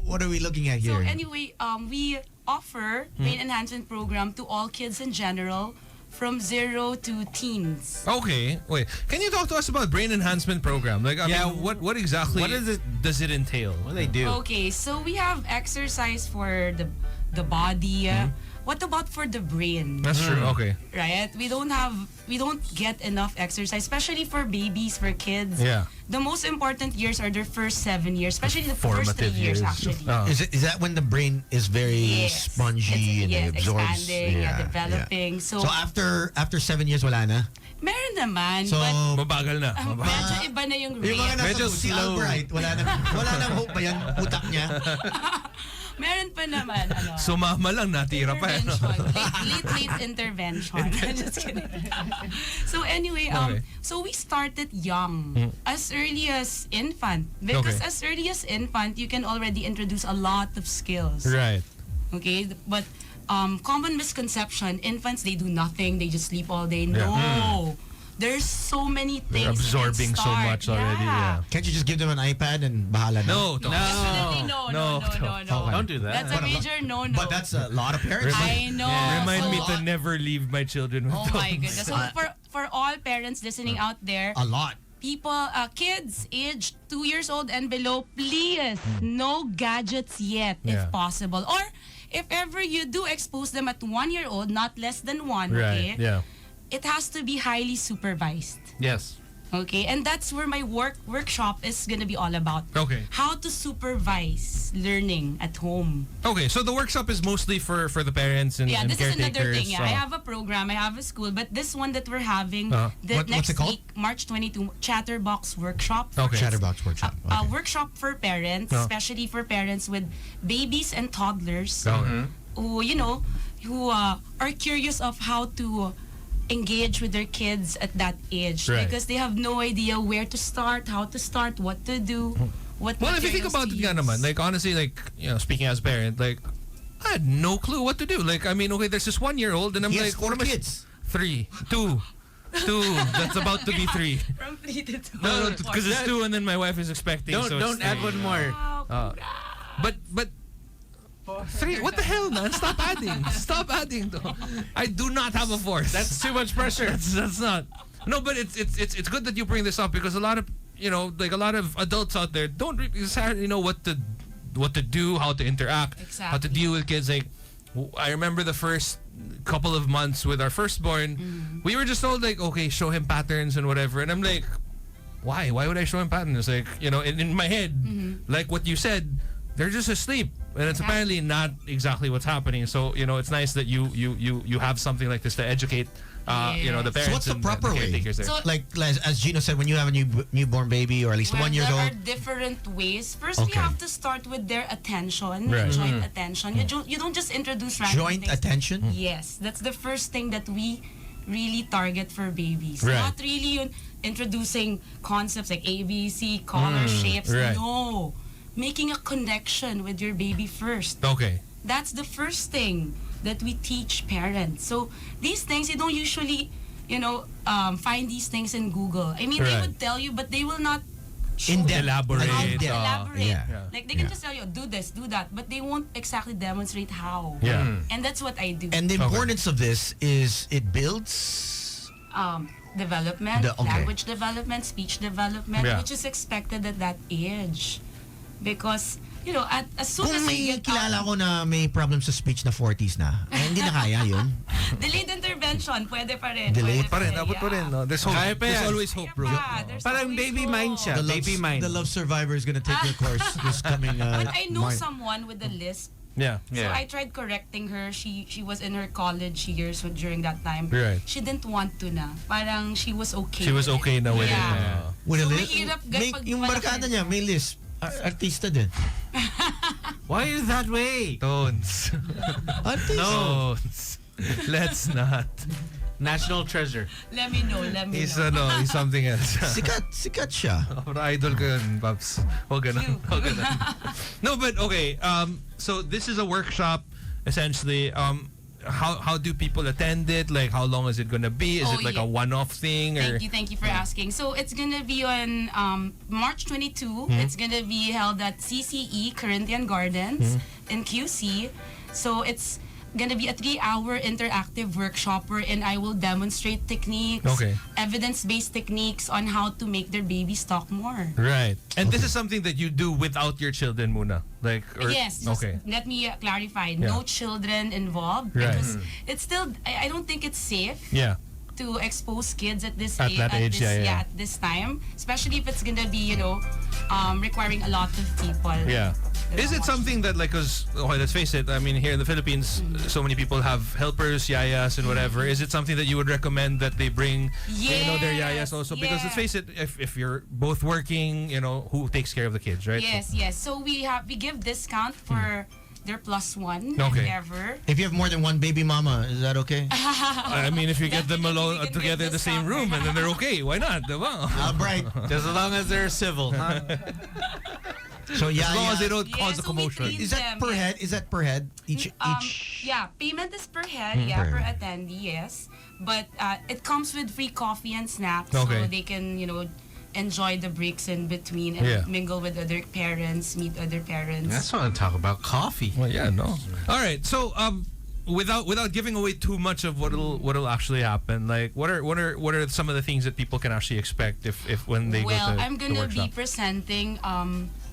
What are we looking at So here? anyway, we offer brain enhancement program to all kids in general from 0 to teens. Okay, wait. Can you talk to us about brain enhancement program? Like, I mean, what exactly what is it- does it entail? What do they do? Okay, so we have exercise for the body. What about for the brain? That's true. Okay. Right? We don't get enough exercise, especially for babies, for kids. Yeah. The most important years are their first 7 years, especially the first 3 years actually. Is that when the brain is very Yes. spongy and Yes, it absorbs? expanding, developing. So, So after 7 years, wala na? meron naman, So, but Mabagal na. medyo iba na yung yung mga rate. nasa Medyo si slow. Albright, wala nang hope ba yan? Utak niya? Meron pa naman, Sumama lang, natira pa. intervention. Late intervention. Just kidding. So anyway, Okay. so we started young, as early as infant. Because Okay. as early as infant, you can already introduce a lot of skills. Right. Okay, but common misconception: infants, they do nothing, they just sleep all day. Yeah. No, there's so many things. They're you can absorbing so start. much already. Yeah. Can't you just give them an iPad and bahala na? No. Definitely no. Okay. Don't do that. That's a major no. But that's a lot of parents. I know. Remind me So- to never leave my children with Oh my dogs. goodness. So for all parents listening out there, A lot. people, kids aged 2 years old and below, please, no gadgets yet, Yeah. if possible. Or if ever you do expose them at 1 year old, not less than one, Right. okay? Yeah. It has to be highly supervised. Yes. Okay, and that's where my workshop is gonna be all about. Okay. How to supervise learning at home. Okay. So the workshop is mostly for the parents and, Yeah, and this is caretakers. another thing. Yeah, I have a program, I have a school, but this one that we're having What's next it called? week, March 22, Chatterbox Workshop. Okay. Chatterbox workshop. A workshop for parents, especially for parents with babies and toddlers Okay. who, who are curious of how to engage with their kids at that age, Right. because they have no idea where to start, how to start, what to do, what Well, if you think materials about to it, nga use. naman, like honestly, like speaking as a parent, like I had no clue what to do. Like I mean, okay, there's this 1 year old, and I'm He has like, what 4 am I? kids. 3, 2. That's about to be 3. From 3 to 2. No, because it's 2, and then my wife is expecting. so Don't it's add 3. one more. Wow. But 3. What the hell, man? Stop adding. Stop adding. I do not have a 4th. That's too much pressure. That's not. No, but it's good that you bring this up, because a lot of like a lot of adults out there don't necessarily know what to do, how to interact, how to Exactly. deal with kids. Like I remember the first couple of months with our firstborn, we were just told like, okay, show him patterns and whatever, and I'm like, why would I show him patterns? Like, in my head, like what you said, they're just asleep, and it's apparently not exactly what's happening. So it's nice that you have something like this to educate the parents. So what's the and proper way? caretakers there. So- Like as Gino said, when you have a newborn baby or at least Well, 1 year there are old. different ways. First, we Okay. have to start with their attention, Right. joint attention. You don't just introduce random Joint things. attention? Yes, that's the first thing that we really target for babies. Right. Not really yun introducing concepts like ABC, color, shapes. right. No. Making a connection with your baby first. Okay. That's the first thing that we teach parents. So these things, you don't usually, find these things in Google. I mean, they Right. would tell you, but they will not show In you depth. Elaborate. how to In depth. elaborate. Yeah. Like, they can just tell you, do this, do that, but they won't exactly demonstrate how. Yeah. And that's what I do. And the importance of this is it builds. Development, Okay. language development, speech development, Yeah. which is expected at that age. Because, as soon Kung as we may get kilala ko na may problem sa speech na 40s na, hindi na kaya yun. delayed intervention, pwede pa rin. Delayed pwede Pa rin, abot pa rin. No? There's hope. Kaya pa There's yan. always hope, bro. Yeah, there's Parang always baby hope. mind siya. Baby mind. The love survivor is gonna take your course this coming. But I know March. someone with a lisp. Yeah. So I tried correcting her. She was in her college years during that time. Right. She didn't want to na. Parang she was okay. She was with okay na with it. Yeah. With a So, lisp. mahirap pag Yung malaki. barkada niya, may lisp. Artista din. Why are you that way? Tones. Artista. Tones. Let's not. National treasure. Let me know. He's something else. Sikat siya. Idol ko yun, Paps. Huwag ganun. Huwag ganun. No, but okay. So this is a workshop, essentially. How do people attend it? Like, how long is it gonna be? Is Oh, it like yeah. a one-off thing? Or Thank you for asking. So it's gonna be on March 22. Hmm? It's gonna be held at CCE Corinthian Gardens in QC. So it's gonna be a 3-hour interactive workshop wherein I will demonstrate techniques, Okay. evidence-based techniques on how to make their babies talk more. Right. And this is something that you do without your children, muna. Like, or, Yes, just okay. let me clarify. Yeah. No children involved Right. because it's still. I don't think it's safe Yeah. to expose kids at this At that age, yeah. at this time, especially if it's gonna be requiring a lot of people. Yeah. Is it something that, like, because, okay, let's face it, I mean, here in the Philippines, so many people have helpers, yayas, and whatever. Is it something that you would recommend that they bring, their yayas also? Because let's face it, if you're both working, who takes care of the kids, right? Yes. So we give discount for their +1 Okay. if ever. If you have more than one baby mama, is that okay? I mean, if you get them Definitely, alone we can together in give the same discount room, for and then they're okay. Why not? Diba? Bright. Just as long as they're civil. Huh? So yeah, As long as they don't Yeah, cause a so we commotion. treat Is that them, per yes. head? Is that per head? Each. Yeah, payment is per head, Per per head. attendee, yes. But it comes with free coffee and snacks, Okay. so they can, enjoy the breaks in between and Yeah. mingle with other parents, meet other parents. That's what I'm talking about. Coffee. Well, yeah, no. All right. So, without giving away too much of what'll actually happen, like what are some of the things that people can actually expect if when they go to I'm the gonna be workshop? presenting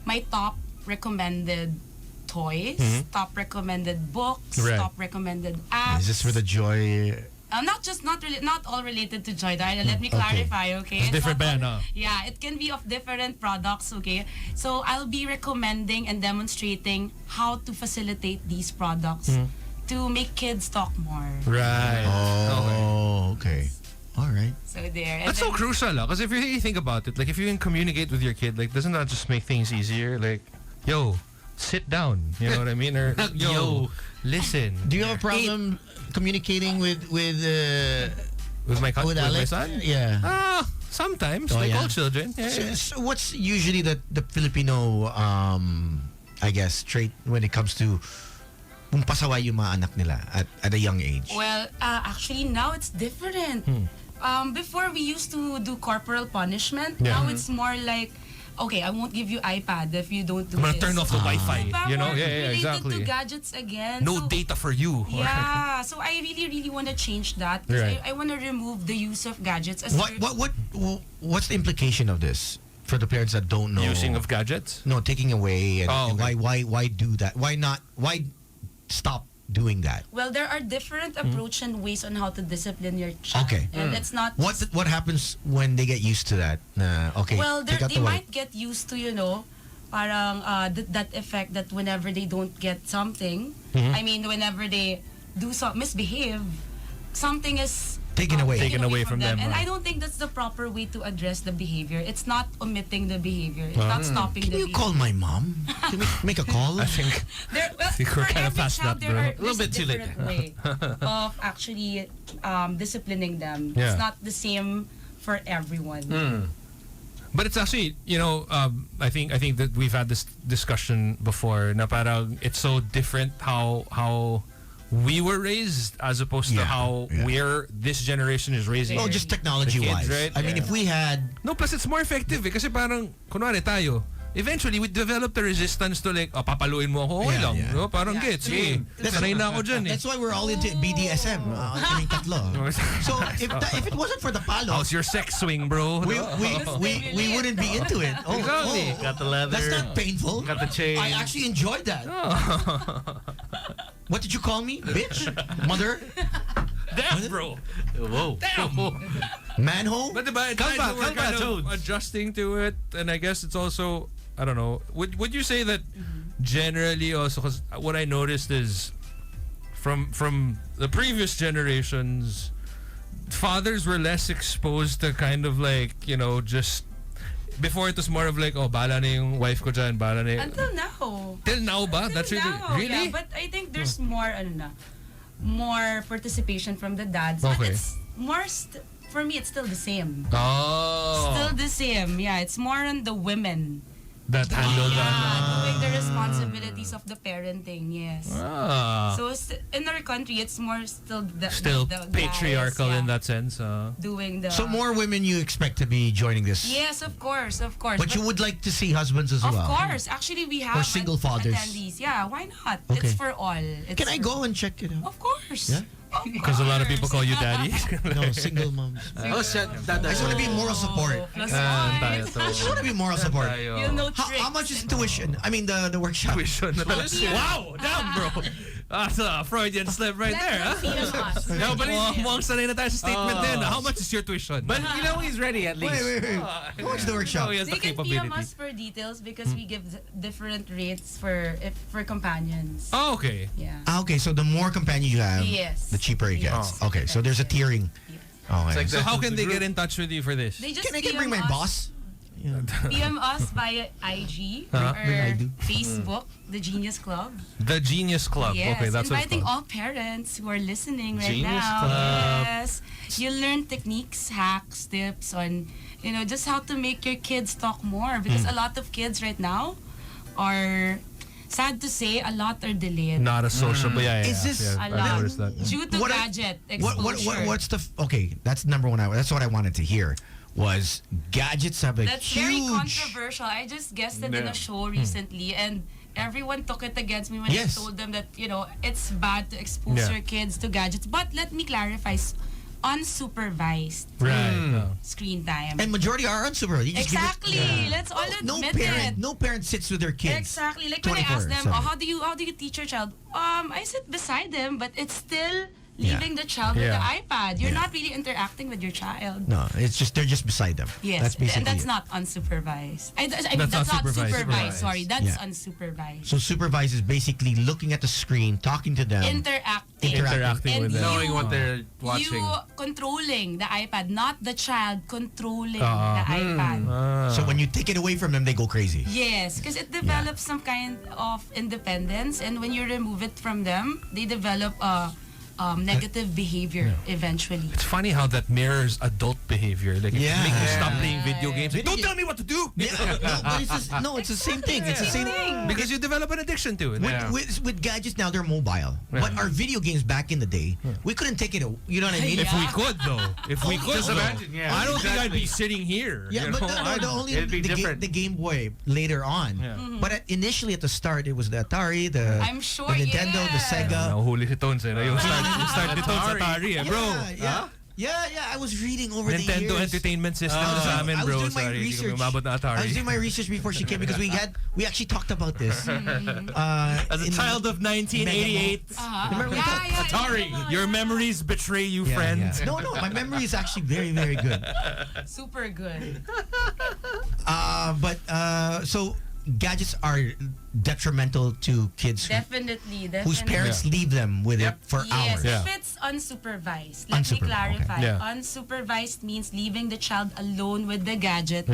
my top recommended toys, top recommended books, Right. top recommended apps. Is this for the joy? Not all related to Joy Dial. Let me Okay. clarify, okay? It's different not ba yan, all- no? Yeah, it can be of different products, okay? So I'll be recommending and demonstrating how to facilitate these products to make kids talk more. Right. Oh, okay. All right. So there. And That's so then- crucial, because if you really think about it, like if you can communicate with your kid, like doesn't that just make things easier? Like, yo, sit down. You know what I mean? Or yo, listen. Do you have a problem communicating with With my with my Alex? son? Yeah. Sometimes, Oh, like yeah? all children. Yeah, So, yeah. so what's usually the Filipino I guess trait when it comes to kung pasaway yung mga anak nila at a young age? Well, actually now it's different. Before we used to do corporal punishment. Yeah. Now it's more like, okay, I won't give you iPad if you don't do I'm gonna this. turn off the Wi-Fi. Diba? You know? More Yeah, related exactly. to gadgets again. No So, data for you. Yeah, so I really want to change that. 'Cause Right. I want to remove the use of gadgets. As What's the implication of this for the parents that don't know? Using of gadgets. No, taking away and, Oh, and okay. why do that? Why stop doing that? Well, there are different approach and ways on how to discipline your child. Okay. And it's not What happens when they get used to that? Okay, well, take out they the might get used to, parang that effect that whenever they don't get something, I mean, whenever they do misbehave, something is Taken away. Taken away from them, And huh? I don't think that's the proper way to address the behavior. It's not omitting the behavior. It's not stopping Can the you behavior. call my mom? Can we make a call? I think For we're kinda every past child, that, bro. there are A little bit too late. different way of actually disciplining them. Yeah. It's not the same for everyone. But it's actually, I think that we've had this discussion before. Na parang it's so different how we were raised as opposed to Yeah, how yeah. this generation is raising. Oh, just technology-wise. The kids, right? I mean, Yeah. if we had... No, plus it's more effective eh. Kasi parang, kunwari tayo, eventually we develop the resistance to like, papaluin mo ako, okay Yeah, lang. yeah. No? Parang Yeah. gets, sige. Sanay na ako dyan eh. That's why we're all into BDSM. Kaming tatlo. So, if it wasn't for the palo, How's your sex swing, bro? we wouldn't be into it. Oh, Exactly. oh. Got the leather. That's not painful. Got the chain. I actually enjoyed that. What did you call me? Bitch? Mother? Damn, bro. Whoa. Manhole? But diba, it's Kalma, like we're kalma, kind of Toads. adjusting to it, and I guess it's also, I don't know, would you say that generally also, because what I noticed is from the previous generations, fathers were less exposed to kind of like, just, before it was more of like, oh, bala na yung wife ko dyan, bala na yung... Until now. Till now ba? That's Until really... now, Really? yeah, but I think there's more participation from the dads. Okay. But it's more, for me, it's still the same. Oh. Still the same. Yeah, it's more on the women. That handle that. Doing the responsibilities of the parenting, yes. Ah. So in our country, it's more still Still the patriarchal guys, in that sense. doing the. So more women you expect to be joining this. Yes, of course. But you would like to see husbands as Of well. course. Actually, we have single fathers. attendees. Yeah, why not? Okay. It's for all. It's Can I for- go and check it out? Of course. Yeah? Because a lot of people call you daddy. No, single moms. Oh, shit. I just want to be moral support. Plus tayo one. to. I just want to be moral support. You'll know How tricks. much is tuition? I mean, the workshop. Tuition na talaga. Wow! Damn, bro! That's a Freudian slip right there, huh? No, but mukhang sanay na tayo sa statement din. How much is your tuition? But you know he's ready at least. Wait. How much is the workshop? Oh, he has They the can PM capability. us for details because we give different rates for companions. Oh, okay. Yeah. Okay, so the more companions you have, Yes. the cheaper it gets. Yes. Okay, so there's a tiering. Yes. Okay. like So the- how can the they group. get in touch with you for this? They just Can I bring my PM us- boss? Yeah. PM us via IG Huh? or I do. Facebook, the Genius Club. The Genius Club. Yes, Okay, that's what it's inviting called. all parents who are listening right Genius now. Club. Yes, you learn techniques, hacks, tips on just how to make your kids talk more because a lot of kids right now are. Sad to say, a lot are delayed. Not a sociable. Yeah, Is this- yeah, A I lot. noticed that. Due to What are- gadget exposure. What's the okay? That's number one. That's what I wanted to hear. Was gadgets have a That's very huge controversial. I just guessed it in Yeah. a show recently, and everyone took it against me when Yes. I told them that it's bad to expose Yeah. your kids to gadgets. But let me clarify: unsupervised Right. No. screen time. and majority are unsupervised. You just give it- Exactly. Let's all No admit parent, it. no parent sits with their kids. Exactly. Like when I ask them, 24/7. how do you teach your child? I sit beside them, but it's still leaving the child with Yeah. the iPad. You're Yeah. not really interacting with your child. No, it's just they're just beside them. Yes, that's basically and that's it. not unsupervised. I mean, That's that's not not supervised. supervised. Sorry, that's Yeah. unsupervised. So supervised is basically looking at the screen, talking to them. Interacting. Interacting And with them. Knowing what they're watching. You controlling the iPad, not the child controlling Ah. the iPad. So when you take it away from them, they go crazy. Yes, because it develops some kind of independence, and when you remove it from them, they develop negative behavior eventually. It's funny how that mirrors adult behavior. Like, Yeah. it makes you stop playing video games. Like, Video don't ga- tell me what to do! No, but it's the same thing. It's the same thing. Because you develop an addiction to it. With gadgets now, they're mobile. But our video games back in the day, we couldn't take it. You know what I mean? If we could, though. If we could, Just though. imagine, yeah. I don't think I'd Exactly. be sitting here. Yeah, you but know? the only It'd be different. the Game Boy later on. Yeah. But initially at the start, it was the Atari, the I'm sure, the Nintendo, the yes. Sega. Nahuhuli si Tones, eh. Yung start ni Tones Atari, eh, bro. Yeah. I was reading over the Nintendo years. Entertainment System sa amin, I was bro. doing my Sorry, hindi research. kami umabot na Atari. I was doing my research before she came because we actually talked about this. As a child of 1988, Remember we talked- Atari, your memories betray you, friend. Yeah. No, my memory is actually very, very good. Super good. So gadgets are detrimental to kids Definitely. whose parents leave them with it for hours. Yes, if it's unsupervised. Let me clarify. Yeah. Unsupervised means leaving the child alone with the gadget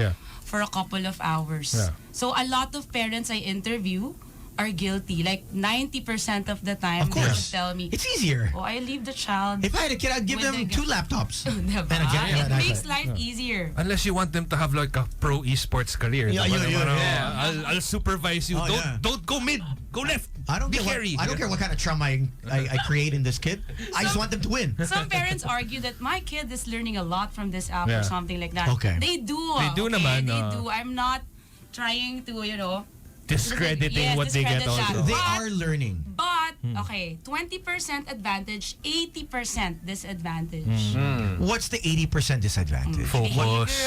for a couple of hours. Yeah. So a lot of parents I interview are guilty. Like 90% of the time, Of they will course. tell me, It's easier. oh, I leave the child. If I had a kid, I'd give With them the 2 laptops. Diba? And again, It yeah, makes that's life easier. Unless you want them to have like a pro esports career. Yeah, Diba? yeah. I'll supervise you. Oh, don't yeah. don't go mid. Go left. I don't Be care. carry. I don't care what kind of trauma I create in this kid. I just want them to win. Some parents argue that my kid is learning a lot from this app Yeah. or something like that. Okay. They do. They do okay? naman, They do. I'm not trying to, Discrediting Yes, what they get discredit also. that. They But- are learning. But, okay, 20% advantage, 80% disadvantage. What's the 80% disadvantage? Focus.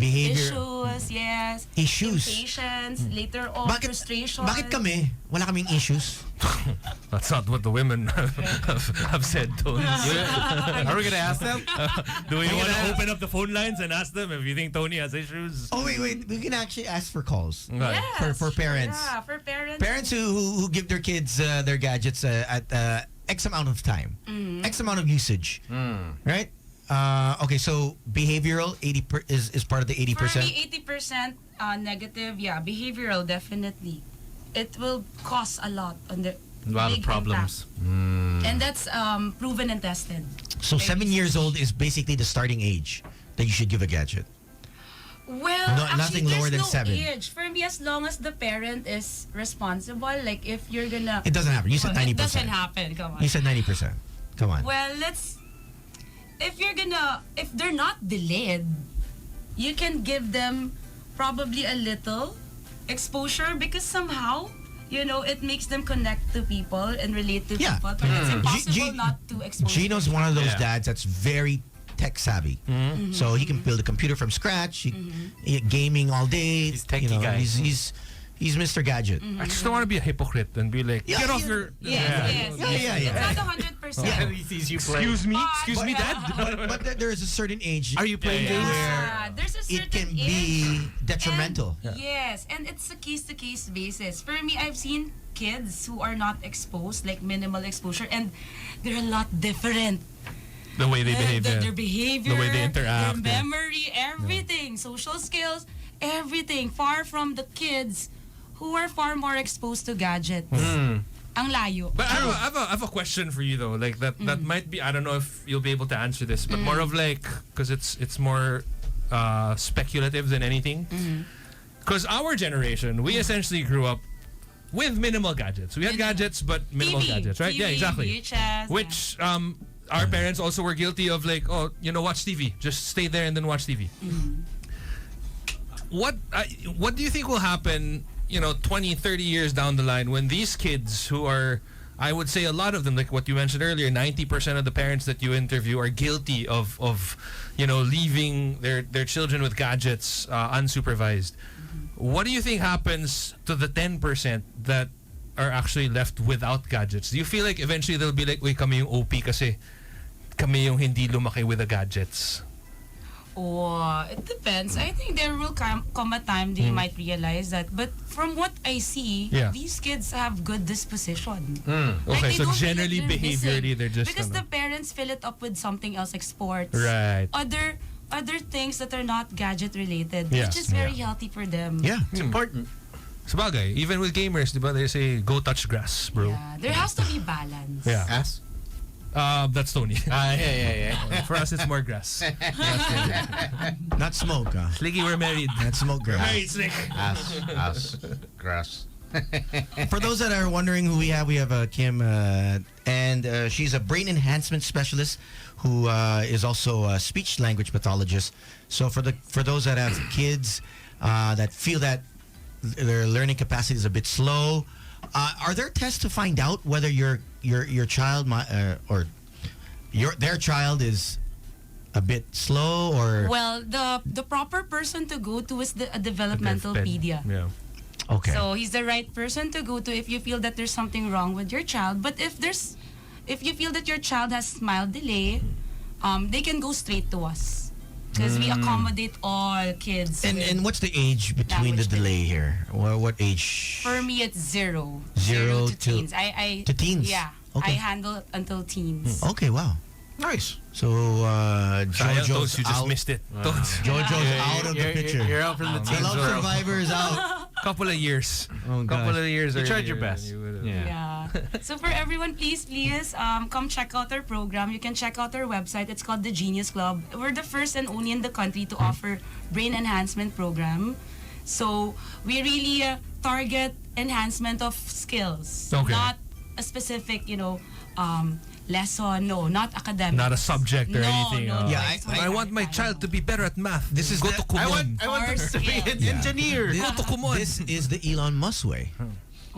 Behavior. Issues, yes. Issues. Impatience, later on, frustration. Bakit kami? Wala kaming issues. That's not what the women have said, Tony. Are we gonna ask them? Do we want to open up the phone lines and ask them if you think Tony has issues? Oh, wait. We can actually ask for calls. Right. Yes, For parents. Yeah, for parents. Parents who give their kids their gadgets at X amount of time, X amount of usage, right? Okay, so behavioral is part of the 80%. For me, 80% negative, yeah. Behavioral, definitely. It will cause a lot on the A lot of big problems. impact. And that's proven and tested. So 7 years old is basically the starting age that you should give a gadget. Well, No- actually, nothing there's lower than no 7. age. For me, as long as the parent is responsible, like if you're gonna... It doesn't happen. You said Well, 90%. It doesn't happen, come on. You said 90%. Come on. Well, if they're not delayed, you can give them probably a little exposure because somehow, it makes them connect to people and relate to Yeah. people. But it's impossible G- not to expose Gino's them. one of those Yeah. dads that's very tech savvy. So he can build a computer from scratch. He gaming all day. He's techie guy. He's Mr. Gadget. I just don't want to be a hypocrite and be like, Yeah, get off yeah. your... Yes. Yeah. It's not 100%. He sees you play. Excuse me? But- Excuse me, Dad? But there is a certain age. Are you playing games? Yeah, there's a certain It can age. be detrimental. And, yes, and it's a case-to-case basis. For me, I've seen kids who are not exposed, like minimal exposure, and they're a lot different. The way they behave. Their yeah. behavior, The way they interact, their yeah. memory, everything, social skills, everything. Far from the kids who are far more exposed to gadgets. Ang layo. But I have a question for you though. Like that might be, I don't know if you'll be able to answer this, but more of like, because it's more speculative than anything. Because our generation, we essentially grew up with minimal gadgets. We had gadgets, but minimal TV, gadgets, right? Yeah, TV, exactly. VHS, Which our parents also were guilty of, like, watch TV. Just stay there and then watch TV. What do you think will happen, 20, 30 years down the line when these kids who are, I would say a lot of them, like what you mentioned earlier, 90% of the parents that you interview are guilty of leaving their children with gadgets unsupervised. What do you think happens to the 10% that are actually left without gadgets? Do you feel like eventually they'll be like, uy, kami yung OP kasi kami yung hindi lumaki with the gadgets? Oh, it depends. I think there will come a time they might realize that. But from what I see, Yeah. these kids have good disposition. Okay, they so don't feel generally like they're behaviorally missing. they're just because the parents fill it up with something else like sports, Right. other things that are not gadget related, Yeah. which is very healthy for them. Yeah. It's important. Sabagay, even with gamers, diba, they say go touch grass, bro. Yeah, there has to be balance. Yeah. Ass? That's Tony. Yeah. For us, it's more grass. Not smoke. Sliggy, we're married. Not smoke, girl. Married, Slick. Ass. Grass. For those that are wondering who we have Kim, and she's a brain enhancement specialist who is also a speech language pathologist. So for those that have kids that feel that their learning capacity is a bit slow, are there tests to find out whether your child or their child is a bit slow or Well, the proper person to go to is a developmental pedia. Yeah. okay? So he's the right person to go to if you feel that there's something wrong with your child. But if you feel that your child has mild delay, they can go straight to us. because we accommodate all kids. And with- what's the age between the Language delay here? What age? for me, it's zero. Zero to to- teens. I to teens? Yeah, Okay. I handle until teens. Okay, wow. Nice. So Sayang, Jojo's Toads, you just out. missed it. Toads. Jojo's out of the picture. You're out from the The teens. Love bro. Survivor is out. Couple of years. Oh, Couple gosh. of years. You tried your earlier best. than you would've. Yeah. Yeah. So for everyone, please, come check out our program. You can check out our website. It's called the Genius Club. We're the first and only in the country to offer brain enhancement program. So we really target enhancement of skills, Okay. not a specific, lesson. No, not academic. Not a subject or No, anything. no, no, Yeah, it's I not want my that. child to be better at math. This is Go the- to Kumon. I want Or them to be an skills. engineer. Go to Kumon. This is the Elon Musk way.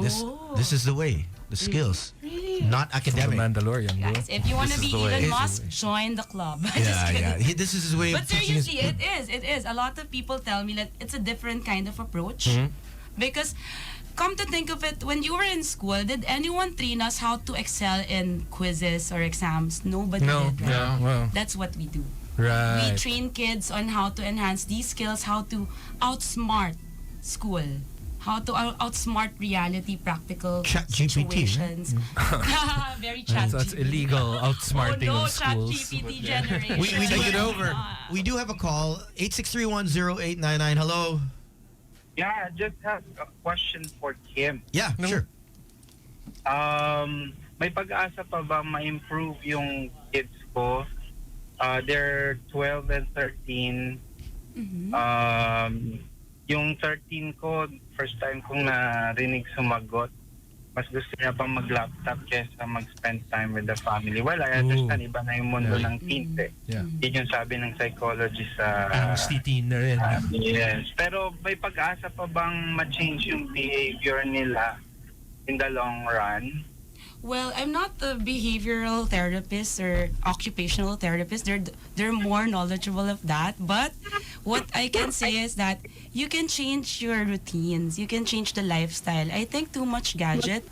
This is the way. The skills, Really? not The academic. Mandalorian, bro. Guys, if you want to This be is the way. Elon Musk, join the club. Just Yeah, kidding. yeah. This is his way But of teaching his. seriously, it is. A lot of people tell me that it's a different kind of approach. Because, come to think of it, when you were in school, did anyone train us how to excel in quizzes or exams? Nobody No. did, right? Yeah. Well. That's what we do. Right. We train kids on how to enhance these skills, how to outsmart school, how to outsmart reality, practical ChatGPT, situations. Very That's ChatGPT. illegal outsmarting Oh no, of schools. ChatGPT generation. We Take it over. We do have a call. 863108999. Hello. Yeah, I just have a question for Kim. Yeah, sure. May pag-asa pa ba ma-improve yung kids ko? They're 12 and 13. Yung 13 ko, first time kong narinig sumagot. Mas gusto niya pang mag-laptop kesa mag-spend time with the family. Well, I understand, iba na yung mundo ng teens eh. Yeah. Yun yung sabi ng psychologist sa... Angsty teen na rin. Yes. Pero may pag-asa pa bang ma-change yung behavior nila in the long run? Well, I'm not a behavioral therapist or occupational therapist. They're more knowledgeable of that. But what I can say is that you can change your routines. You can change the lifestyle. I think too much gadget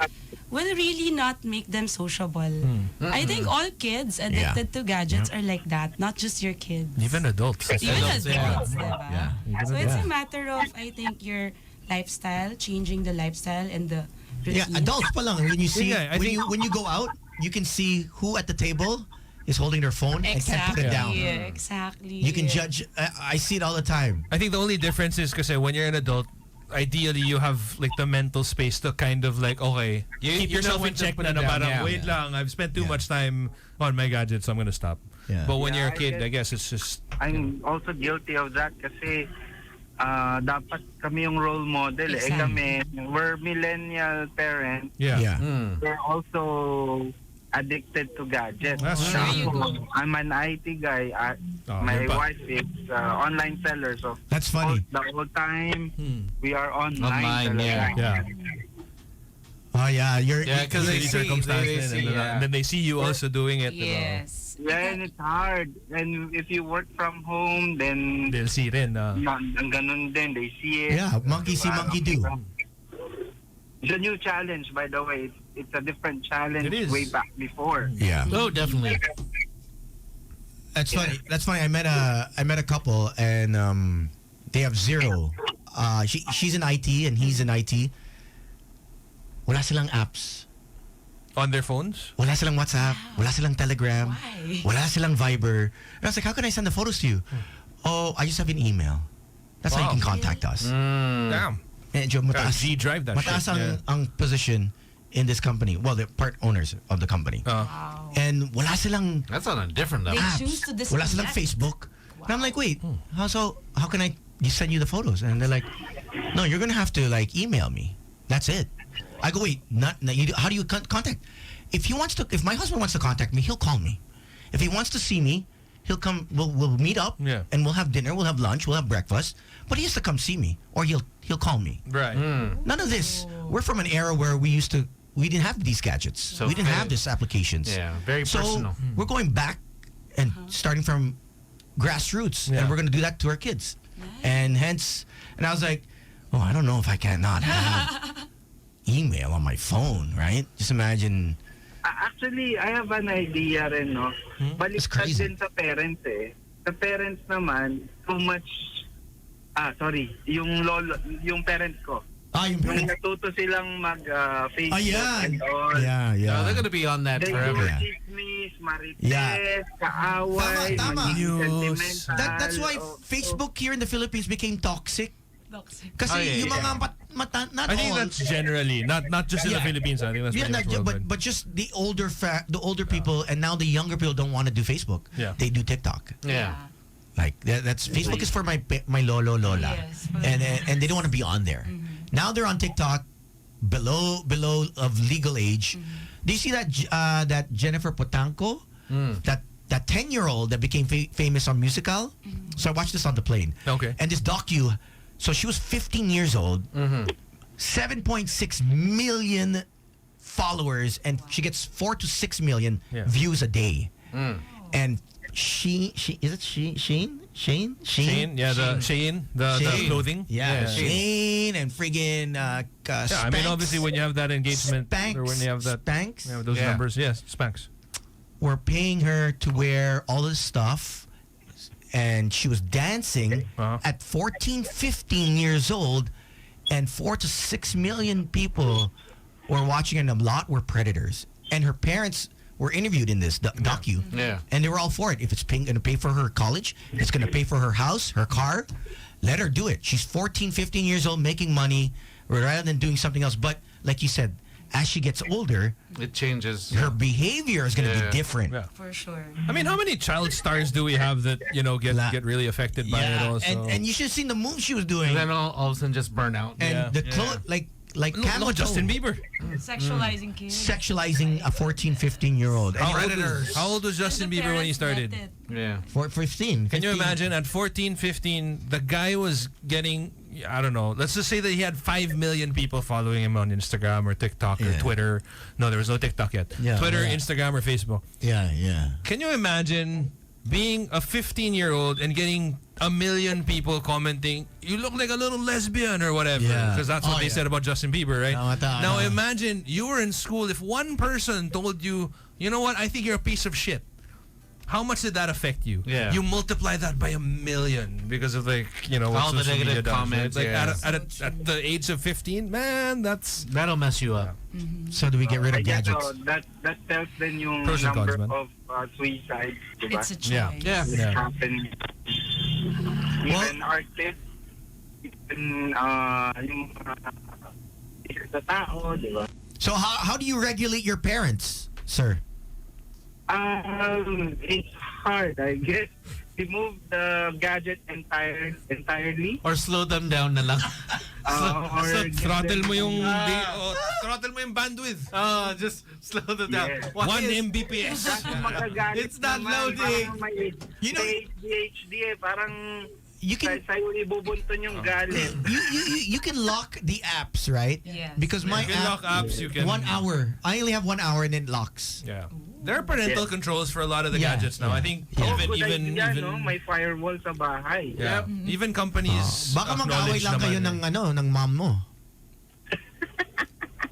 will really not make them sociable. I think all kids addicted to gadgets are like that, not just your kids. Even adults. Even adults, yeah. diba? Yeah. So it's a matter of, I think, your lifestyle, changing the lifestyle and the Yeah, routine. adults pa lang. When you see, Yeah, I when you go out, you can see who at the table is holding their phone and can't put it down. Exactly. You can judge. I see it all the time. I think the only difference is because when you're an adult, ideally you have like the mental space to kind of like, okay, keep you know yourself when in to check put na it down, parang, yeah. wait lang, I've spent too Yeah. much time on my gadgets, so I'm gonna stop. Yeah. But when Yeah, you're a kid, I I guess it's just... I'm also guilty of that kasi dapat kami yung role model eh. Exactly. Kami, we're millennial parents. Yeah. Yeah. We're also addicted to gadgets. That's true. There you Ako, I'm an IT guy. My yun pa. wife is online seller. So That's funny. the whole time, we are Online, online. talaga. Yeah. Oh yeah, you're. Yeah, because they see, Circumstances, they see, and then they see you also doing it. Yes. Yeah, and it's hard. And if you work from home, then They'll see rin. ang ganun din. They see it. Yeah, monkey see, monkey do. It's a new challenge, by the way. It's a different challenge It is. way back before. Yeah, Oh, definitely. that's funny. That's funny. I met a couple and they have zero. She's in IT and he's in IT. Wala silang apps. On their phones? Wala silang WhatsApp. Wala silang Telegram. Why? Wala silang Viber. And I was like, how can I send the photos to you? Oh, I just have an email. That's how you Wow. can contact us. Damn. Medyo mataas. G drive that Mataas shit. ang, ang position in this company. Well, they're part owners of the company. Wow. And wala silang That's on a different They level. apps. choose to Wala silang disconnect. Facebook. And I'm like, wait, how can I send you the photos? And they're like, no, you're gonna have to like email me. That's it. I go, wait, how do you contact? If my husband wants to contact me, he'll call me. If he wants to see me, he'll come. We'll meet up, Yeah. and we'll have dinner, we'll have lunch, we'll have breakfast. But he has to come see me, or he'll call me. Right. None of this. We're from an era where we didn't have these gadgets. So we didn't very- have these applications. Yeah, very So personal. we're going back and starting from grassroots, Yeah. and we're going to do that to our kids. And hence, and I was like, oh, I don't know if I cannot have email on my phone, right? Just imagine. Actually, I have an idea rin, no? It's Baliktad crazy. din sa parents eh. Sa parents naman, too much, yung parents ko. Yung Yung parents. natuto silang mag-Facebook Yeah. and all. Yeah, No, yeah. they're gonna be on that They forever. do Yeah. chismis, marites, Yeah. kaaway, Tama. magiging News. sentimental. That's why o- Facebook here in the Philippines became toxic. Kasi Oh, yeah, yung yeah. mga not I think all. that's generally not just in the Yeah. Philippines. I think that's Yeah, pretty much but just the older people, and now the younger people don't want to do Facebook. Yeah. They do TikTok. Yeah. Like that's Facebook is for my lolo lola, Yes. and they don't want to be on there. Now they're on TikTok, below of legal age. Do you see that Jennifer Potanco, that 10-year-old that became famous on Musical? So I watched this on the plane. Okay. And this docu, so she was 15 years old, 7.6 million followers, and she gets 4 to 6 million Yeah. views a day. And Shane, Shane, yeah, the clothing. Yeah, Shane and friggin' Yeah, I mean, obviously, when you have that engagement, Spanx, or when you have that, Spanx, you have those Yeah. numbers, yes, Spanx. were paying her to wear all this stuff, and she was dancing at 14, 15 years old, and 4 to 6 million people were watching, and a lot were predators. And her parents were interviewed in this docu, Yeah. and they were all for it. If it's going to pay for her college, it's going to pay for her house, her car, let her do it. She's 14, 15 years old, making money, rather than doing something else. But like you said, as she gets older, It changes. her behavior is going to Yeah. be different. Yeah. For sure. I mean, how many child stars do we have that get really affected by it also? and you should have seen the moves she was doing. And then all of a sudden just burn out. And Yeah. the clothes, like Look camel at Justin toe, Bieber. Sexualizing kids. sexualizing a 14, 15-year-old. How old was Justin And the Bieber when he parents started? let it. Yeah. For 15. Can you 15. imagine at 14, 15, the guy was getting, I don't know, let's just say that he had 5 million people following him on Instagram or TikTok or Yeah. Twitter. No, there was no TikTok yet. Yeah, Twitter, yeah. Instagram, or Facebook. Yeah. Can you imagine being a 15-year-old and getting a million people commenting, you look like a little lesbian or whatever? Yeah. Because that's what Oh, they yeah. said about Justin Bieber, right? Tama. Now imagine you were in school. If one person told you, you know what, I think you're a piece of shit. How much did that affect you? Yeah. You multiply that by a million because of what All the social media negative does, comments, right? Like yeah. at the age of 15, man, That'll mess you up. So do we get rid of I guess, gadgets? that tells then yung Pros and number cons, man. of suicide, diba? It's a choice. Yeah. Yeah. It Yeah. happen. Even artists, even yung sa tao, diba? So how do you regulate your parents, sir? It's hard, I guess. Remove the gadget entirely. Or slow them down na lang. Or give throttle them- mo yung throttle mo yung bandwidth. Oh, just slow them down. Yeah. What 1 is- Mbps. Kaso magagalit It's not naman, loading. Parang may You know- ADHD parang You can sa'yo ibubuntun yung galit. you can lock the apps, right? Yes. Because my You can app, lock apps, you can 1 hour. I only have 1 hour and then it locks. Yeah. There are parental controls for a lot of the Yeah, gadgets now. yeah. I think Yeah. Good even idea, no? May firewall sa bahay. yeah, even companies Baka mag-away acknowledge lang kayo naman. ng mom mo.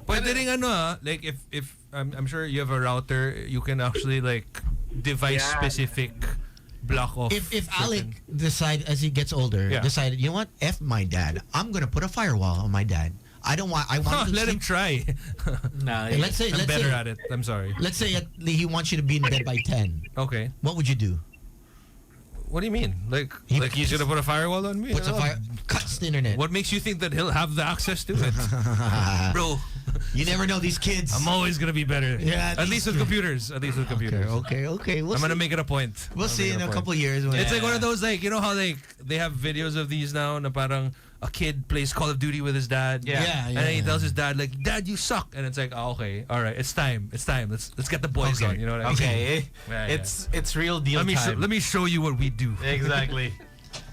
Pwede rin like if I'm sure you have a router, you can actually like device specific block off. If certain- Alec decide as he gets older, Yeah. decided, you know what? F my dad. I'm gonna put a firewall on my dad. I want him to let him sleep. try. Nah, Let's say I'm better at it. I'm sorry. Let's say he wants you to be in bed by 10. Okay. What would you do? What do you mean? Like He- he's gonna put a firewall on me? Puts a fire, cuts the internet. What makes you think that he'll have the access to it, bro? You never know these kids. I'm always gonna be better. Yeah, At least with these- computers. At least with computers. Okay. We'll I'm gonna see. make it a point. We'll I'll see make in it a point. couple years. When It's like one of those, like, you know how like they have videos of these now na parang a kid plays Call of Duty with his dad. Yeah, And then he yeah. tells his dad like, "Dad, you suck." And it's like, oh, okay, all right, it's time. Let's get the boys Okay. on. You know what I mean? Okay. Yeah, It's real deal time. Let me show you what we do. Exactly.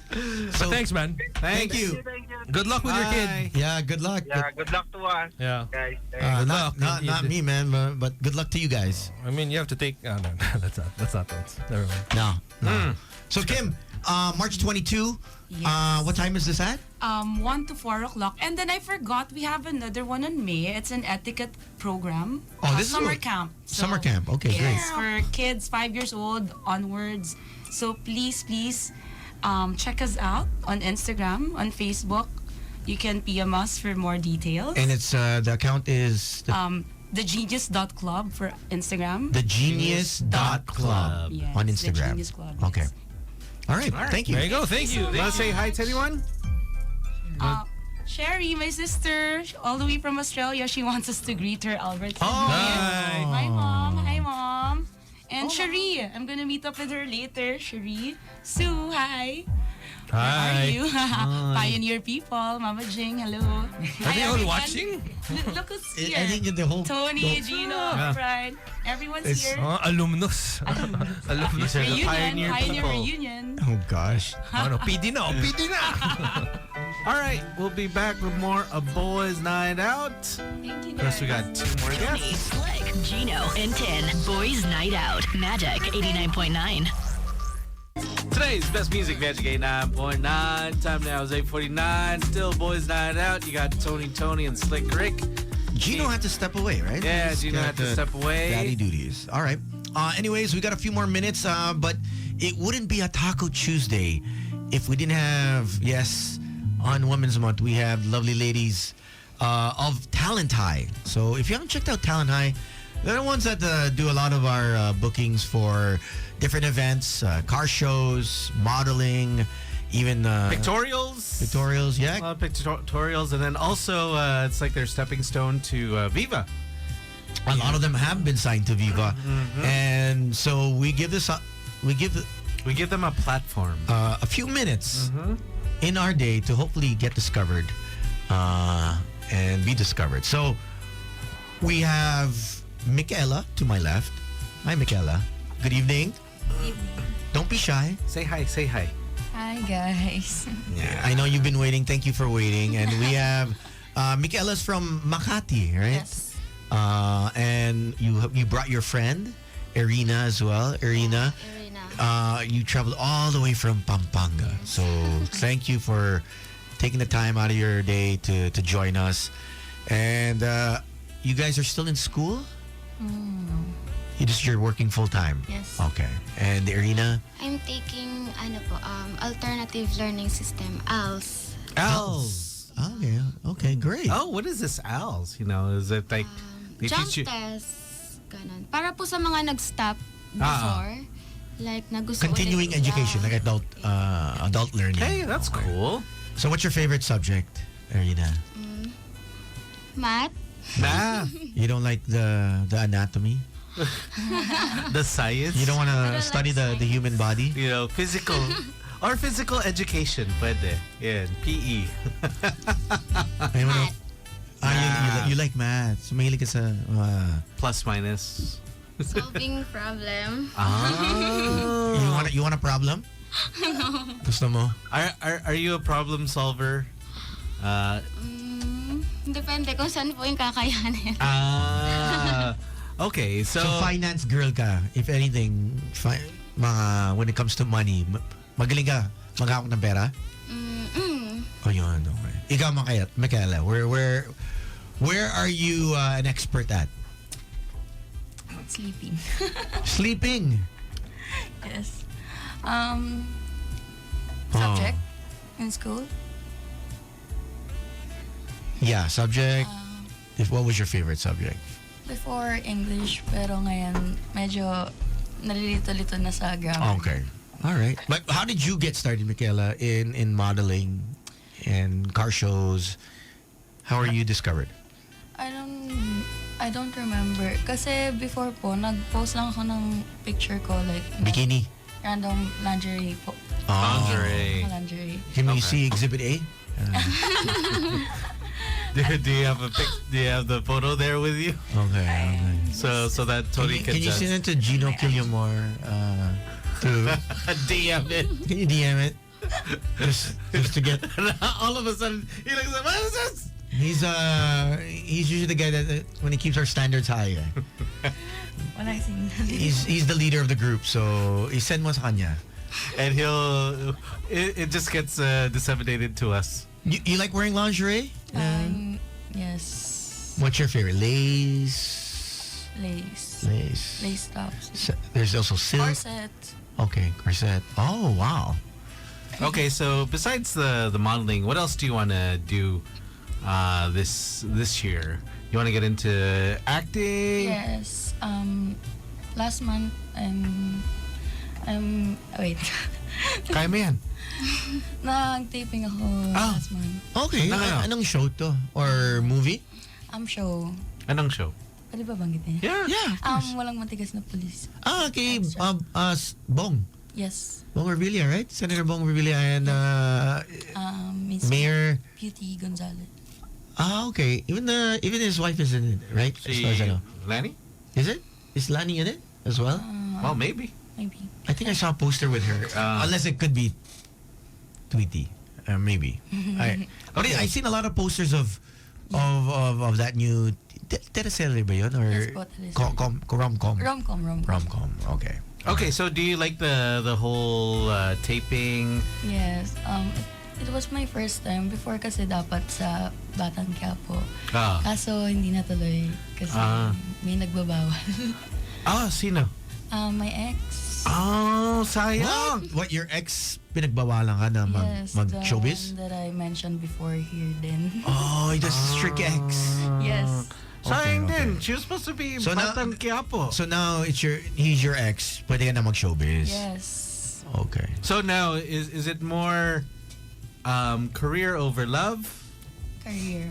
But thanks, man. Thank you. Thank you. Good luck with your kid. Bye. Yeah, good luck. Yeah, good luck to us, Yeah. guys. Good Not luck. not me, man, but good luck to you guys. I mean, you have to take. Oh, no, that's not. Never mind. No. So Kim, March 22. Yes. What time is this at? 1 to 4 o'clock. And then I forgot we have another one in May. It's an etiquette program. Oh, this is summer what- camp. Summer camp. Okay, great. It's for kids 5 years old onwards. So please, check us out on Instagram, on Facebook. You can PM us for more details. And it's the account is thegenius.club for Instagram. thegenius.club Yes, on The Instagram. Genius Club, Okay. yes. All right. Thank you. There you go. Thank you. Want to say hi to anyone? Sherry, my sister, all the way from Australia, she wants us to greet her, Albert. Oh. Hi. Hi, Mom. Hi, Mom. And Cherie, I'm gonna meet up with her later. Cherie. Sue, hi. How are you? Pioneer people. Mama Jing, hello. Are they all watching? Look who's I here. think the whole Tony, Gino, Brian. Everyone's here. Alumnus. Alumnus. These are the Reunion, pioneer Pioneer people. reunion. Oh gosh. Ano, PD na. PD na. All right, we'll be back with more of Boys Night Out. Thank you, First, we guys. got 2 more guests. Slick, Gino, and Tin. Boys Night Out. Magic 89.9. Today's best music, Magic 89.9. Time now is 8:49. Still Boys Night Out. You got Tony, and Slick Rick. Gino had to step away, right? Yeah, He's Gino got had to the step away. Daddy duties. All right. Anyways, we got a few more minutes, but it wouldn't be a Taco Tuesday if we didn't have, yes, on Women's Month, we have lovely ladies of Talent High. So if you haven't checked out Talent High, they're the ones that do a lot of our bookings for different events, car shows, modeling, even Pictorials. Yeah. A lot of pictorials. And then also, it's like their stepping stone to Viva. A lot of them have been signed to Viva, and so we give this we give them a platform. a few minutes in our day to hopefully get discovered and be discovered. So we have Michaela to my left. Hi, Michaela. Good evening. Don't be shy. Say hi. Hi, guys. Yeah, I know you've been waiting. Thank you for waiting. And we have Michaela's from Makati, right? Yes. And you brought your friend, Irina, as well. Irina. You traveled all the way from Pampanga. So thank you for taking the time out of your day to join us. And you guys are still in school? You're working full time? Yes. Okay. And Irina? I'm taking alternative learning system, ALS. ALS. Okay, great. Oh, what is this ALS? You know, is it like they Jump teach you? test. Ganun. Para po sa mga nag-stop before. Like, nagusto Continuing ulit nila. education, like adult learning. Hey, that's cool. So what's your favorite subject, Irina? Math. Math. You don't like the anatomy? The science. You don't want I to don't study like the human body? You know, physical. Or physical education, pwede. Yeah, PE. Ayaw mo na- Math. you like math. So mahilig ka sa... Plus minus. Solving problem. you want a problem? Gusto mo? Are you a problem solver? Depende kung saan po yung kakayanin. Okay, so finance girl ka. If anything, when it comes to money, magaling ka maghawak ng pera? Oh, yun. Okay. Ikaw, Michaela, where are you an expert at? Sleeping. Sleeping. Yes. Subject in school. Yeah, subject. What was your favorite subject? Before English, pero ngayon medyo nalilito-lito na sa grammar. Okay. All right. But how did you get started, Michaela, in modeling and car shows? How are you discovered? I don't remember. Kasi before po, nag-post lang ako ng picture ko, like Bikini. random lingerie po. lingerie. Lingerie. Can we see Exhibit A? Do you have the photo there with you? Okay. So that Tony Can you just send it to Gino Killiamore? To DM it. Can you DM it? Just to get. All of a sudden, he looks like, what is this? He's usually the guy that when he keeps our standards high. When I think He's the leader of the group, so isend mo sa kanya. and it just gets disseminated to us. You like wearing lingerie? Yes. What's your favorite? Lace. Lace tops. There's also silk. Corset. Okay, corset. Oh wow. Okay, so besides the modeling, what else do you want to do this year? You want to get into acting? Yes. Last month I'm wait. Kaya mo yan. Nag-taping ako last month. Okay. Anong show to? Or movie? Show. Anong show? Pwede ba banggitin? Yeah. Of course. Walang matigas na police. Okay. Bong. Yes. Bong Revilla, right? Senator Bong Revilla and Miss Mayor. Beauty Gonzalez. Okay. Even his wife is in it, right? As far as I know. Lani? Is it? Is Lani in it as well? Well, maybe. Maybe. I think I saw a poster with her. Unless it could be Tweety. Maybe. But I seen a lot of posters of that new teleserye ba yun? Or Yes po, teleserye. rom-com? Rom-com. Okay. Okay, so do you like the whole taping? Yes. It was my first time. Before kasi dapat sa Batang Quiapo. Kaso hindi natuloy kasi may nagbabawal. Sino? My ex. Oh, sayang. What? Your ex pinagbawalan ka na mag-showbiz? The one that I mentioned before here then. Oh, that's a strict ex. Yes. Sayang din. She was supposed to be Batang Quiapo. So now he's your ex. Pwede ka na mag-showbiz. Yes. Okay. So now is it more career over love? Career.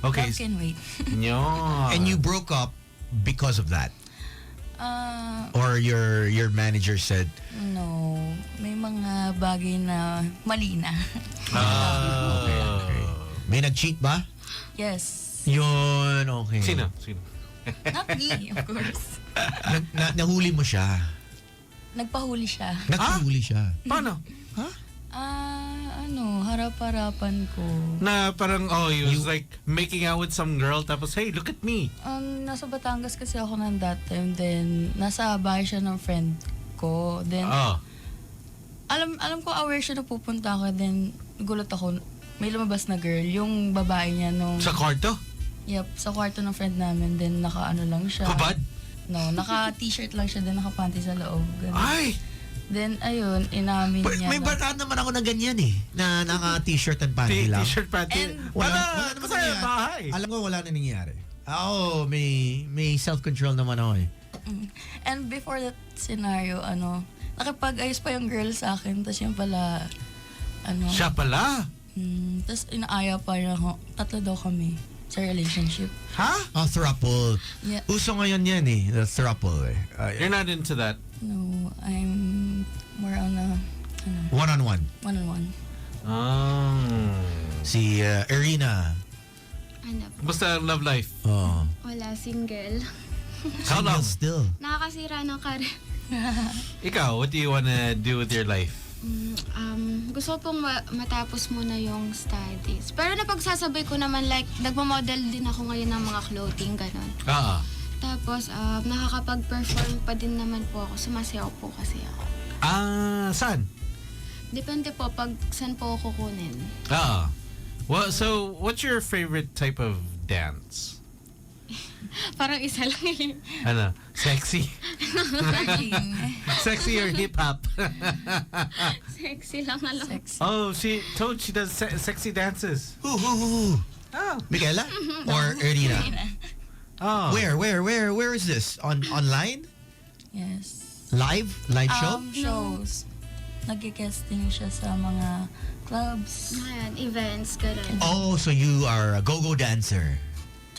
Okay. Love can wait. And you broke up because of that? Or your manager said? No. May mga bagay na mali na. Okay. May nag-cheat ba? Yes. Yun, okay. Sino? Not me, of course. Nahuli mo siya? Nagpahuli siya. Nagpahuli siya? Paano? Harap-harapan ko. Na parang, he was like making out with some girl tapos, hey, look at me. Nasa Batangas kasi ako nan that time. Then, nasa bahay siya ng friend ko. Then, alam ko aware siya na pupunta ako. Then, gulat ako. May lumabas na girl. Yung babae niya nung... Sa kwarto? Yep, sa kwarto ng friend namin. Then, naka-ano lang siya. Hubad? No, naka-t-shirt lang siya. Then, naka-panty sa loob. Ganun. Ay! Then, ayun, inamin niya. May baraan naman ako na ganyan eh. Na naka-t-shirt and panty lang. T-shirt, panty. Wala naman nangyari. Bahay. Alam ko wala na nangyari. May self-control naman ako eh. And before that scenario, nakipag-ayos pa yung girl sa akin. Tapos yung pala, Siya pala? Tapos inaaya pa niya ako. 3 daw kami sa relationship. Ha? Throuple. Yeah. Uso ngayon yan eh. The throuple eh. You're not into that? No, I'm more on a... One-on-one. One-on-one. Si Irina. Ano po? Basta love life? Wala, single. How long? Still. Nakakasira ng karir. Ikaw, what do you wanna do with your life? Gusto ko pong matapos muna yung studies. Pero napagsasabay ko naman, like, nagmamodel din ako ngayon ng mga clothing, ganon. Tapos, nakakapag-perform pa din naman po ako. Sumasayaw po kasi ako. Saan? Depende po pag saan po ako kukunin. Well, so, what's your favorite type of dance? Parang isa lang yun. Sexy? Sexy or hip-hop? Sexy lang alam. Oh, she does sexy dances. Who? Michaela? Or Irina? Where is this? Online? Yes. Live show? Shows. Nag-guesting siya sa mga clubs. Ayan, events, gano'n. Oh, so you are a go-go dancer.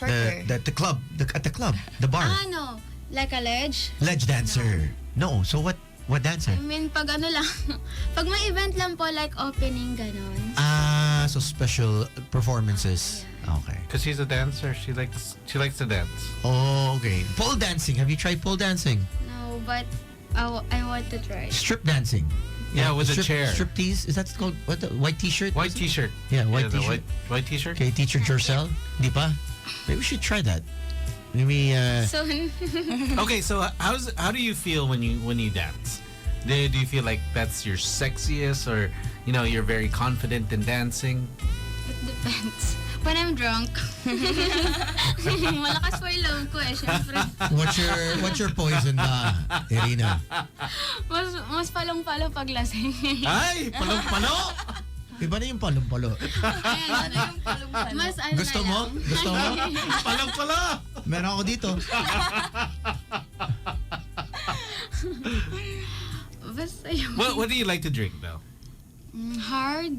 The club, at the club, the bar. No. Like a ledge? Ledge dancer. No. So what dancer? I mean, pag lang, pag may event lang po, like opening, gano'n. So special performances. Okay. Because she's a dancer, she likes to dance. Oh, okay. Pole dancing. Have you tried pole dancing? No, but I want to try. Strip dancing. Yeah, with a chair. Strip tease. Is that called what? The white t-shirt? White t-shirt. Yeah, white t-shirt. White t-shirt. Okay, teacher Jorcel. Di pa? Maybe we should try that. Maybe Soon. Okay, so how do you feel when you dance? Do you feel like that's your sexiest, or you're very confident in dancing? It depends. When I'm drunk. Malakas pa yung love ko eh, syempre. what's your poison ba, Irina? Mas palong-palo pag lasing. Ay, palong-palo! Iba na yung palong-palo. Ano yung palong-palo? Mas ano Gusto na mo? lang. Gusto mo? Palong-palo! Meron ako dito. Basta yung... What do you like to drink though? Hard.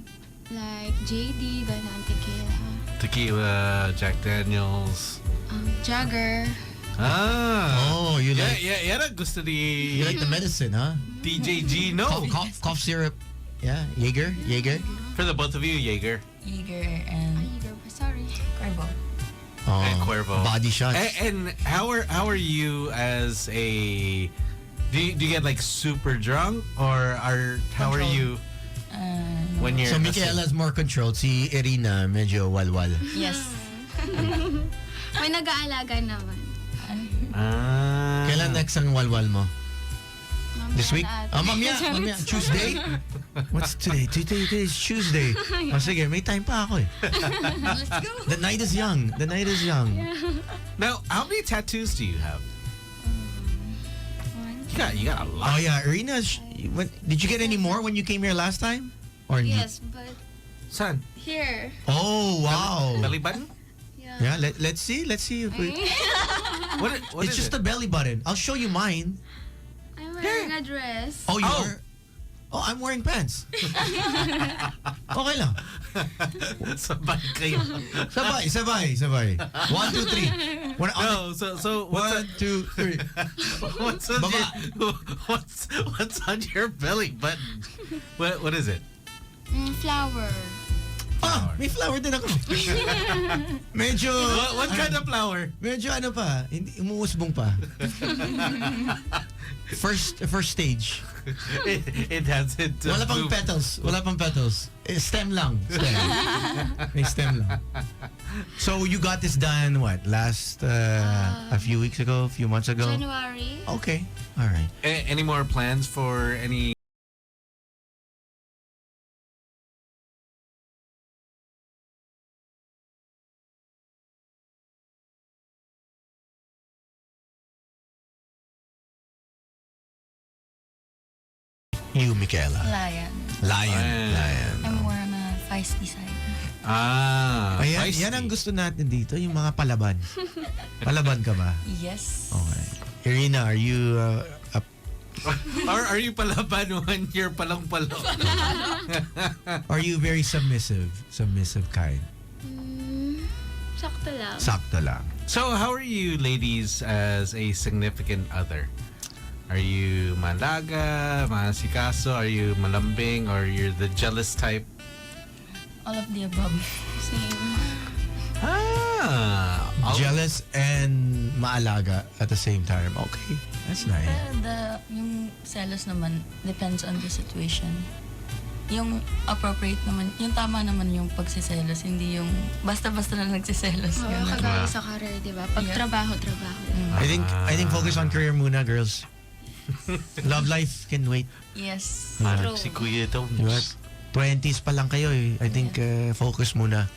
Like JD, ganon, tequila. Tequila, Jack Daniels. Jagger. Oh, you like Yan ang gusto ni you like the medicine, huh? DJ Gino. Cough syrup. Yeah, Jaeger. For the both of you, Jaeger. Jaeger and Sorry. Cuervo. Oh, And Cuervo. body shots. And how are you as a? Do you get like super drunk, or how are you when you're? So Michaela's more controlled. Si Irina medyo walwal. Yes. May nag-aalaga naman. Kailan next ang walwal mo? Mamaya This week? na ata. Mamaya. Tuesday? What's today? Today is Tuesday. Oh, sige, may time pa ako eh. Let's go. The night is young. Now, how many tattoos do you have? You got a Oh lot. yeah, Irina, did you get any more when you came here last time? Or Yes, but Son, here. Oh, wow. belly button. Yeah, let's see if we... What It's is just it? a belly button. I'll show you mine. I'm wearing a dress. Oh, you're... Oh, I'm wearing pants. Okay lang. Sabay kayo. Sabay. 1, 2, 3. No, so what's 1, 2, 3. what's on your belly button? What is it? Flower. Ah, may flower din ako. Medyo... What kind of flower? Medyo ano pa, hindi umuusbong pa. First stage. It has it. Wala pang petals. Stem lang. May stem lang. So you got this done what? Last a few weeks ago, a few months ago? January. Okay. All right. Any more plans for any? You, Michaela. Lion. Lion. I'm more on a feisty side. Ayan, feisty. yan ang gusto natin dito, yung mga palaban. Palaban ka ba? Yes. Okay. Irina, are you Are you palaban when you're palong-palong? are you very submissive kind? Sakto lang. Sakto lang. So, how are you ladies as a significant other? Are you malaga, masikaso? Are you malambing? Or you're the jealous type? All of the above. Same. Jealous and maalaga at the same time. Okay, that's nice. Yung selos naman depends on the situation. Yung appropriate naman, yung tama naman yung pagsiselos, hindi yung basta-basta na nagsiselos. Oo, Ganun. kagaya sa career, di ba? Pag Yeah. trabaho. I think focus on career muna, girls. Love life can wait. Yes. Parang si Kuya Tones. Diba? 20s pa lang kayo eh. I think focus muna.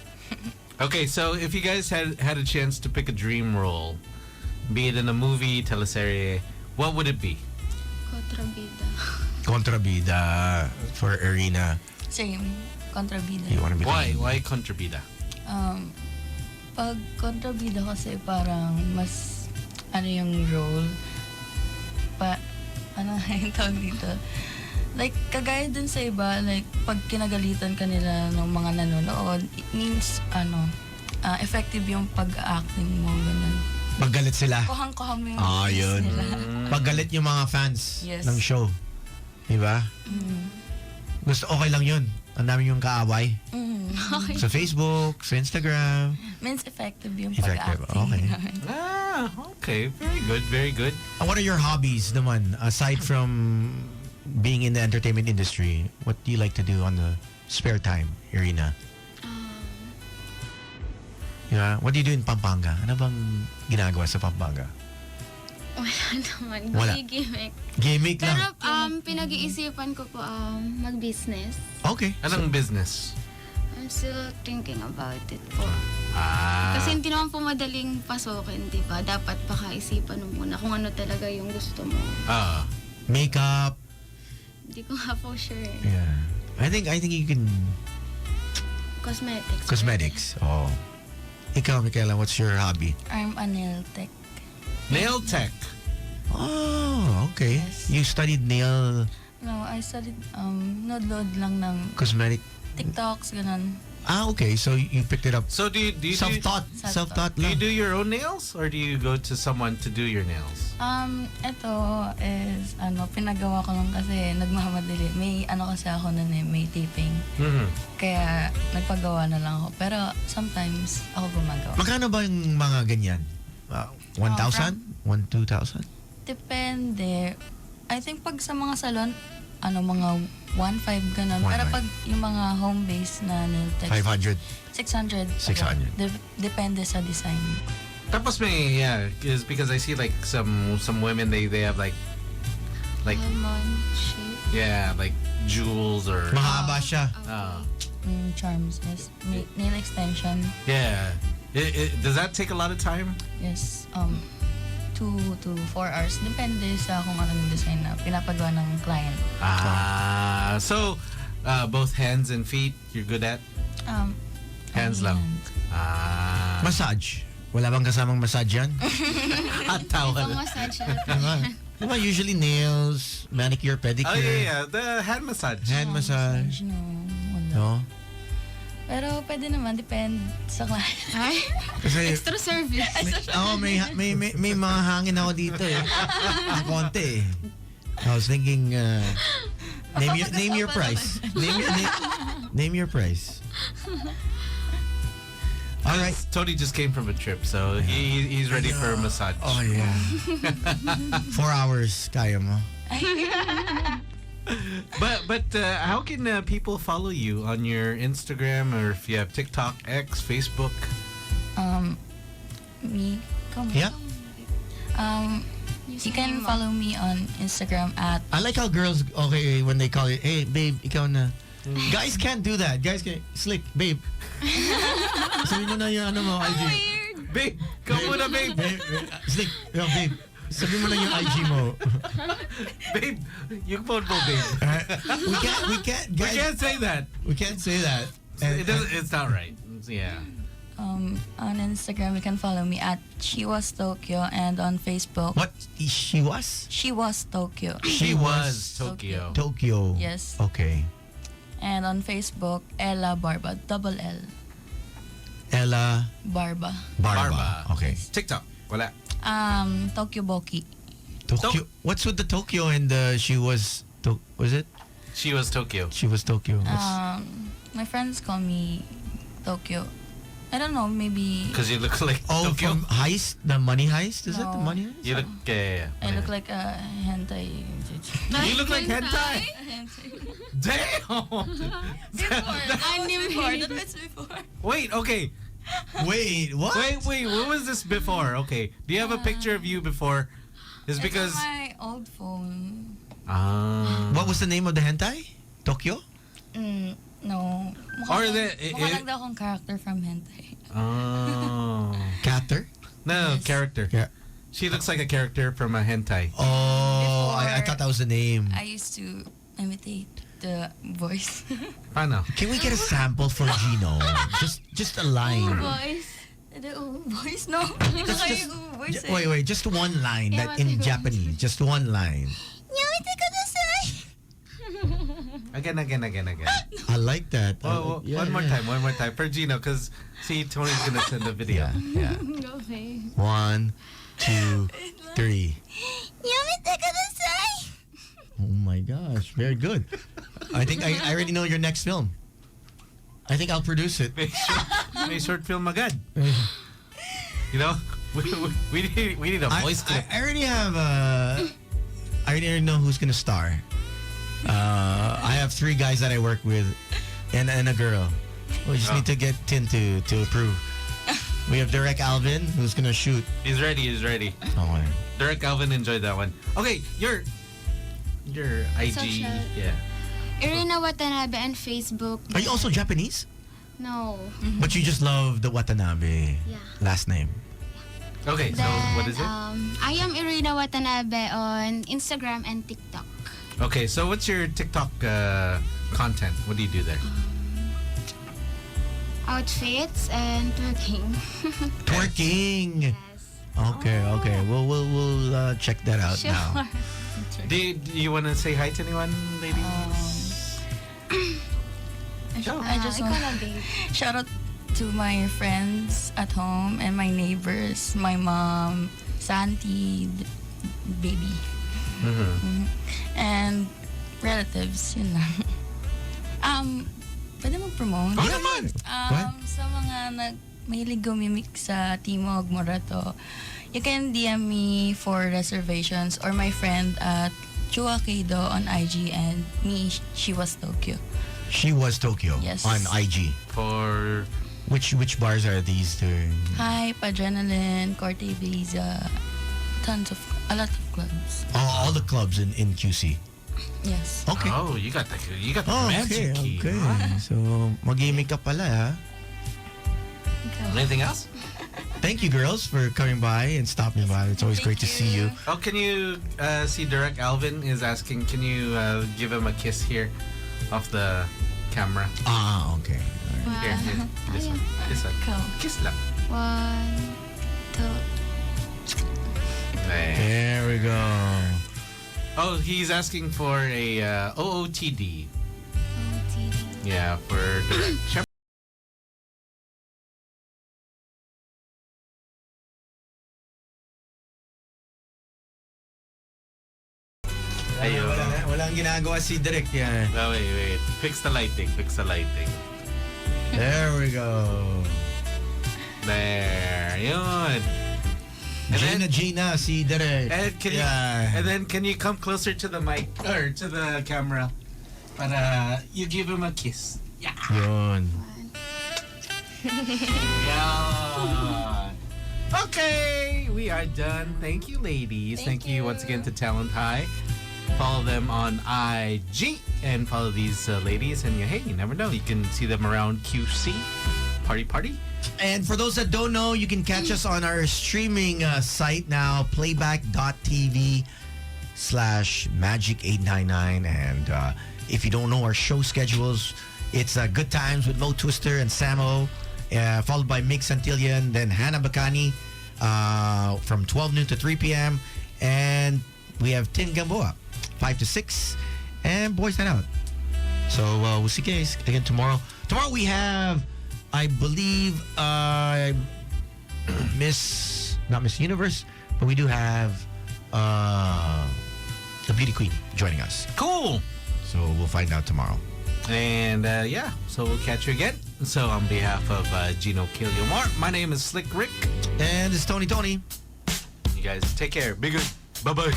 Okay, so if you guys had a chance to pick a dream role, be it in a movie, teleserye, what would it be? Kontrabida. Kontrabida for Irina. Same. Kontrabida. You wanna be Why kontrabida? Pag kontrabida kasi parang mas ano yung role ano yung tawag dito, like kagaya dun sa iba, like pag kinagalitan kanila ng mga nanonood, it means effective yung pag-acting mo, ganun. Paggalit sila. Kuhang-kuhang mo yung face Yun. nila. Paggalit yung mga fans Yes. ng show. Diba? Gusto okay lang yun. Ang dami yung kaaway. Okay. Sa Facebook, sa Instagram. Means effective yung Effective, pag-acting. Okay. Very good. And what are your hobbies naman aside from being in the entertainment industry? What do you like to do on the spare time, Irina? Yeah. What do you do in Pampanga? Ano bang ginagawa sa Pampanga? Wala naman. Wala. Gimmick. Gimmick Pero lang. pinag-iisipan ko po mag-business. Okay. Anong business? I'm still thinking about it po. Ah. Kasi hindi naman po madaling pasukin, di ba? Dapat pakaisipan mo muna kung ano talaga yung gusto mo. Makeup. Hindi ko nga po sure. Yeah. I think you can... Cosmetics. Cosmetics. Oh. Ikaw, Michaela, what's your hobby? I'm a nail tech. Nail tech. Oh, okay. Yes. You studied nail No, I studied, nod-load lang ng cosmetic. TikToks, ganun. Ah, okay. So you picked it up. So do you Self-taught. Self-taught do you lang. do your own nails or do you go to someone to do your nails? Ito is, pinagawa ko lang kasi nagmamadali. May kasi ako nun may taping. Mm-hmm. Kaya nagpagawa na lang ako. Pero sometimes ako gumagawa. Magkano ba yung mga ganyan? 1,000? 2,000? Depende. I think pag sa mga salon, mga 1,500 ganun. Pero 1,500. pag yung mga home-based na nail tech, 500? 600. 600. Depende sa design. Tapos may, yeah, because I see like some women they have like Almond shape. yeah, like jewels or Mahaba siya. Charms, yes. Nail extension, yeah. Does that take a lot of time? yes. 2 to 4 hours. Depende sa kung anong design na pinapagawa ng client. So both hands and feet you're good at? Hands lang. Massage. Wala bang kasamang massage yan? At towel. Pang-massage Diba, usually nails, manicure, pedicure. Oh yeah, the hand massage. Hand massage. No, wala. No? Pero pwede naman, depende sa client. Ay, Kasi, extra service. may mga hangin ako dito eh. Ang konti eh. I was thinking, name your price. Name your price. All right. Tony just came from a trip, so he's ready for a massage. Oh yeah. 4 hours, kaya mo. But how can people follow you on your Instagram or if you have TikTok, X, Facebook? Me? Come Yeah. You can follow me on Instagram at I like how girls, okay, when they call you, hey, babe, ikaw na. Guys can't do that. Guys can't. Slick, babe. Sabi mo na yung mo, IG. Babe, come muna, babe. Slick, babe. Sabi mo na yung IG mo. Babe, yung phone mo, babe. We can't, We guys, can't say that. we can't say that. It's not right. Yeah. on Instagram. You can follow me at She Was Tokyo, and on Facebook. What? She was? She Was Tokyo. She was Tokyo. Tokyo. Yes. Okay. And on Facebook, Ella Barba, double L. Ella Barba. Barba. Okay. TikTok. Wala. Tokyo Boki. Tokyo. What's with the Tokyo and the she was? Was it? She was Tokyo. She was Tokyo. My friends call me Tokyo. I don't know, maybe. Because you look like from Tokyo. Heist, the money heist. Is it the No. money heist? You look. I look like a hentai. You look like hentai. Damn. That was before. Wait. Okay. Wait. What? Wait. What was this before? Okay. Do you have a picture of you before? It's because. It's on my old phone. What was the name of the hentai? Tokyo? No. Or Mukha lang daw akong character from hentai. Oh. Catter? No, Yes. character. Yeah. She looks like a character from a hentai. Oh, I thought that was the name. I used to imitate the voice. Paano? Can we get a sample for Gino? Just a line. Boys. The voice, no? Hindi ko kayo yung voice eh. Wait. Just one line that in Japanese. Just one line. Yamete kudasai! Again. I like that. Yeah, one more time for Gino, because see, Tony's gonna send a video. Yeah. Okay. 1, 2, 3. Yamete kudasai! Oh my gosh, very good. I think I already know your next film. I think I'll produce it. May short film agad. You know, we need a voice clip. I already have I already know who's gonna star. I have 3 guys that I work with, and a girl. We just need to get Tin to approve. We have Derek Alvin who's gonna shoot. He's ready. Okay. Derek Alvin enjoyed that one. Okay, your IG. Social. Yeah. Irina Watanabe and Facebook. Are you also Japanese? No. But you just love the Watanabe Yeah. last name. Okay, so Then, what is it? I am Irina Watanabe on Instagram and TikTok. Okay, so what's your TikTok content? What do you do there? Outfits and twerking. Twerking. Yes. Okay. We'll check that out Sure. now. Do you want to say hi to anyone, ladies? I just want shout out to my friends at home and my neighbors, my mom, Santi, baby, and relatives. Yun lang. Pwede mag-promote? Oh, naman. Sa mga mahilig gumimik sa Timog, Morato, you can DM me for reservations or my friend at Chua Keido on IG and me, She Was Tokyo. She Was Tokyo Yes. on IG. For Which bars are these? Hype, Adrenaline, Corte Visa, a lot of clubs. All the clubs in QC. Yes. Okay. Oh, you got the Oh, magic key. okay. So, mag-gimmick ka pala, ha? Anything else? Thank you, girls, for coming by and stopping by. It's always great to see you. Oh, can you see Derek Alvin is asking, can you give him a kiss here off the camera? Okay. Here, this one. This one. Kiss lang. 1, 2. There we go. Oh, he's asking for a OOTD. Yeah, for Derek. Ayun. Walang ginagawa si Derek yan. Oh, wait. Fix the lighting. There we go. There. Yun. And Gina, si Derek. And then can you come closer to the mic or to the camera? Para you give him a kiss. Yeah. Yun. Yeah. Okay, we are done. Thank you, ladies. Thank you once again to Talent High. Follow them on IG and follow these ladies. And hey, you never know, you can see them around QC. Party. And for those that don't know, you can catch us on our streaming site now, playback.tv/magic899. And if you don't know our show schedules, it's Good Times with Mo Twister and Samo, followed by Mick Santillan, then Hannah Bacani from 12 noon to 3 p.m. And we have Tin Gamboa, 5 to 6, and Boys Night Out. So we'll see you guys again tomorrow. Tomorrow we have, I believe, not Miss Universe, but we do have the Beauty Queen joining us. Cool. So we'll find out tomorrow. And so we'll catch you again. So on behalf of Gino Killiamore, my name is Slick Rick. And it's Tony. You guys take care. Be good. Bye-bye.